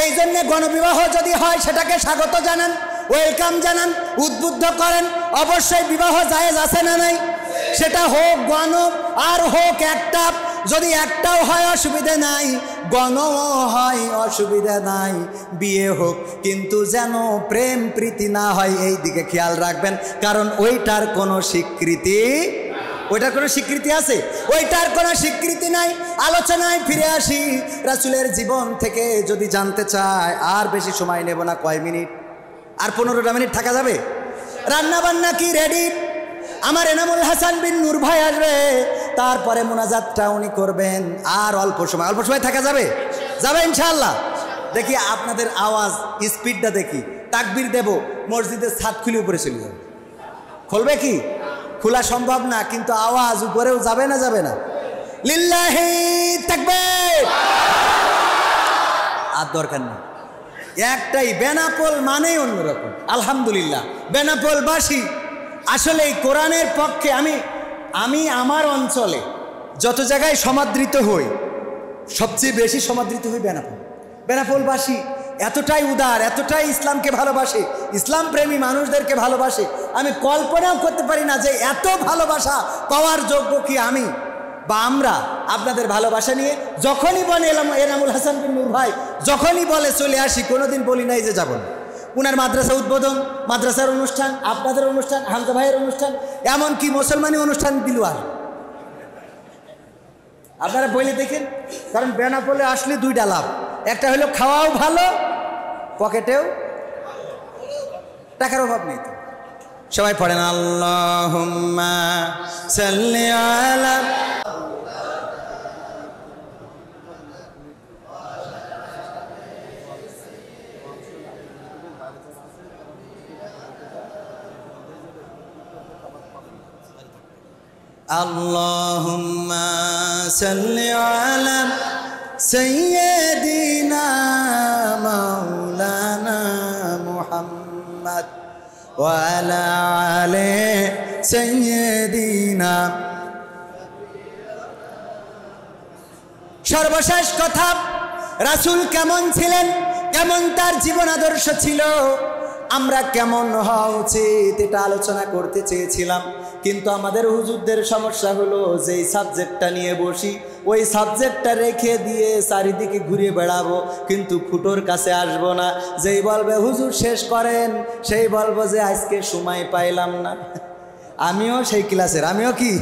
এই জন্যে গণবিবাহ যদি হয় সেটাকে স্বাগত জানান, ওয়েলকাম জানান, উদ্বুদ্ধ করেন। অবশ্যই বিবাহ জায়েজ আছে না নাই? সেটা হোক গণ আর হোক একটা, যদি একটাও হয় অসুবিধা নাই, গণও হয় অসুবিধা নাই, বিয়ে হোক, কিন্তু যেন প্রেম প্রীতি না হয় এই দিকে খেয়াল রাখবেন, কারণ ওইটার কোনো স্বীকৃতি, ওইটার কোনো স্বীকৃতি আছে? ওইটার কোনো স্বীকৃতি নাই। আলোচনায় ফিরে আসি, রাসূলের জীবন থেকে যদি জানতে চায়, আর বেশি সময় নেব না, কয় মিনিট, আর 15টা মিনিট থাকা যাবে? রান্না বান্না কি রেডি? আমার এনামুল হাসান বিন নূর ভাই আসবে, তারপরে মোনাজাতটা উনি করবেন, আর অল্প সময় থাকা যাবে? যাবে ইনশাআল্লাহ। দেখি আপনাদের আওয়াজ স্পিডটা দেখি, তাকবীর দেব, মসজিদের ছাদ খুলে উপরে চলে যাবে। খুলবে কি? খোলা সম্ভব না, কিন্তু আওয়াজ উপরেও যাবে না, যাবে না? লিল্লাহি তাকবীর। আর দরকার নেই, একটাই বেনাপোল মানেই অন্যরকম। আলহামদুলিল্লাহ, বেনাপোলবাসী আসলে এই কোরআনের পক্ষে। আমি আমার অঞ্চলে যত জায়গায় সমাদৃত হই, সবচেয়ে বেশি সমাদৃত হই বেনাপোলবাসী। এতটাই উদার, এতটাই ইসলামকে ভালোবাসে, ইসলাম প্রেমী মানুষদেরকে ভালোবাসে। আমি কল্পনাও করতে পারি না যে এত ভালোবাসা পাওয়ার যোগ্য কি আমি বা আমরা। আপনাদের ভালোবাসা নিয়ে যখনই বলে এনামুল হাসান বিন নূর ভাই, যখনই বলে চলে আসি, কোনোদিন বলি নাই যে যাব না। উনার মাদ্রাসা উদ্বোধন, মাদ্রাসার অনুষ্ঠান, আপনাদের অনুষ্ঠান, হামজা ভাইয়ের অনুষ্ঠান, এমনকি মুসলমানি অনুষ্ঠান দিল আর আপনারা বলে দেখেন। কারণ বেনাপোলে আসলে দুইটা লাভ, একটা হলো খাওয়াও ভালো, পকেটেও টাকার অভাব নেই। সবাই পড়েন আল্লাহুম্মা সাল্লি আলা। আল্লাহুম্মা সাল্লি আলা সাইয়্যিদিনা মাওলানা মুহাম্মদ ওয়া আলা আলি সাইয়্যিদিনা। সর্বশেষ কথা, রাসূল কেমন ছিলেন, কেমন তার জীবন আদর্শ ছিল, আমরা কেমন হওয়া উচিত, এটা আলোচনা করতে চেয়েছিলাম। কিন্তু আমাদের হুজুরদের সমস্যা হলো, যেই সাবজেক্টটা নিয়ে বসি ওই সাবজেক্টটা রেখে দিয়ে চারিদিকে ঘুরে বেড়াবো, কিন্তু ফুটোর কাছে আসবো না। যেই বলবে হুজুর শেষ করেন, সেই বলবো যে আজকে সময় পাইলাম না। আমিও সেই ক্লাসের, আমিও কি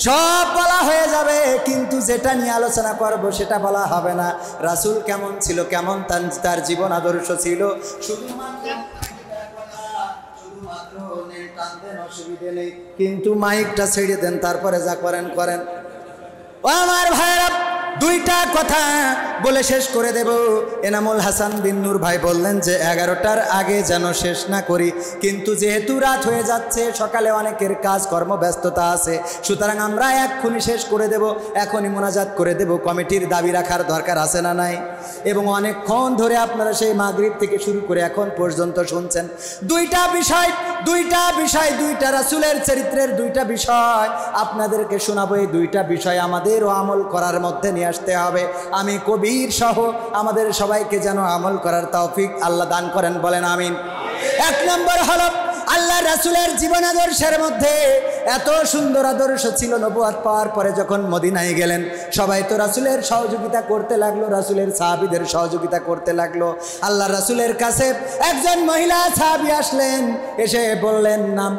সব বলা হয়ে যাবে, কিন্তু যেটা নিয়ে আলোচনা করব সেটা বলা হবে না। রাসূল কেমন ছিল, কেমন তার জীবন আদর্শ ছিল, অসুবিধে নেই, কিন্তু মাইকটা ছেড়ে দেন, তারপরে যা করেন করেন। ও আমার ভাইরা, দুইটা কথা বলে শেষ করে দেব। এনামুল হাসান বিন নূর ভাই বললেন যে 11টার আগে যেন শেষ না করি, কিন্তু যেহেতু রাত হয়ে যাচ্ছে, সকালে অনেকের কাজ কর্ম ব্যস্ততা আছে, সুতরাং আমরা এক্ষুনি শেষ করে দেব, এখনই মোনাজাত করে দেব। কমিটির দাবি রাখার দরকার আছে না নাই? এবং অনেকক্ষণ ধরে আপনারা সেই মাগরিব থেকে শুরু করে এখন পর্যন্ত শুনছেন। দুইটা বিষয়, দুইটা রাসূলের চরিত্রের দুইটা বিষয় আপনাদেরকে শোনাবো। এই দুইটা বিষয় আমাদেরও আমল করার মধ্যে নিয়ে আসতে হবে। আমি কবির সহ আমাদের সবাইকে যেন আমল করার তৌফিক আল্লাহ দান করেন, বলেন আমিন। এক নম্বর হলো, আল্লাহ রাসূলের জীবন আদর্শের মধ্যে এত সুন্দর আদর্শ ছিল। নবুয়ত পাওয়ার পরে যখন মদিনায় গেলেন, সবাই তো রাসূলের সহযোগিতা করতে লাগলো, রাসূলের সাহাবীদের সহযোগিতা করতে লাগলো। আল্লাহ রাসূলের কাছে একজন মহিলা সাহাবী আসলেন, এসে বললেন, নাম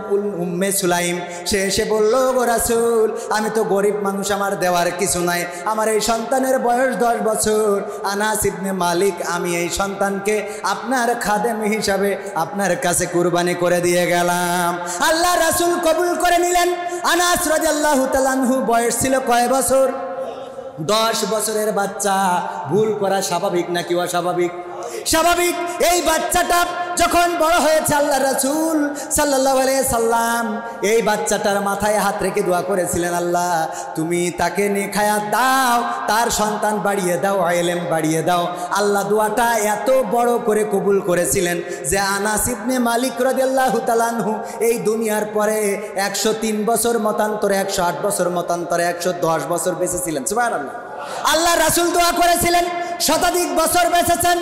উম্মে সুলাইম। সে এসে বলল, গো রাসূল, আমি তো গরিব মানুষ, আমার দেওয়ার কিছু নাই, আমার এই সন্তানের বয়স 10 বছর, আনাস ইবনে মালিক, আমি এই সন্তানকে আপনার খাদেম হিসাবে আপনার কাছে কুরবানি করে দিয়ে গেলাম। আল্লাহ রাসূল কবুল করে নিলেন। আনাস রাদিয়াল্লাহু তাআলা আনহু বয়স ছিল কয় বছর? 10 বছরের বাচ্চা। ভুল করা স্বাভাবিক নাকি অস্বাভাবিক? স্বাভাবিক। এই বাচ্চাটা যখন বড় হয়েছে আল্লাহ রাসূল সাল্লাল্লাহু আলাইহি সাল্লাম এই বাচ্চাটার মাথায় হাত রেখে দোয়া করেছিলেন, আল্লাহ তুমি তাকে নেখায়াত দাও, তার সন্তান বাড়িয়ে দাও, ইলম বাড়িয়ে দাও। আল্লাহ দোয়াটা এত বড় করে কবুল করেছিলেন যে আনাস ইবনে মালিক রাদিয়াল্লাহু তাআলা আনহু এই দুনিয়ার পরে 103 বছর মতান্তরে, 108 বছর মতান্তরে 110 বছর বেঁচেছিলেন। সুবহানাল্লাহ। আল্লাহ রাসূল দোয়া করেছিলেন, শতাধিক বছর বেঁচেছেন,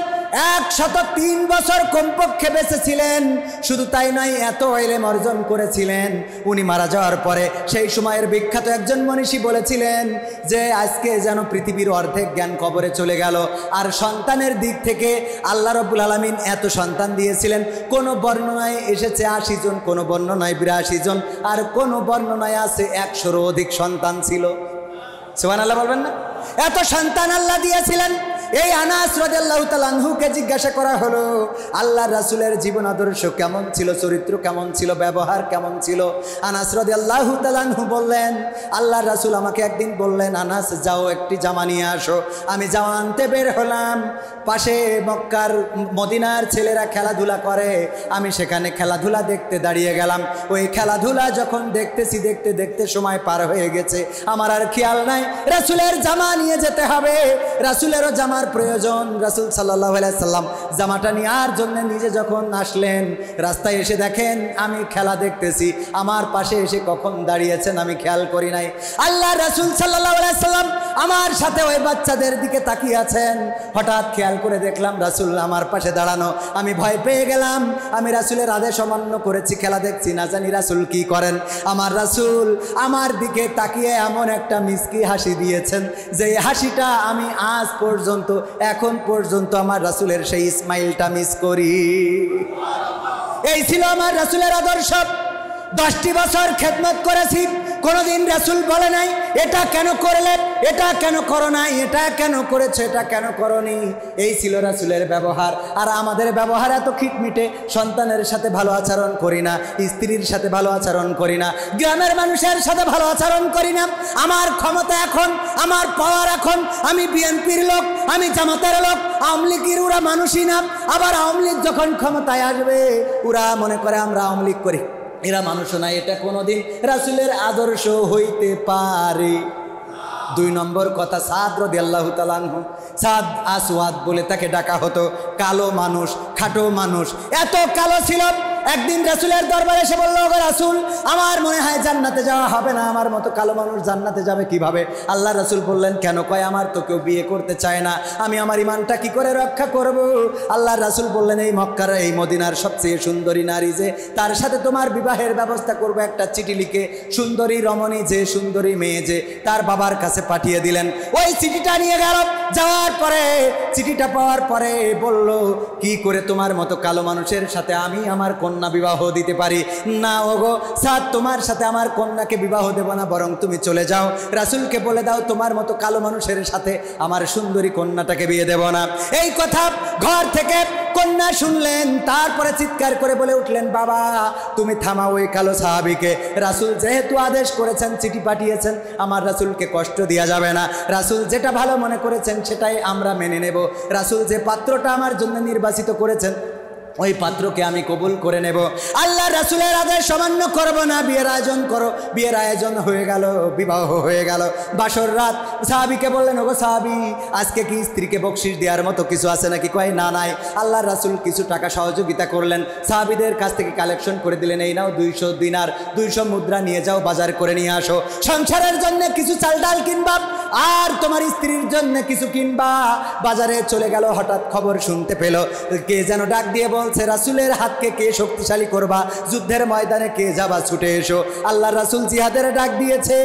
103 বছর কমপক্ষে বেঁচেছিলেন। শুধু তাই নয়, এত ইলম অর্জন করেছিলেন। উনি মারা যাওয়ার পরে সেই সময়ের বিখ্যাত একজন মনীষী বলেছিলেন যে আজকে যেন পৃথিবীর অর্ধেক জ্ঞান কবরে চলে গেল। আর সন্তানের দিক থেকে আল্লাহ রাব্বুল আলামিন এত সন্তান দিয়েছিলেন। কোন বর্ণনায় এসেছে 80 জন, কোন বর্ণনায় 82 জন, আর কোন বর্ণনায় আছে 100-এরও অধিক সন্তান ছিল। সুবহানাল্লাহ বলবেন না? এত সন্তান আল্লাহ দিয়েছিলেন। এই আনাস রাদিয়াল্লাহু তাআলা আনহুকে জিজ্ঞাসা করা হলো, আল্লাহর রাসূলের জীবন আদর্শ কেমন ছিল, চরিত্র কেমন ছিল, ব্যবহার কেমন ছিল? আনাস রাদিয়াল্লাহু তাআলা আনহু বললেন, আল্লাহর রাসূল আমাকে একদিন বললেন, আনাস যাও একটি জামা নিয়ে আসো। আমি জামা আনতে বের হলাম। পাশে মক্কার মদিনার ছেলেরা খেলাধুলা করে, আমি সেখানে খেলাধুলা দেখতে দাঁড়িয়ে গেলাম। ওই খেলাধুলা যখন দেখতেছি, দেখতে দেখতে সময় পার হয়ে গেছে, আমার আর খেয়াল নাই রাসূলের জামা নিয়ে যেতে হবে, রাসূলেরও জামার প্রয়োজন। রাসূল সাল্লাল্লাহু আলাইহি সাল্লাম জামাটা নেওয়ার জন্য নিজে যখন আসলেন, রাস্তায় এসে দেখেন আমি খেলা দেখতেছি, আমার পাশে এসে কখন দাঁড়িয়েছেন আমি খেয়াল করি নাই। আল্লাহ রাসূল সাল্লাল্লাহু আলাইহি সাল্লাম আমার সাথে ওই বাচ্চাদের দিকে তাকিয়ে আছেন। হঠাৎ খেয়াল করে দেখলাম রাসূল আমার পাশে দাঁড়ানো। আমি ভয় পেয়ে গেলাম। আমি রাসূলের আদেশ অমান্য করেছি, খেলা দেখছি, না জানি রাসূল কি করেন। আমার রাসূল আমার দিকে তাকিয়ে এমন একটা মিষ্টি হাসি দিয়েছেন যে হাসিটা আমি আজ পর্যন্ত, এখন পর্যন্ত আমার রাসূলের সেই স্মাইলটা মিস করি। এই ছিল আমার রাসূলের আদর্শ। 10টি বছর খেদমত করেছি, কোনোদিন রাসূল বলে নাই এটা কেন করলে, এটা কেন করো নাই, এটা কেন করেছো, এটা কেন করনি। এই ছিল রাসূলের ব্যবহার। আর আমাদের ব্যবহার এত খিটমিটে, সন্তানের সাথে ভালো আচরণ করি না, স্ত্রীর সাথে ভালো আচরণ করি না, গ্রামের মানুষের সাথে ভালো আচরণ করি না। আমার ক্ষমতা এখন, আমার পাওয়ার এখন, আমি বিএনপির লোক, আমি জামাতের লোক, আওয়ামী লীগের ওরা মানুষই না। আবার আওয়ামী লীগ যখন ক্ষমতায় আসবে ওরা মনে করে আমরা আওয়ামী লীগ করি, এরা মানুষ না। এটা কোনোদিন রাসূলের আদর্শ হইতে পারে। 2 নম্বর কথা, সাদ রাদিয়াল্লাহু তাআলা আনহু, সাদ আসওয়াদ বলে তাকে ডাকা হতো, কালো মানুষ, খাটো মানুষ, এত কালো ছিল। একদিন রাসূলের দরবারে এসে বলল, ওগো রাসূল আমার মনে হয় জান্নাতে যাওয়া হবে না, আমার মতো কালো মানুষ জান্নাতে যাবে কিভাবে? আল্লাহ রাসূল বললেন, কেন? কয় আমার তো কেউ বিয়ে করতে চায় না, আমি আমার ইমানটা কি করে রক্ষা করব? আল্লাহ রাসূল বললেন, এই মক্কার, এই মদিনার সবচেয়ে সুন্দরী নারী যে, তার সাথে তোমার বিবাহের ব্যবস্থা করব। একটা চিঠি লিখে সুন্দরী রমণী যে, সুন্দরী মেয়ে যে, তার বাবার কাছে পাঠিয়ে দিলেন। ওই চিঠিটা নিয়ে গেল। যাওয়ার পরে চিঠিটা পাওয়ার পরে বলল, কি করে তোমার মতো কালো মানুষের সাথে আমি আমার কন্যা বিবাহ দিতে পারি? না ওগো সাদ, তোমার সাথে আমার কন্যাকে বিবাহ দেব না, বরং তুমি চলে যাও, রাসূলকে বলে দাও তোমার মতো কালো মানুষের সাথে আমার সুন্দরী কন্যাটাকে বিয়ে দেব না। এই কথা ঘর থেকে কন্যা শুনলেন, তারপরে চিৎকার করে বলে উঠলেন, বাবা তুমি থামাও ওই কালো সাহাবীকে। রাসূল যেহেতু আদেশ করেছেন, চিঠি পাঠিয়েছেন, আমার রাসূলকে কষ্ট দেওয়া যাবে না। রাসূল যেটা ভালো মনে করেছেন সেটাই আমরা মেনে নেব। রাসূল যে পাত্রটা আমার জন্য নির্বাচিত করেছেন ওই পাত্রকে আমি কবুল করে নেব। আল্লাহ রাসূলের আদেশ অমান্য করব না। বিয়ের আয়োজন করো। বিয়ের আয়োজন হয়ে গেল, বিবাহ হয়ে গেল। বাসর রাত। সাহাবীকে বললেন, ওগো সাহাবী আজকে কি স্ত্রীকে বকশিশ দেওয়ার মতো কিছু আছে নাকি? কয় না নাই। আল্লাহ রাসূল কিছু টাকা সহযোগিতা করলেন, সাহাবীদের কাছ থেকে কালেকশন করে দিলেন, এই নাও 200 দিনার, 200 মুদ্রা নিয়ে যাও, বাজার করে নিয়ে আসো, সংসারের জন্য কিছু চাল ডাল কিনবা আর তোমার স্ত্রীর জন্য কিছু কিনবা। বাজারে চলে গেল। হঠাৎ খবর শুনতে পেল, কে যেন ডাক দিয়ে বলছে, রাসূলের হাতকে কে শক্তিশালী করবা, যুদ্ধের ময়দানে কে যাবা, ছুটে এসো। আল্লাহ রাসূল জিহাদের ডাক দিয়েছে,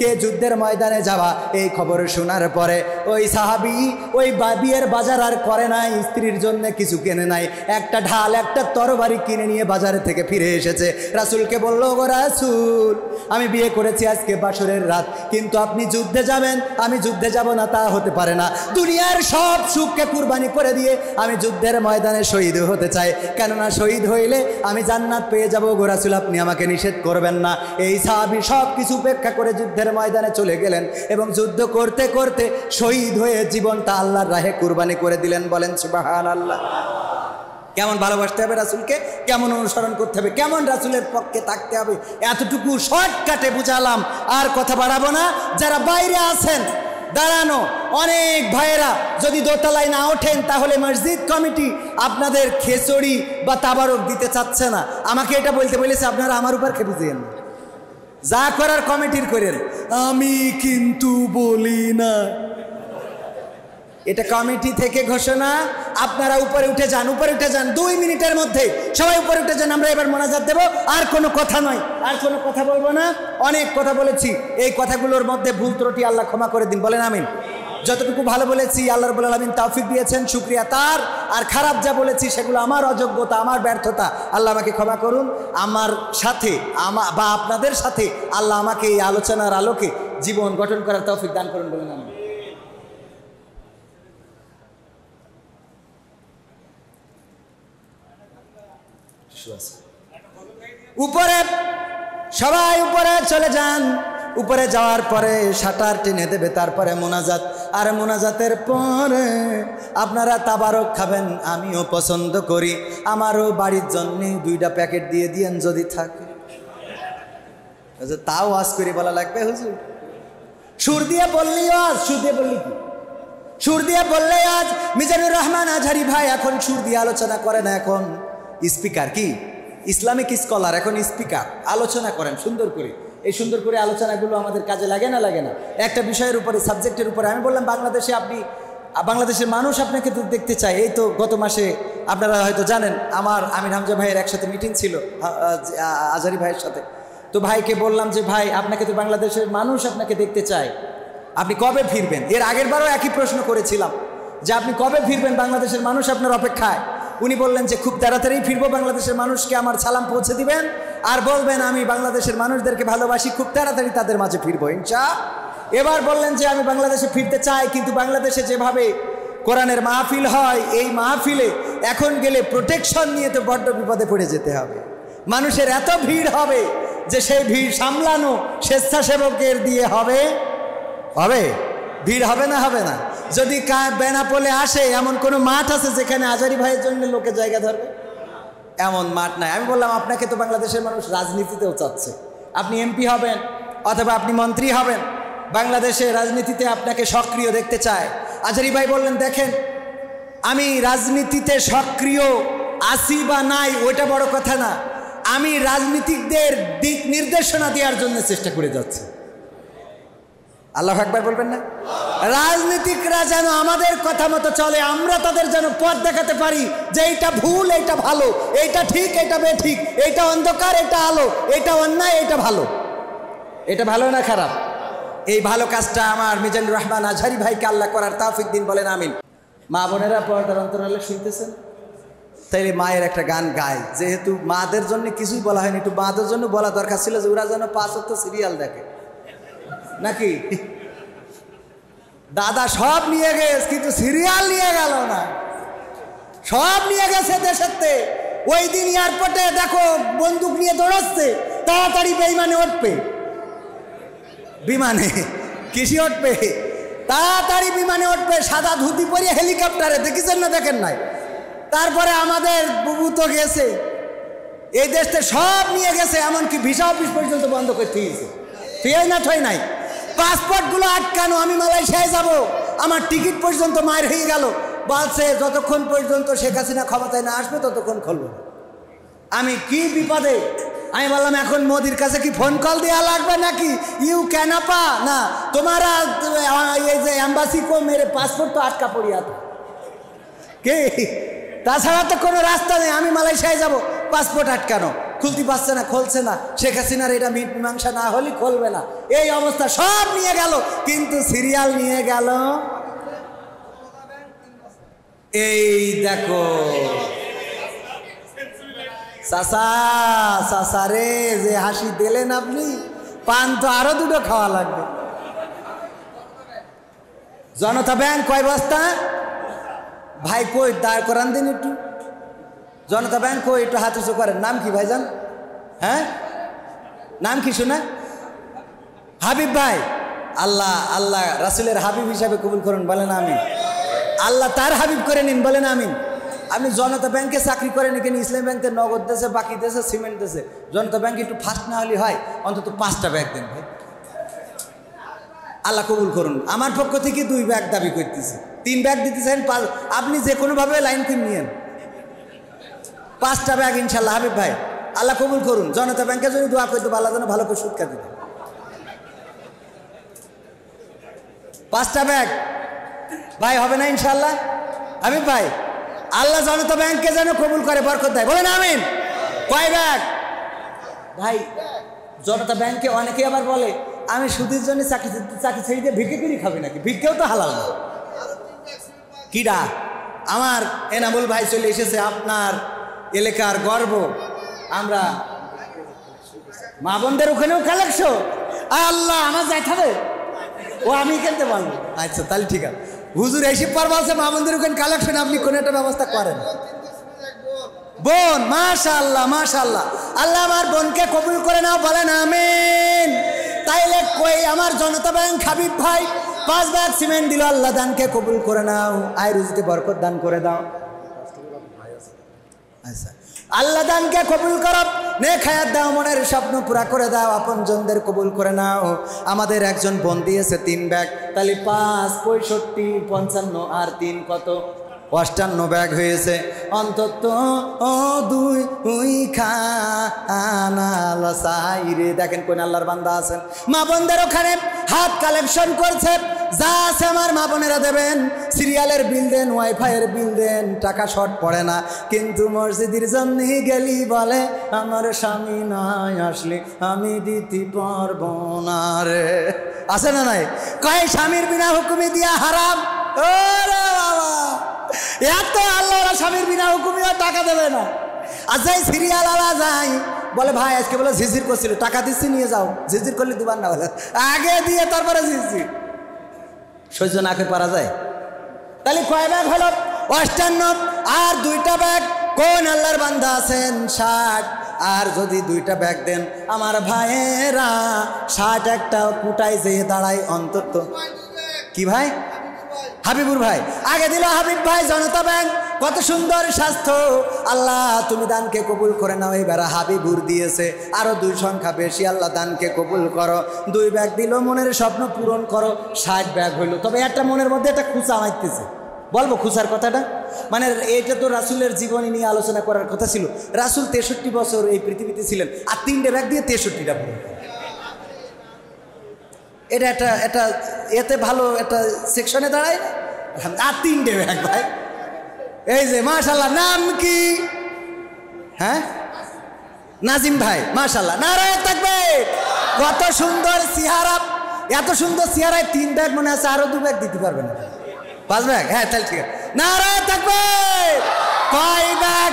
কে যুদ্ধের ময়দানে যাবা। এই খবর শোনার পরে ওই সাহাবী ওই বিয়ের বাজার আর করে নাই, স্ত্রীর জন্য কিছু কেনে নাই, একটা ঢাল একটা তরবারি কিনে নিয়ে বাজারে থেকে ফিরে এসেছে। রাসূলকে বলল, ওগো রাসূল আমি বিয়ে করেছি আজকে বাসরের রাত, কিন্তু আপনি যুদ্ধে যাবেন, আমি যুদ্ধে যাব না তা হতে পারে না। দুনিয়ার সব সুখকে কুরবানি করে দিয়ে আমি যুদ্ধের ময়দানে শহীদ হতে চাই, কেননা শহীদ হইলে আমি জান্নাত পেয়ে যাব। গো রাসূল আপনি আমাকে নিষেধ করবেন না। এই সাহাবী সব কিছু উপেক্ষা করে যুদ্ধের ময়দানে চলে গেলেন এবং যুদ্ধ করতে করতে শহীদ হয়ে জীবনটা আল্লাহর রাহে কুরবানি করে দিলেন। বলেন সুবহানাল্লাহ। কেমন ভালোবাসতে হবে রাসূলকে, কেমন অনুসরণ করতে হবে, কেমন রাসূলের পক্ষে থাকতে হবে, এতটুকু শর্টকাটে বুঝালাম। আর কথা বাড়াবো না। যারা বাইরে আছেন দাঁড়ানো অনেক ভাইয়েরা, যদি দোতলায় না ওঠেন তাহলে মসজিদ কমিটি আপনাদের খেচড়ি বা তাবারক দিতে চাচ্ছে না। আমাকে এটা বলতে বলেছে, আপনারা আমার উপর খেপে যেন, যা করার কমিটির করেন, আমি কিন্তু বলি না। এটা কমিটি থেকে ঘোষণা। আপনারা উপরে উঠে যান, উপরে উঠে যান, 2 মিনিটের মধ্যে সবাই উপরে উঠে যান। আমরা এবার মোনাজাত দেব। আর কোনো কথা নয়, আর কোনো কথা বলবো না। অনেক কথা বলেছি, এই কথাগুলোর মধ্যে ভুল ত্রুটি আল্লাহ ক্ষমা করে দিন, বলেন আমিন। যতটুকু ভালো বলেছি আল্লাহ রাব্বুল আলামিন তৌফিক দিয়েছেন, শুকরিয়া তার। আর খারাপ যা বলেছি সেগুলো আমার অযোগ্যতা, আমার ব্যর্থতা, আল্লাহ আমাকে ক্ষমা করুন। আমার সাথে বা আপনাদের সাথে আল্লাহ আমাকে এই আলোচনার আলোকে জীবন গঠন করার তৌফিক দান করুন, বলেন আমিন। উপরে সবাই উপরে চলে যান। উপরে যাওয়ার পরে শাটার টেনে দেবে, তারপরে মোনাজাত। আর মোনাজাতের পরে আপনারা তাবারক খাবেন, আমিও পছন্দ করি। আমারও বাড়ির জন্য 2টা প্যাকেট দিয়ে দিয়েন যদি থাকে। তাও আজ করে বলা লাগবে হুজুর? সুর দিয়ে বললেই আজ, সুর দিয়ে বললি কি? সুর দিয়ে বললে আজ। মিজানুর রহমান আজহারি ভাই এখন সুর দিয়ে আলোচনা করে না, এখন স্পিকার, কি ইসলামিক স্কলার, এখন স্পিকার আলোচনা করেন সুন্দর করে। এই সুন্দর করে আলোচনাগুলো আমাদের কাজে লাগে না, লাগে না? একটা বিষয়ের উপরে, সাবজেক্টের উপরে। আমি বললাম বাংলাদেশে আপনি, বাংলাদেশের মানুষ আপনাকে তো দেখতে চায়। এই তো গত মাসে আপনারা হয়তো জানেন, আমার আমির হামজা ভাইয়ের একসাথে মিটিং ছিল আজহারি ভাইয়ের সাথে। তো ভাইকে বললাম যে ভাই, আপনাকে তো বাংলাদেশের মানুষ আপনাকে দেখতে চায়, আপনি কবে ফিরবেন? এর আগের বারও একই প্রশ্ন করেছিলাম যে আপনি কবে ফিরবেন, বাংলাদেশের মানুষ আপনার অপেক্ষায়। উনি বললেন যে খুব তাড়াতাড়ি ফিরবো, বাংলাদেশের মানুষকে আমার সালাম পৌঁছে দিবেন আর বলবেন আমি বাংলাদেশের মানুষদেরকে ভালোবাসি, খুব তাড়াতাড়ি তাদের মাঝে ফিরবো ইনশাআল্লাহ। এবার বললেন যে আমি বাংলাদেশে ফিরতে চাই, কিন্তু বাংলাদেশে যেভাবে কোরআনের মাহফিল হয়, এই মাহফিলে এখন গেলে প্রোটেকশন নিয়ে তো বড্ড বিপদে পড়ে যেতে হবে। মানুষের এত ভিড় হবে যে সেই ভিড় সামলানো স্বেচ্ছাসেবকের দিয়ে হবে। ভিড় হবে না? হবে না। যদি বেনাপোলে আসে, এমন কোনো মাঠ আছে যেখানে আজহারি ভাইয়ের জন্য লোকে জায়গা ধরবে? এমন মাঠ নাই। আমি বললাম আপনাকে তো বাংলাদেশের মানুষ রাজনীতিতেও চাচ্ছে, আপনি এমপি হবেন অথবা আপনি মন্ত্রী হবেন, বাংলাদেশের রাজনীতিতে আপনাকে সক্রিয় দেখতে চায়। আজহারি ভাই বললেন দেখেন, আমি রাজনীতিতে সক্রিয় আছি বা নাই ওইটা বড় কথা না, আমি রাজনীতিকদের দিক নির্দেশনা দেওয়ার জন্য চেষ্টা করে যাচ্ছি। আল্লাহু আকবার বলবেন না? রাজনীতিকরা যেন আমাদের কথা মতো চলে, আমরা তাদের যেন পথ দেখাতে পারি যে এইটা ভুল, এইটা ভালো, এইটা ঠিক, এইটা বেঠিক, এইটা অন্ধকার, এটা আলো, এইটা অন্যায়, এইটা ভালো। এটা ভালো না খারাপ? এই ভালো কাজটা আমার মিজানুর রহমান আজহারি ভাইকে আল্লাহ করার তৌফিক দিন, বলেন আমিন। মা বোনেরা পর্দার অন্তরালে শুনতেছেন, তাইলে মায়ের একটা গান গায়। যেহেতু মাদের জন্য কিছুই বলা হয়নি, একটু মাদের জন্য বলা দরকার ছিল যে ওরা যেন 5 ওয়াক্ত সিরিয়াল দেখে, নাকি? দাদা সব নিয়ে গেছে কিন্তু সিরিয়াল নিয়ে গেল না। সব নিয়ে গেছে দেশেতে। ওই দিন এয়ারপোর্টে দেখো বন্দুক নিয়ে দৌড়াচ্ছে, তাড়াতাড়ি বেইমানে উঠবে, বিমানে কিসি উঠবে, তাড়াতাড়ি বিমানে উঠবে, সাদা ধুতি পরিয়ে হেলিকপ্টারে, দেখেছেন না? দেখেন নাই? তারপরে আমাদের বুবু তো গেছে, এই দেশে সব নিয়ে গেছে, এমনকি ভিসা অফিস পর্যন্ত বন্ধ করতে গেছে। ঠিক না? থই নাই। পাসপোর্টগুলো আটকানো, আমি মালয়েশিয়ায় যাব, আমার টিকিট পর্যন্ত মায়ের হয়ে গেল। বলছে যতক্ষণ পর্যন্ত শেখ হাসিনা ক্ষমতায় না আসবে ততক্ষণ খুলবো। আমি কি বিপদে! আমি বললাম এখন মোদির কাছে কি ফোন কল দেওয়া লাগবে নাকি? ইউ ক্যানাপা না তোমারা এই যে এম্বাসি কো মেরে পাসপোর্ট তো আটকা পড়িয়া তো কে, তাছাড়া তো কোনো রাস্তা নেই। আমি মালয়েশিয়ায় যাব, পাসপোর্ট আটকানো, খুলতে পারছে না, খুলছে না। শেখ হাসিনার এটা মীমাংসা না হলে খুলবে না, এই অবস্থা। সব নিয়ে গেল, কিন্তু সিরিয়াল নিয়ে গেল। এই দেখো চাচা রে, যে হাসি দিলেন আপনি, পান তো আরো 2টো খাওয়া লাগবে। জনতা ব্যাংক কয় বস্তা? ভাই কই দাঁড় করান দিন একটু। জনতা ব্যাংক কই, একটু হাত উঁচু করেন। নাম কি ভাইজান? হ্যাঁ, নাম কি শোনা? হাবিব ভাই। আল্লাহ আল্লাহ রাসূলের হাবিব হিসাবে কবুল করুন, বলেন আমিন। আল্লাহ তার হাবিব করে নিন, বলেন আমিন। আপনি জনতা ব্যাংকে চাকরি করেন, এখানে ইসলামী ব্যাংকে নগদ দেশে, বাকি দেশে সিমেন্ট দেশে, জনতা ব্যাংকে একটু ফার্স্ট না হলে হয়, অন্তত 5টা ব্যাগ দেন ভাই, আল্লাহ কবুল করুন। আমার পক্ষ থেকে 2 ব্যাগ দাবি করতেছি, 3 ব্যাগ দিতে চান, আপনি যে কোনোভাবে লাইন কিনে নিয়েন, 5টা ব্যাগ ইনশাল্লাহ হাবিব ভাই, আল্লাহ কবুল করুন। জনতা ব্যাংকে যদি দোয়া করতে আল্লাহ যেন ভালো করে সুদ দিতে, 5টা ব্যাগ ভাই হবে না ইনশাল্লাহ হাবিব ভাই? আল্লাহ জনতা ব্যাংকে যেন কবুল করে, বরকত দেয়, বলেন আমিন। কয় ব্যাগ ভাই? জনতা ব্যাংকে অনেকে আবার বলে আমি সুদের জন্য চাকরি ছেড়ে দিয়ে ভিক্ষে করে খাবে নাকি? ভিক্ষেও তো হালাল না। কিডা? আমার এনামুল ভাই চলে এসেছে, আপনার এলাকার গর্ব। আমরা মা বোনদের ওখানেও কালেকশন, আল্লাহ আমার যাইতে হবে, ও আমি কিনতে পারবো। আচ্ছা তাহলে ঠিক আছে, হুজুর এসে পর বলছে মা বোনদের ওখানে কালেকশন, আপনি কোনো একটা ব্যবস্থা করেন। বোন মাশাআল্লাহ মাশাআল্লাহ, আল্লাহ আমার বোনকে কবুল করে নাও, বলেন আমিন। তাইলে কই আমার জনতা ব্যাংক হাবিব ভাই 5 ব্যাগ সিমেন্ট দিল, আল্লাহ দানকে কবুল করে নাও, আয় রুজিতে বরকত দান করে দাও। আচ্ছা আল্লাহ দানকে কবুল করো, নেক হায়াত দাও, মনের স্বপ্ন পুরা করে দাও, আপনজনদের কবুল করে নাও। আমাদের একজন বোন দিয়েছে 3 ব্যাগ, তাহলে 5 65 55 আর 3 কত? 58 ব্যাগ হয়েছে। অন্তত 2 খানা সাইরে দেখেন কোন আল্লাহর বান্দা আছেন, মা বোনদের ওখানে হাত কালেকশন করছে, যা আছে আমার মা বোনেরা দেবেন, সিরিয়ালের বিল দেন, ওয়াইফাইয়ের বিল দেন, টাকা শর্ট পড়ে না। কিন্তু মসজিদের জন্য গেলি বলে আমার স্বামী নাই আসলে আমি দিতে পারবো না রে। আছে না নাই? কয় স্বামীর বিনা হুকুমে দিয়া হারাম। ওরে বাবা, এত আল্লাহরা স্বামীর বিনা হুকুমেও টাকা দেবে না। আর যাই সিরিয়াল আলা যাই বলে ভাই আজকে বলে ঝিঝির করছিল, টাকা দিচ্ছি নিয়ে যাও, ঝিঝির করলে দুবার না, বলে আগে দিয়ে তারপরে ঝিঝির, সহ্য না করে পারা যায়? তাহলে কয় ব্যাগ হলো? 58। আর 2টা ব্যাগ কোন আল্লাহর বান্দা আছেন? 60। আর যদি 2টা ব্যাগ দেন আমার ভাইয়েরা, 60 একটা কুটায় যেয়ে দাঁড়ায় অন্তত। কি ভাই? হাবিবুর ভাই আগে দিল, হাবিব ভাই জনতা ব্যাংক, কত সুন্দর স্বাস্থ্য, আল্লাহ তুমি দানকে কবুল করে নাও। এবার হাবিবুর দিয়েছে আরো 2 সংখ্যা বেশি, আল্লাহ দানকে কবুল করো। 2 ব্যাগ দিল, মনের স্বপ্ন পূরণ করো, 60 ব্যাগ হইল। তবে একটা মনের মধ্যে একটা খুচা মারতেছে, বলবো খুচার কথাটা, মানে এইটা তো রাসূলের জীবনী নিয়ে আলোচনা করার কথা ছিল। রাসূল 63 বছর এই পৃথিবীতে ছিলেন, আর 3টে ব্যাগ দিয়ে 63টা পূরণ। এটা একটা এতে ভালো একটা সেকশনে দাঁড়ায় না, আর 3টে ব্যাগ ভাই। এই যে মাশাআল্লাহ, নাম কি? হ্যাঁ নাজিম ভাই, মাশাআল্লাহ, নারায়ে তাকবীর। কত সুন্দর চেহারা, এত সুন্দর চেহারায় 3 ব্যাগ মনে আছে, আরো 2 ব্যাগ দিতে পারবে না? 5 ব্যাগ? হ্যাঁ তাহলে ঠিক আছে, নারায়ে তাকবীর। কয় ব্যাগ?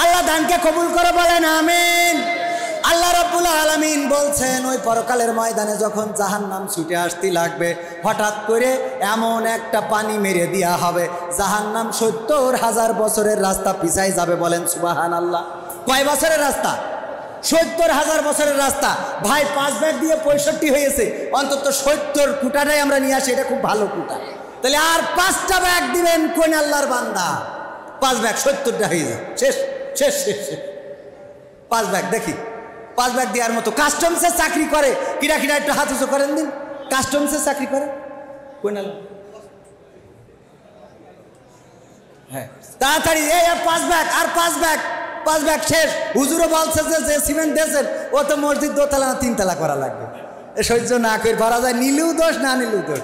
আল্লাহ দানকে কবুল করে, বলেন আমিন। আল্লাহ রাব্বুল আলামিন বলছেন ওই পরকালের ময়দানে যখন জাহান্নাম ছুটে আসতে লাগবে, হঠাৎ করে এমন একটা পানি মেরে দেওয়া হবে, জাহান্নাম 70,000 বছরের রাস্তা পিছায় যাবে, বলেন সুবহানাল্লাহ। কয় বছরের রাস্তা? 70,000 বছরের রাস্তা ভাই। 5 ব্যাগ দিয়ে 65 হয়েছে, অন্তত 70 কুটাটাই আমরা নিয়ে আসি, এটা খুব ভালো কুটা। তাহলে আর 5টা ব্যাগ দিবেন কোন আল্লাহর বান্দা? 5 ব্যাগ 70টা হয়ে যায়, শেষ শেষ শেষ শেষ। 5 ব্যাগ দেখি, 5 ব্যাগ দেওয়ার মতো। কাস্টমসে চাকরি করে, কিরা কিরা একটু হাত উঁচু করেন দিন, কাস্টমসে চাকরি করে কোন আল্লাহ? হ্যাঁ তাড়াতাড়ি, এই 5 ব্যাগ, আর 5 ব্যাগ, 5 ব্যাগ শেষ। হুজুরও বলছে যে সিমেন্ট দিয়েছেন ও তো মসজিদ 2 তলা না 3 তলা করা লাগবে, সহ্য না করে ভরা যায়, নিলেও দোষ না নিলেও দোষ।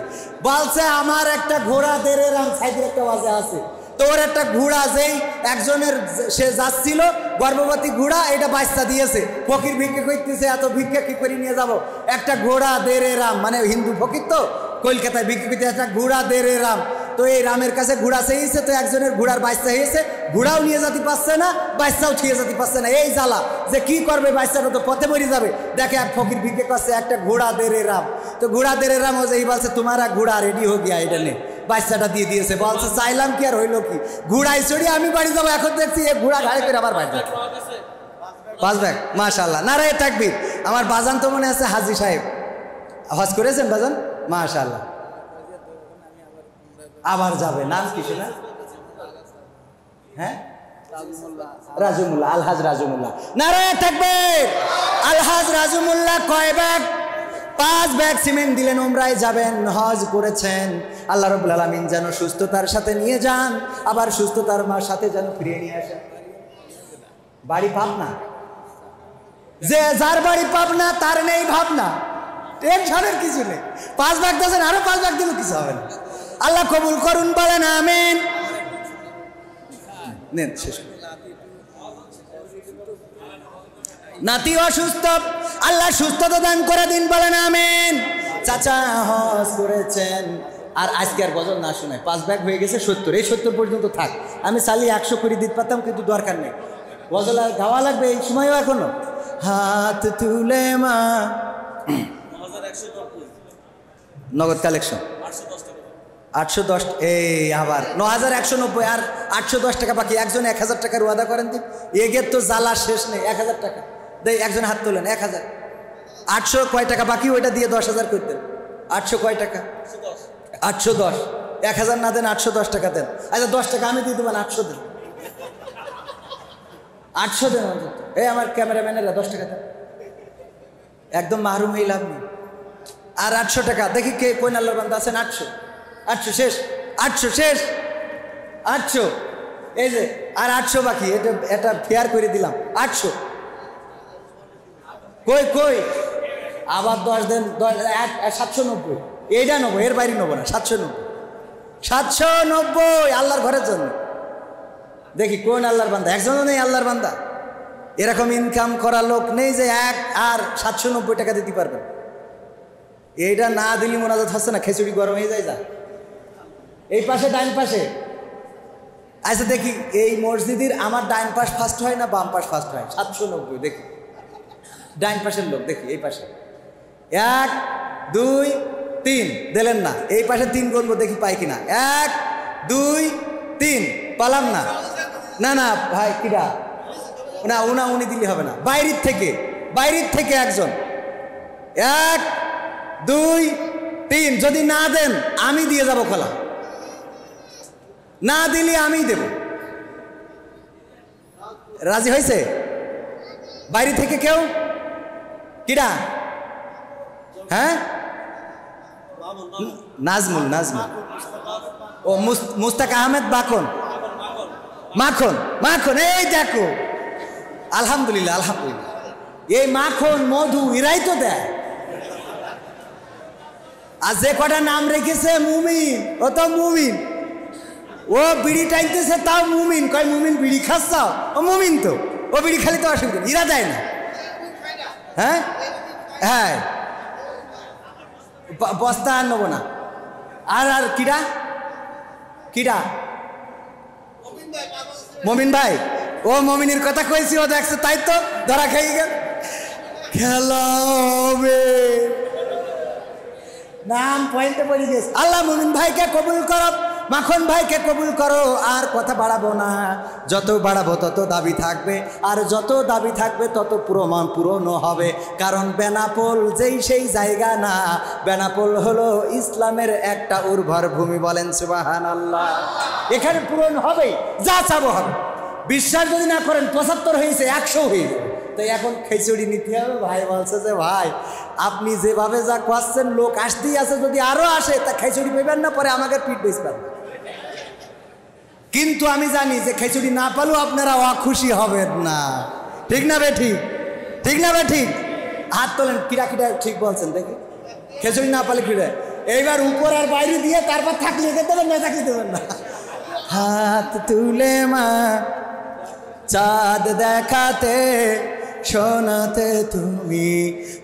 বলছে আমার একটা ঘোড়া দেড়ের সাইডের একটা বাজে আছে, তোর একটা ঘোড়া যেই একজনের সে যাচ্ছিল গর্ভবতী ঘোড়া, এটা বাচ্চা দিয়েছে, ফকির ভিক্ষে করতেছে, এত ভিক্ষা কি করে নিয়ে যাব? একটা ঘোড়া দেড়ে রাম, মানে হিন্দু ফকির তো কলকাতায় বিক্রি করতে, একটা ঘোড়া দেড়ে রাম। তো এই রামের কাছে ঘোড়া চেয়েছে, তো একজনের ঘোড়ার বাচ্চা হয়েছে, ঘোড়াও নিয়ে যেতে পারছে না, বাচ্চাও ছুঁয়ে যেতে পারছে না। এই জ্বালা যে কি করবে, বাচ্চাটা তো পথে মরে যাবে। দেখে এক ফকির ভিক্ষে করছে একটা ঘোড়া দেড়ে রাম। তো ঘোড়া দেড়ে রাম ও যে বলছে তোমার ঘোড়া রেডি হয়ে গিয়া, এটা নে, বাচ্চাটা দিয়ে দিয়েছে। বলছে চাইলাম কি আর হইলো কি, ঘোড়ায় চড়িয়ে আমি বাড়ি যাবো, এখন দেখছি এই ঘোড়া ঘাড়ে করে আবার বাড়ি যাচ্ছে। 5 ব্যাগ মাশাআল্লাহ, নারায়ে তাকবীর। আমার বাজান তো মনে আছে হাজী সাহেব, হজ করেছেন বাজান? মাশাআল্লাহ, আবার যাবে, নাম কি সেটা? হ্যাঁ রাজু মোল্লা, আলহাজ রাজু মোল্লা। নারায়ে তাকবীর। আলহাজ রাজু মোল্লা কয় ব্যাগ? 5 ব্যাগ সিমেন্ট দিলেন। উমরায় যাবেন, হজ করেছেন। আল্লাহ রাব্বুল আলামিন যেন সুস্থতার সাথে নিয়ে যান, আবার সুস্থতার সাথে যেন ফিরিয়ে নিয়ে আসেন। বাড়ি পাবনা, যে যার বাড়ি পাবনা তার নেই ভাবনা, টেনশনের কিছু নেই। 5 ভাগ দিয়েছেন, আরো 5 ভাগ দিলে কিছু হবে না। আল্লাহ কবুল করুন, বলেন আমিন। নেন শেষ। নাতি অসুস্থ, আল্লাহ সুস্থতা দান করে দিন, বলেন আমিন। চাচা হজ করেছেন, আর আজকে আর গজল না শোনায়। 5 ব্যাগ হয়ে গেছে 70, এই 70 পর্যন্ত থাক। আমি চালিয়ে 100 করে দিতে পারতাম, কিন্তু দরকার নেই। গজল আর গাওয়া লাগবে এই সময়ও এখনো। হাত তুলে মা, নগদ কালেকশন 810, এই আবার 9190, আর 810 টাকা বাকি। একজন 1000 টাকার ওয়াদা করেন দিন, এগের তো জ্বালা শেষ নেই। 1000 টাকা দেই, একজন হাত তোলেন। 1000, 800 কয় টাকা বাকি, ওইটা দিয়ে 10,000 করতেন। 800 কয় টাকা? 810। 1000 না দেন, 810 টাকা দেন। আচ্ছা 10 টাকা আমি দিয়ে দেবেন, 800 দেন। 800 দেন অন্তত। এই আমার ক্যামেরাম্যানেরা 10 টাকা দেন, একদম মাহরুম হয়ে লাভ নেই। আর 800 টাকা দেখি কে কোন আল্লাহর বান্দা আছেন। 800 শেষ, 800 শেষ, 800। এই যে আর 800 বাকি, এটা ফেয়ার করে দিলাম। 800 কই কই, আবার 10 দেন। 790, এইটা নেবো, এর বাইরে নেবো না। 790, 790 আল্লাহর ঘরের জন্য। দেখি কোন আল্লাহর বান্দা, একজনও নেই আল্লাহর বান্দা। এরকম ইনকাম করা লোক নেই যে আর 790 টাকা দিতে পারবেন। এইটা না দিলি মোনাজাত হচ্ছে না, খিচুড়ি গরম হয়ে যায়। যা এই পাশে, ডাইন পাশে। আচ্ছা দেখি এই মসজিদের আমার ডাইন পাশ ফার্স্ট হয় না বাম পাশ ফার্স্ট হয়? 790। দেখি ডাইন পাশের লোক, দেখি এই পাশে। 1 2 3 দিলেন না, এই পাশে 3 গুনবো, দেখি পাই কিনা। 1 2 3 পালাম না। না না ভাই, কিরা না, উনি দিলে হবে না। বাইরের থেকে একজন। 1 2 3, যদি না দেন আমি দিয়ে যাব খোলা, না দিলে আমি দেব। রাজি হয়েছে? বাইরে থেকে কেউ? কিরা? হ্যাঁ, নাজমুল। ও মুস্তাক আহমেদ মাখন। এই দেখো, আলহামদুলিল্লাহ। এই মাখন, মধু, এরাই তো দেয়। আর যে কটা নাম রেখেছে মুমিন, ও তো মুমিন। ও বিড়ি টাইতেছে, তাও মুমিন। কয় মুমিন বিড়ি খাচ্ছ? ও মুমিন তো, ও বিড়ি খালি তো অসুবিধা, এরা দেয় না। হ্যাঁ হ্যাঁ, বস্তা আর নেবো না। আর কিরা? মমিন ভাই। ও মমিনের কথা কইছি, ও দেখছে, তাই তো ধরা খেয়ে গেল। খেলা হবে, নাম পয়েন্টে পড়ে গেছে। আল্লাহ মমিন ভাইকে কবুল করো, মাখন ভাইকে কবুল করো। আর কথা বাড়াবো না, যত বাড়াবো তত দাবি থাকবে, আর যত দাবি থাকবে তত পূরণও হবে। কারণ বেনাপোল সেই জায়গা না, বেনাপোল হলো ইসলামের একটা উর্বর ভূমি। বলেন সুবহানাল্লাহ। এখানে পূরণ হবেই, যা চাবো হবে। বিশ্বাস যদি না করেন, 75 হয়েছে, 100 হয়ে যাবে। তাই এখন খিচুড়ি নিতে হবে। ভাই বলছে যে ভাই আপনি যেভাবে যা করছেন, লোক আসতেই আছে, যদি আরো আসে তা খিচুড়ি পেবেন না, পরে আমাকে পিঠ বেচবেন। কিন্তু আমি জানি যে খিচুড়ি না পালেও আপনারা অখুশি হবেন না। ঠিক না বে ঠিক? ঠিক না বে ঠিক? হাত তোলেন। কিরা ঠিক বলছেন দেখি। খিচুড়ি না পালে কিরা? এইবার উপর আর বাইরে দিয়ে তারপর থাকলে দেবেন না, থাকলে দেবেন না। হাত তুলে মা চাঁদ দেখাতে, শোনাতে তুমি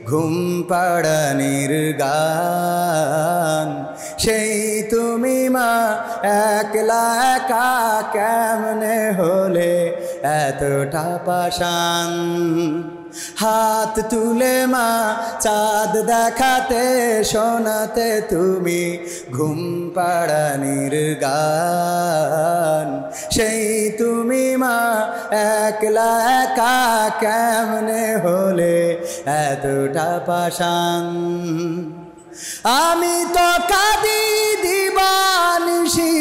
ঘুম পাড়ানির গান। সেই তুমি মা একলা একা কেমনে হলে এতটা পাষাণ। হাত তুলে মা চাঁদ দেখাতে, শোনাতে তুমি ঘুম পাড়ানির গান। সেই তুমি মা একলা একা কেমনে হলে এতটা পাষাণ। আমি তো কাঁদি দিবানিশি,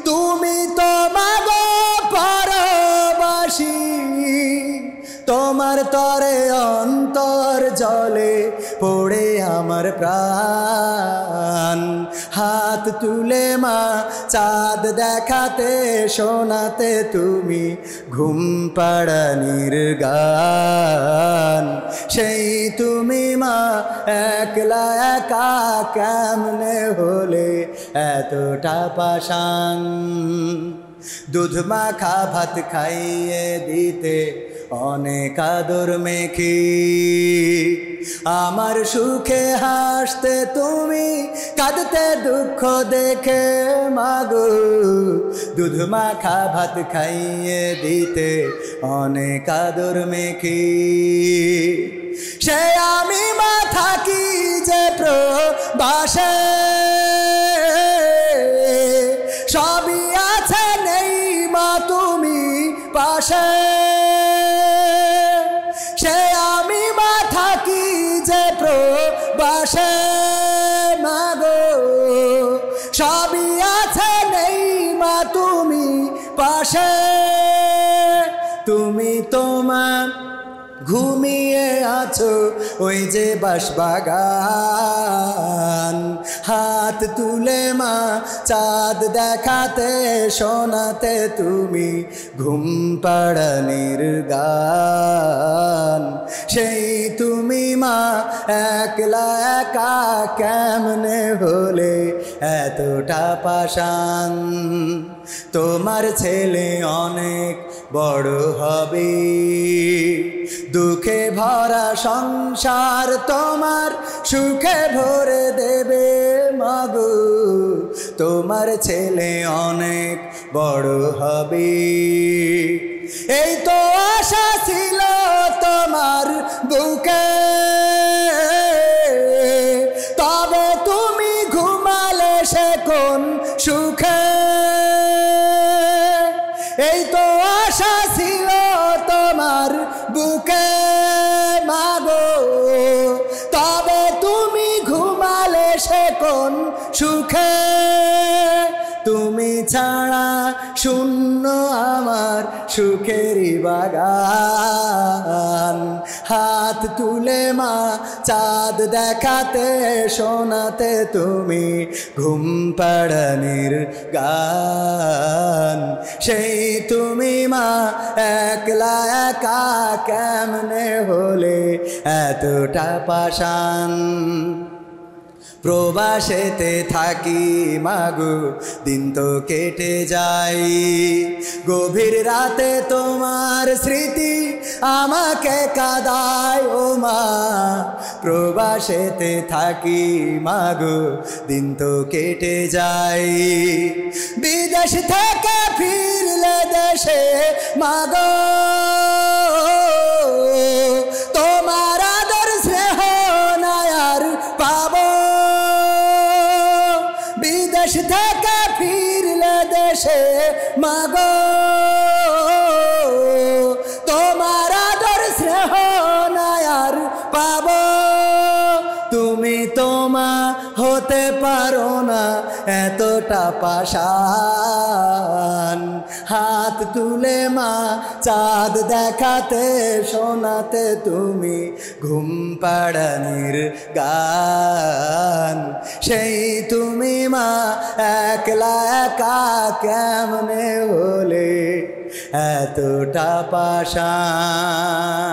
তুমি তো মাগো পর আমার প্রাণ। হাত তুলে মা চাঁদ দেখাতে শোনাতে তুমি ঘুম পাড়ানির গান। সেই তুমি মা একলা একা কেমনে হলে এতটা পাষাণ। দুধ মাখা ভাত খাইয়ে দিতে অনেক আদর মেখে, আমার সুখে হাসতে তুমি কাঁদতে দুঃখ দেখে মাগো। দুধ মাখা ভাত খাইয়ে দিতে অনেক আদর মেখে, সে আমি মা থাকি যে প্রবাসে, সবই আছে নেই মা তুমি পাশে। সে আমি মা থাকি যে প্রবাসে মাগো, সবই আছে নেই মা তুমি পাশে। তুমি তোমার ঘুমিয়ে আছো ওই যে বাঁশবাগান। হাত তুলে মা চাঁদ দেখাতে শোনাতে তুমি ঘুম পাড়ানির গান। সেই তুমি মা একলা একা কেমনে হলে এতটা পাষাণ। তোমার ছেলে অনেক বড় হবে, দুঃখে ভরা সংসার তোমার সুখে ভরে দেবে মাগো। তোমার ছেলে অনেক বড় হবে, এই তো আশা ছিল তোমার বুকে, তবে তুমি ঘুমালে সে কোন সুখে। এই তো আশা ছিল তোমার বুকে মাগো, তবে তুমি ঘুমালে সে কোন সুখে। তুমি ছাড়া শূন্য আমার সুখেরই বাগান। হাত তুলে মা চাঁদ দেখাতে শোনাতে তুমি ঘুম পাড়ানির গান। সেই তুমি মা একলা একা কেমনে হলে এতটা পাষাণ। প্রবাসেতে থাকি মাগো দিন তো কেটে যায়, গভীর রাতে তোমার স্মৃতি আমাকে কাঁদায় ও মা। প্রবাসেতে থাকি মাগো দিন তো কেটে যায়, বিদেশ থেকে ফিরলে দেশে মাগো তোমার আদর স্নেহ নায়ার পাবো। বিদেশ থেকে ফিরলে দেশে মাগো তোমার আদর স্নেহ নায়ার পাবো। তুমি তোমা হতে পারো না এতটা পাষাণ। হাত তুলে মা চাঁদ দেখাতে শোনাতে তুমি ঘুম পাড়ানির গান। সেই তুমি মা একলা একা কেমনে হলে এতটা পাষাণ।